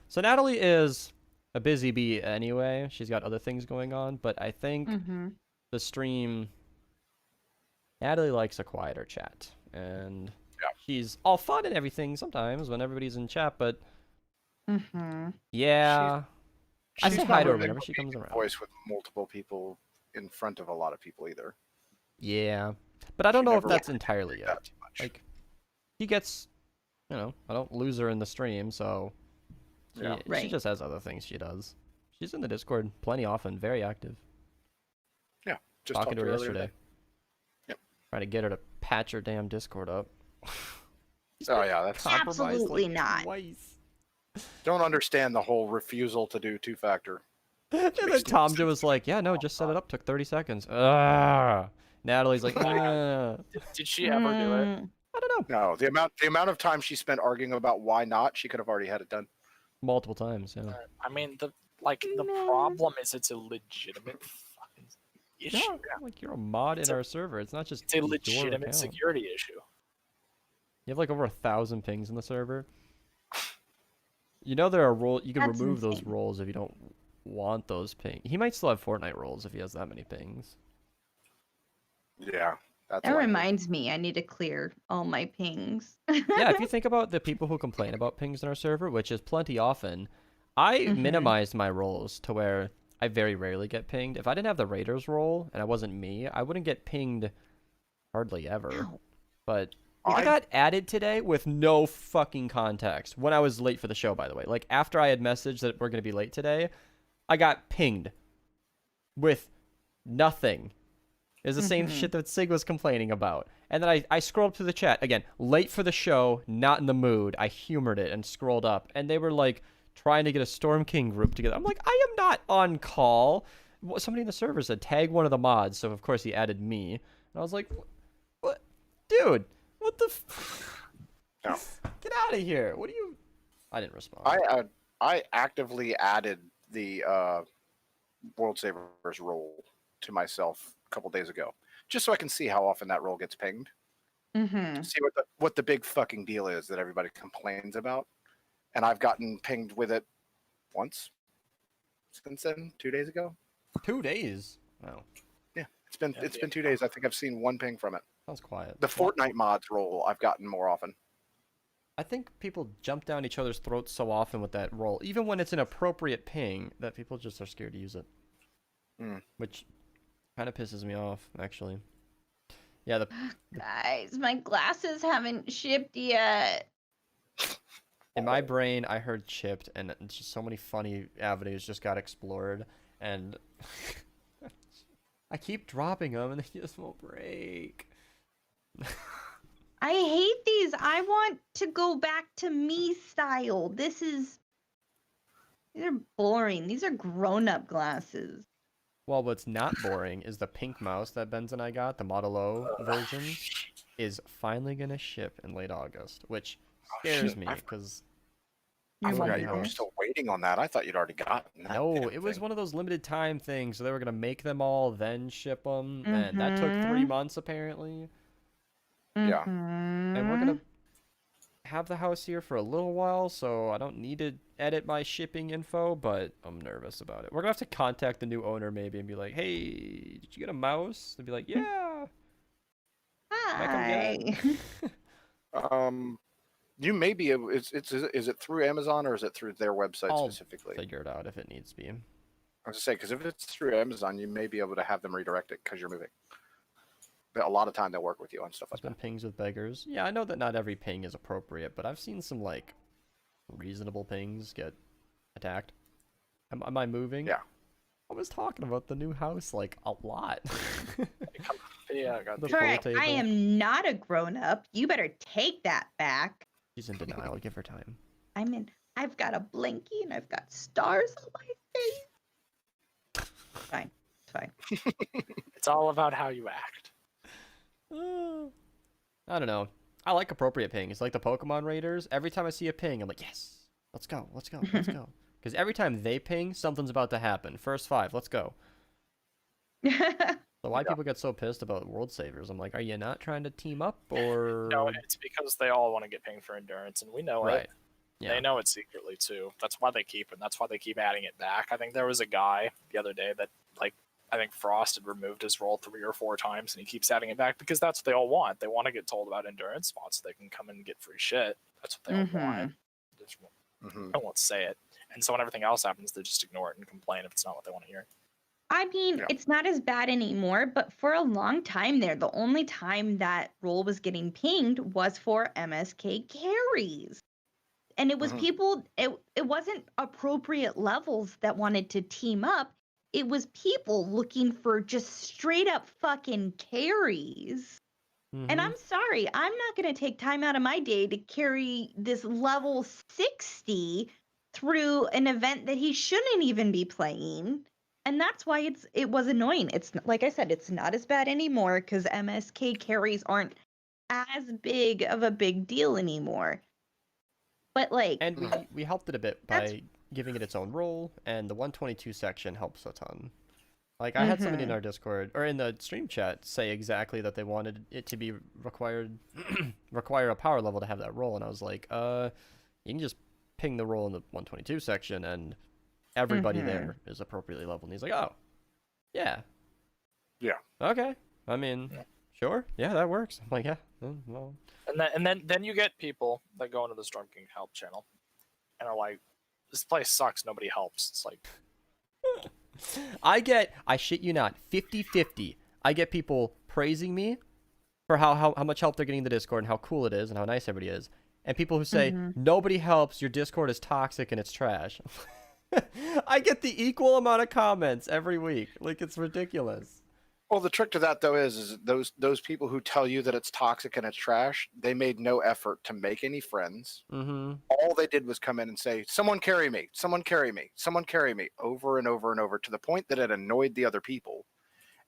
So Natalie is a busy bee anyway. She's got other things going on, but I think mm-hmm. the stream, Natalie likes a quieter chat, and Yeah. she's all fun and everything sometimes when everybody's in chat, but Mm-hmm. yeah. I She's say not hi to her really whenever she comes a around. Voice with multiple people in front of a lot of people either. Yeah. But I don't She know if never that's really entirely That it. too much. Like, she gets, I don't lose her in the stream, so Yeah. she Right. just has other things she does. She's in the Discord plenty often, very active. Just Talking talked to her earlier yesterday. today. Yep. Trying to get her to patch her damn Discord up. Oh yeah, that's Compromised, Absolutely like, not. Twice. don't understand the whole refusal to do 2-factor. And then Tom was like, yeah, no, just set it up. Took 30 seconds. Natalie's like, Did she ever do it? Mm. I don't know. No, the amount of time she spent arguing about why not, she could have already had it done. Multiple times, yeah. I mean, the No. problem is it's a legitimate fucking. issue. No, like you're a mod in our server. It's not just It's a your legitimate account. security issue. You have like over 1,000 pings in the server. You know there are roles. You can That's remove those insane. roles if you don't want those pings. He might still have Fortnite roles if he has that many pings. Yeah, that's That likely. reminds me, I need to clear all my pings. Yeah, if you think about the people who complain about pings in our server, which is plenty often, I Mhm. minimized my roles to where I very rarely get pinged. If I didn't have the Raiders role and I wasn't me, I wouldn't get pinged hardly ever. Ow. But I got added today with no fucking context when I was late for the show, by the way. Like, after I had messaged that we're going to be late today, I got pinged with nothing. It's the same shit that Sig was complaining about. And then I scrolled through the chat. Again, late for the show, not in the mood. I humored it and scrolled up. And they were, like, trying to get a Storm King group together. I'm like, I am not on call. Somebody in the server said, tag one of the mods. So, of course, he added me. And I was like, what? Dude, what the No. Get out of here. What do you... I didn't respond. I actively added the World Savers role to myself a couple days ago, just so I can see how often that role gets pinged. Mm-hmm. See what the big fucking deal is that everybody complains about. And I've gotten pinged with it once since then, 2 days ago. 2 days? Wow. Yeah, it's been 2 days. I think I've seen one ping from it. Sounds quiet. The Fortnite mods role I've gotten more often. I think people jump down each other's throats so often with that role, even when it's an appropriate ping, that people just are scared to use it. Which kind of pisses me off, actually. Yeah, Guys, my glasses haven't shipped yet. in my brain, I heard chipped, and just so many funny avenues just got explored, and I keep dropping them, and they just won't break. I hate these. I want to go back to me style. These are boring. These are grown-up glasses. Well, what's not boring is the pink mouse that Benz and I got, the Model O version, is finally going to ship in late August, which scares me, because... I You're forgot you waiting. were still waiting on that. I thought you'd already gotten that. No, damn it was thing. one of those limited time things, so they were going to make them all, then ship them, and that took 3 months, apparently. Yeah. And we're going to have the house here for a little while, so I don't need to edit my shipping info, but I'm nervous about it. We're going to have to contact the new owner, maybe, and be like, hey, did you get a mouse? They'd be like, yeah. Can I come get it? You may be able. Is it through Amazon or is it through their website I'll specifically? figure it out if it needs to be. I was to say, because if it's through Amazon, you may be able to have them redirect it because you're moving. But a lot of time they'll work with you on stuff like There's that. been pings with beggars. Yeah, I know that not every ping is appropriate, but I've seen some, like, reasonable pings get attacked. Am I moving? Yeah. I was talking about the new house, like, a lot. Yeah, I got The the pool Correct. table. I am not a grown-up. You better take that back. She's in denial. Give her time. I've got a blinky and I've got stars on my face. Fine. It's fine. It's all about how you act. I don't know. I like appropriate pings, like the Pokemon Raiders. Every time I see a ping, I'm like, yes, let's go, let's go, let's go. Because every time they ping, something's about to happen. First 5, let's go. So why people get so pissed about World Savers? I'm like, are you not trying to team up, or... No, it's because they all want to get pinged for endurance, and we know Right. it. Yeah. They know it secretly too. That's why they keep it. That's why they keep adding it back. I think there was a guy the other day that, like, I think Frost had removed his role 3 or 4 times, and he keeps adding it back because that's what they all want. They want to get told about endurance spots so they can come in and get free shit. That's what they all want. They just won't say it. And so when everything else happens, they just ignore it and complain if it's not what they want to hear. I mean, Yeah. it's not as bad anymore, but for a long time there, the only time that role was getting pinged was for MSK carries. And it was people, it wasn't appropriate levels that wanted to team up. It was people looking for just straight up fucking carries. And I'm sorry, I'm not going to take time out of my day to carry this level 60 through an event that he shouldn't even be playing. And that's why it was annoying. It's like I said, it's not as bad anymore because MSK carries aren't as big of a big deal anymore. But like, And we helped it a bit by giving it its own role, and the 122 section helps a ton. Like, I had somebody in our Discord, or in the stream chat, say exactly that they wanted it to be require a power level to have that role, and I was like, you can just ping the role in the 122 section, and everybody there is appropriately leveled. And he's like, oh, yeah. Yeah. Okay. I mean, sure. Yeah, that works. I'm like, yeah. Well. And then you get people that go into the Storm King help channel and are like, this place sucks, nobody helps. It's like, I shit you not, 50-50. I get people praising me for how much help they're getting in the Discord and how cool it is and how nice everybody is. And people who say, nobody helps, your Discord is toxic and it's trash. I get the equal amount of comments every week. Like, it's ridiculous. Well, the trick to that though is those people who tell you that it's toxic and it's trash, they made no effort to make any friends. All they did was come in and say, "Someone carry me, someone carry me, someone carry me," over and over and over, to the point that it annoyed the other people.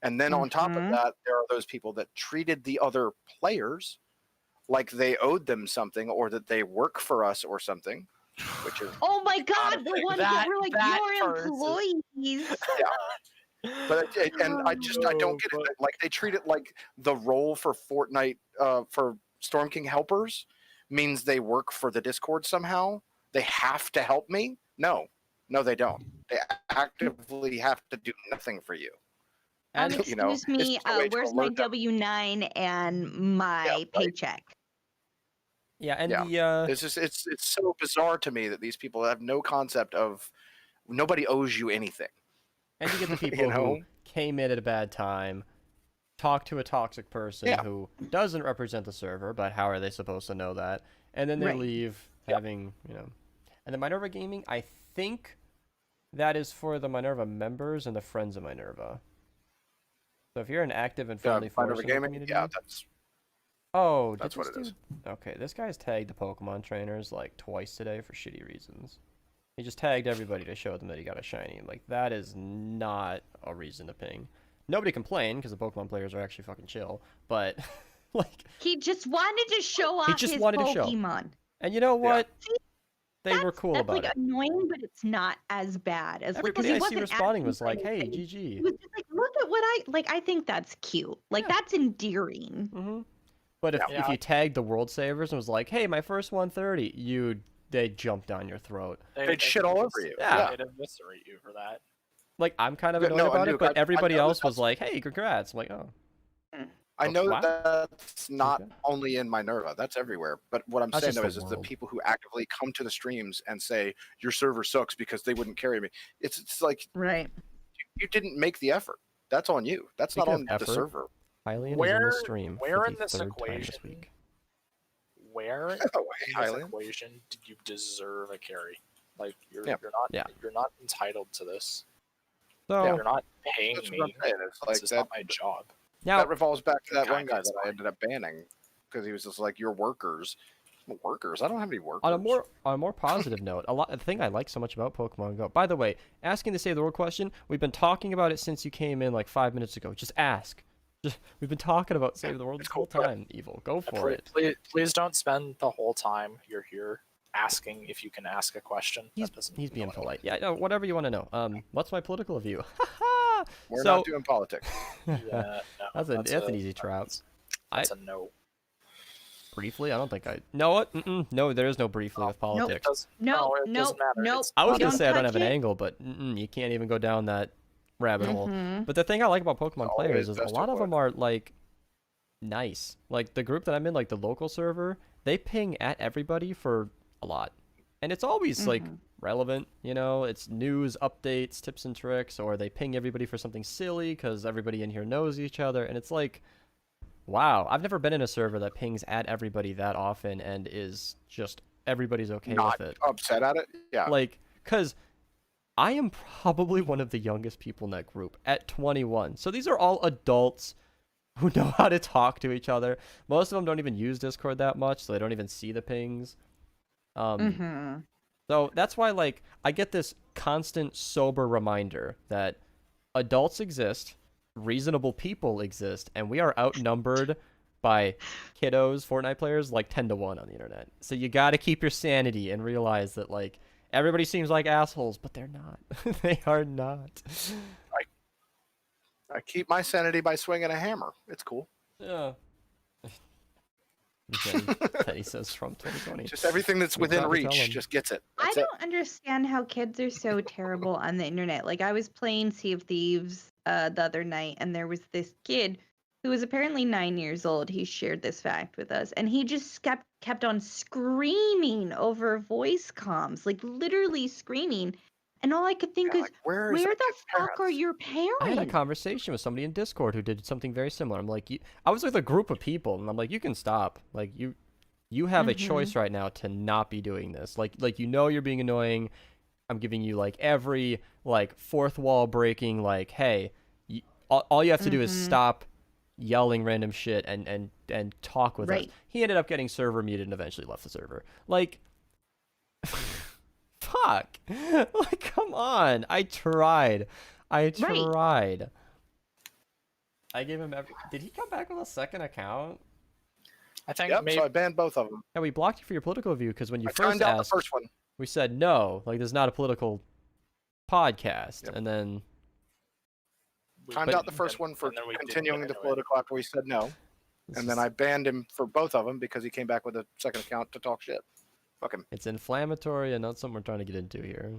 And then on top of that, there are those people that treated the other players like they owed them something, or that they work for us or something. Which is oh my god, the ones that were like your employees. But I don't get it. Like, they treat it like the role for Fortnite for Storm King helpers means they work for the Discord somehow. They have to help me. No, they don't. They actively have to do nothing for you. And excuse me, where's my W-9 and my paycheck? Yeah, and it's just it's so bizarre to me that these people have no concept of nobody owes you anything. And you get the people who came in at a bad time, talk to a toxic person who doesn't represent the server, but how are they supposed to know that? And then they leave having, And the Minerva Gaming, I think that is for the Minerva members and the friends of Minerva. So if you're an active and friendly force Minerva in the Gaming, community... that's what it is. Okay, this guy's tagged the Pokemon trainers like twice today for shitty reasons. He just tagged everybody to show them that he got a shiny. Like, that is not a reason to ping. Nobody complained because the Pokemon players are actually fucking chill, but like, he just wanted to show off his Pokemon. And you know what? They were cool about it. That's like annoying, but it's not as bad as everybody I see responding was like, "Hey, GG." He was just like, "Look at what I like." I think that's cute. Like, that's endearing. But if you tagged the World Savers and was like, "Hey, my first 130," they'd jump down your throat. They'd shit all over you. Yeah. They'd eviscerate you for that. Like, I'm kind of annoyed about it, but everybody else was like, "Hey, congrats." I'm like, "Oh." I know that's not only in Minerva, that's everywhere. But what I'm saying though is the people who actively come to the streams and say your server sucks because they wouldn't carry me. It's like, you didn't make the effort. That's on you. That's not on the server. Hylian is in the stream where for in the this third equation? time this week. Where in this equation did you deserve a carry? Like, you're not entitled to this. So you're not paying me. It's not my job. Now, that revolves back to that one guy that I ended up banning because he was just like, "You're workers." Workers? I don't have any workers. On a more positive note, the thing I like so much about Pokemon Go. By the way, asking the Save the World question, we've been talking about it since you came in like 5 minutes ago. Just ask. We've been talking about Save the World this whole time. Evil, go for it. Please don't spend the whole time you're here asking if you can ask a question. He's being polite. Yeah, no, whatever you want to know. What's my political view? We're not doing politics. That's an easy trap. That's a no. Briefly, I don't think I. No, what? No, there is no briefly with politics. No. I was gonna say I don't have an angle, but you can't even go down that rabbit hole. But the thing I like about Pokemon players is a lot of them are like nice. Like the group that I'm in, like the local server, they ping at everybody for a lot, and it's always like relevant. It's news, updates, tips and tricks, or they ping everybody for something silly because everybody in here knows each other, and it's like, wow, I've never been in a server that pings at everybody that often and is just everybody's okay with it. Not upset at it? Yeah. Like, because I am probably one of the youngest people in that group at 21. So these are all adults who know how to talk to each other. Most of them don't even use Discord that much, so they don't even see the pings. So that's why, like, I get this constant sober reminder that adults exist, reasonable people exist, and we are outnumbered by kiddos, Fortnite players, like 10-1 on the internet. So you got to keep your sanity and realize that, like, everybody seems like assholes, but they're not. They are not. I keep my sanity by swinging a hammer. It's cool. Yeah. Teddy says from 2020. Just everything that's We within tried to tell reach him. just gets it. I That's it. don't understand how kids are so terrible on the internet. Like I was playing Sea of Thieves the other night, and there was this kid who was apparently 9 years old. He shared this fact with us, and he just kept on screaming over voice comms, like literally screaming. And all I could think is, Like, where where that the kid's fuck are parents? your parents? I had a conversation with somebody in Discord who did something very similar. I'm like, I was with a group of people, and I'm like, you can stop. Like, you have a choice right now to not be doing this. Like you're being annoying. I'm giving you like every like fourth wall breaking. Like, hey, all you have to do is stop yelling random shit and talk with us. He ended up getting server muted and eventually left the server. Like, fuck. Like, come on. I tried. I gave him Did he come back with a second account? I think Yep, maybe so I banned both of them. Yeah, we blocked you for your political view because when you I first timed out the asked, first one. we said no, like there's not a political podcast, Yep. and then Timed out the first one for continuing the political after we said no. And then I banned him for both of them because he came back with a second account to talk shit. Fuck him. it's inflammatory and not something we're trying to get into here.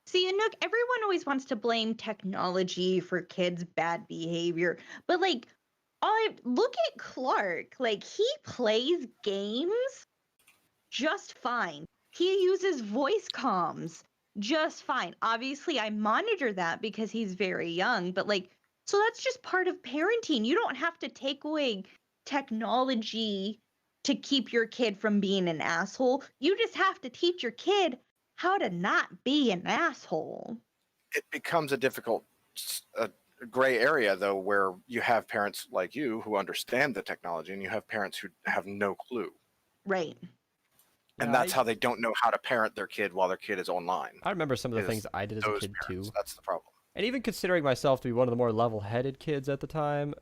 See, Anook, everyone always wants to blame technology for kids' bad behavior, but like, look at Clark. Like, he plays games just fine. He uses voice comms just fine. Obviously, I monitor that because he's very young, but like, so that's just part of parenting. You don't have to take away technology to keep your kid from being an asshole. You just have to teach your kid how to not be an asshole. It becomes a difficult gray area, though, where you have parents like you who understand the technology and you have parents who have no clue. Right. And that's how they don't know how to parent their kid while their kid is online. I remember some of the things I did as a Those kid parents, too. That's the problem. And even considering myself to be one of the more level-headed kids at the time,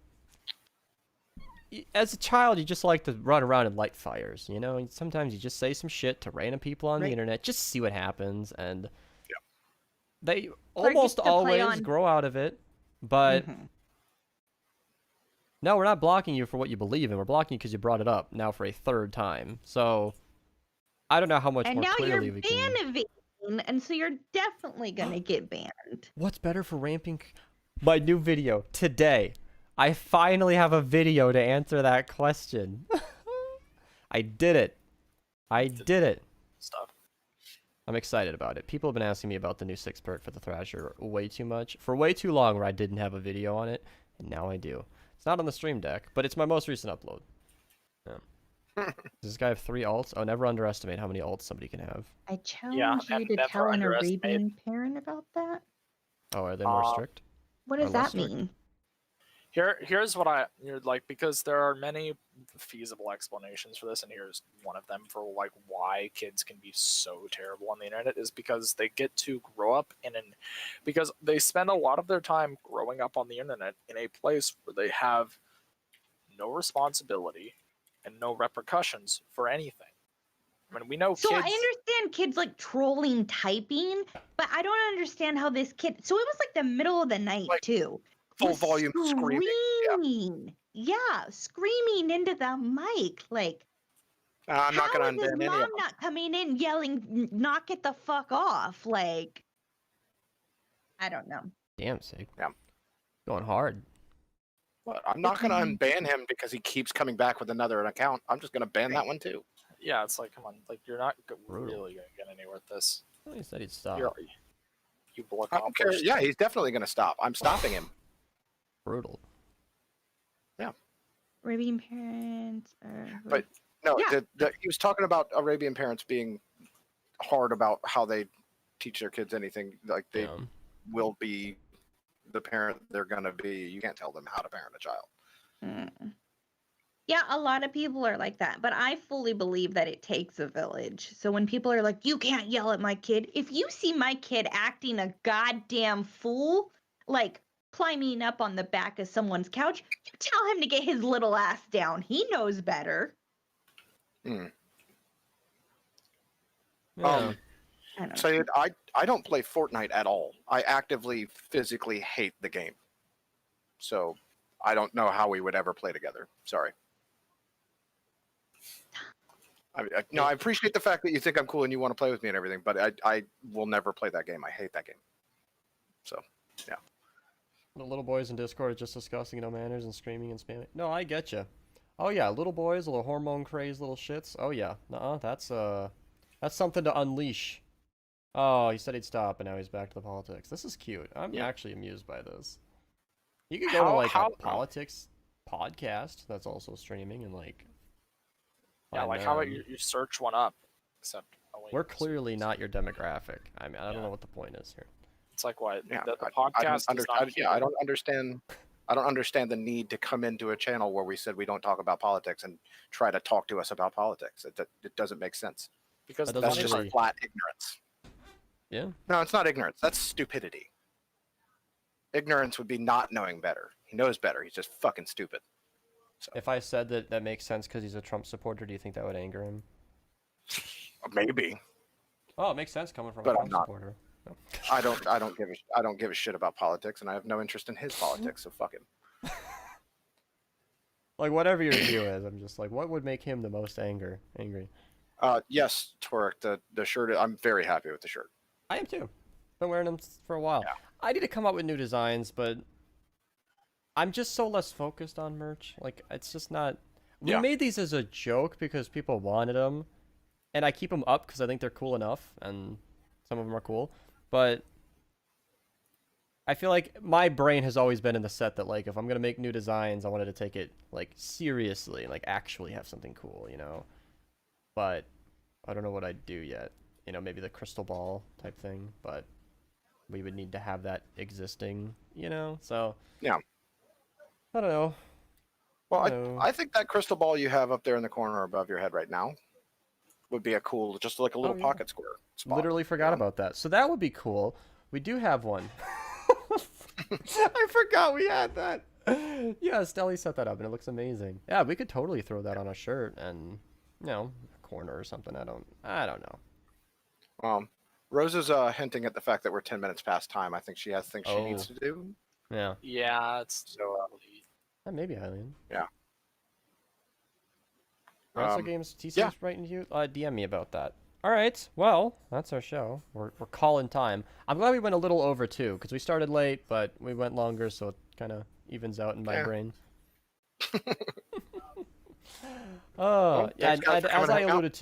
as a child, you just like to run around and light fires, you know? And sometimes you just say some shit to random people on the internet, just see what happens, and they almost always grow out of it, but no, we're not blocking you for what you believe in. We're blocking you because you brought it up now for a third time. So I don't know how much more clearly we can... And now you're ban-evading, and so you're definitely going to get banned. What's better for ramping? My new video today. I finally have a video to answer that question. I did it. Stuff. I'm excited about it. People have been asking me about the new 6 perk for the Thrasher way too much. For way too long where I didn't have a video on it, and now I do. It's not on the stream deck, but it's my most recent upload. Yeah. Does this guy have 3 alts? Oh, never underestimate how many alts somebody can have. I challenge you to tell an Arabian parent about that. Oh, are they more strict? What does that mean? Here's what you're like, because there are many feasible explanations for this, and here's one of them for like why kids can be so terrible on the internet is because they get to grow up because they spend a lot of their time growing up on the internet in a place where they have no responsibility and no repercussions for anything. I mean, we know so kids... I understand kids like trolling typing, but I don't understand how this kid. So it was like the middle of the night too. Full volume screaming. Yeah, screaming into the mic. Like, I'm not going to unban any of them. Mom not coming in yelling, "Knock it the fuck off!" Like, I don't know. Damn, Sig. Yeah. Going hard. Well, I'm not going to unban him because he keeps coming back with another account. I'm just going to ban that one too. Yeah, it's like, come on, like you're not really going to get anywhere with this. Well, he said he'd stop. You block I don't care. Yeah, he's definitely going to stop. I'm stopping him. Brutal. Yeah. Arabian parents But no, he was talking about Arabian parents being hard about how they teach their kids anything. Like they will be the parent they're going to be. You can't tell them how to parent a child. Yeah, a lot of people are like that, but I fully believe that it takes a village. So when people are like, "You can't yell at my kid," if you see my kid acting a goddamn fool, like climbing up on the back of someone's couch, you tell him to get his little ass down. He knows better. Yeah. I don't play Fortnite at all. I actively, physically hate the game. So I don't know how we would ever play together. Sorry. No, I appreciate the fact that you think I'm cool and you want to play with me and everything, but I will never play that game. I hate that game. So, yeah. The little boys in Discord are just discussing no manners and screaming and spamming. No, I get you. Oh yeah, little boys, little hormone crazed little shits. Oh yeah, that's something to unleash. Oh, he said he'd stop, and now he's back to the politics. This is cute. I'm actually amused by this. You could go to like a politics podcast that's also streaming and like. Yeah, like how about you search one up? Except we're clearly not your demographic. I mean, I don't know what the point is here. It's like what? Yeah, The podcast is not I don't understand. I don't understand the need to come into a channel where we said we don't talk about politics and try to talk to us about politics. It doesn't make sense. Because that's just really... flat ignorance. Yeah. No, it's not ignorance. That's stupidity. Ignorance would be not knowing better. He knows better. He's just fucking stupid. So. If I said that makes sense because he's a Trump supporter, do you think that would anger him? Maybe. Oh, it makes sense coming from a Trump supporter. No. I don't give a shit about politics, and I have no interest in his politics. So fuck him. Like whatever your view is, I'm just like, what would make him the most angry? Yes, Torek, the shirt. I'm very happy with the shirt. I am too. Been wearing them for a while. Yeah. I need to come up with new designs, but I'm just so less focused on merch. Like it's just not. We made these as a joke because people wanted them, and I keep them up because I think they're cool enough, and some of them are cool. But I feel like my brain has always been in the set that like if I'm gonna make new designs, I wanted to take it like seriously and like actually have something cool, you know. But I don't know what I'd do yet. You know, maybe the crystal ball type thing, but we would need to have that existing, you know. So yeah, I don't know. Well, I think that crystal ball you have up there in the corner above your head right now would be a cool, just like a little pocket square spot. Literally forgot about that. So that would be cool. We do have one. I forgot we had that. Yeah, Stelly set that up and it looks amazing. Yeah, we could totally throw that on a shirt and, you know, a corner or something. I don't know. Rose is hinting at the fact that we're 10 minutes past time. I think she has things she needs to do. Yeah. Yeah, it's so. Maybe Eileen. Yeah. Wrestler Games TC's writing to you. DM me about that. All right. Well, that's our show. We're calling time. I'm glad we went a little over too, because we started late, but we went longer, so it kind of evens out in my brain. Well, and as I alluded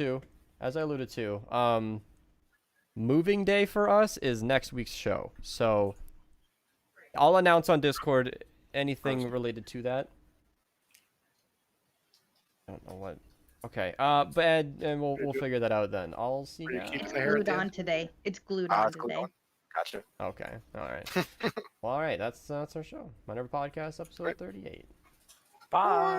to, moving day for us is next week's show. So I'll announce on Discord anything related to that. I don't know what. Okay. And we'll figure that out then. I'll see you guys. It's glued on today. It's glued on today. Gotcha. Okay. All right. Well, all right. That's our show. Minerva Podcast, episode 38. Bye.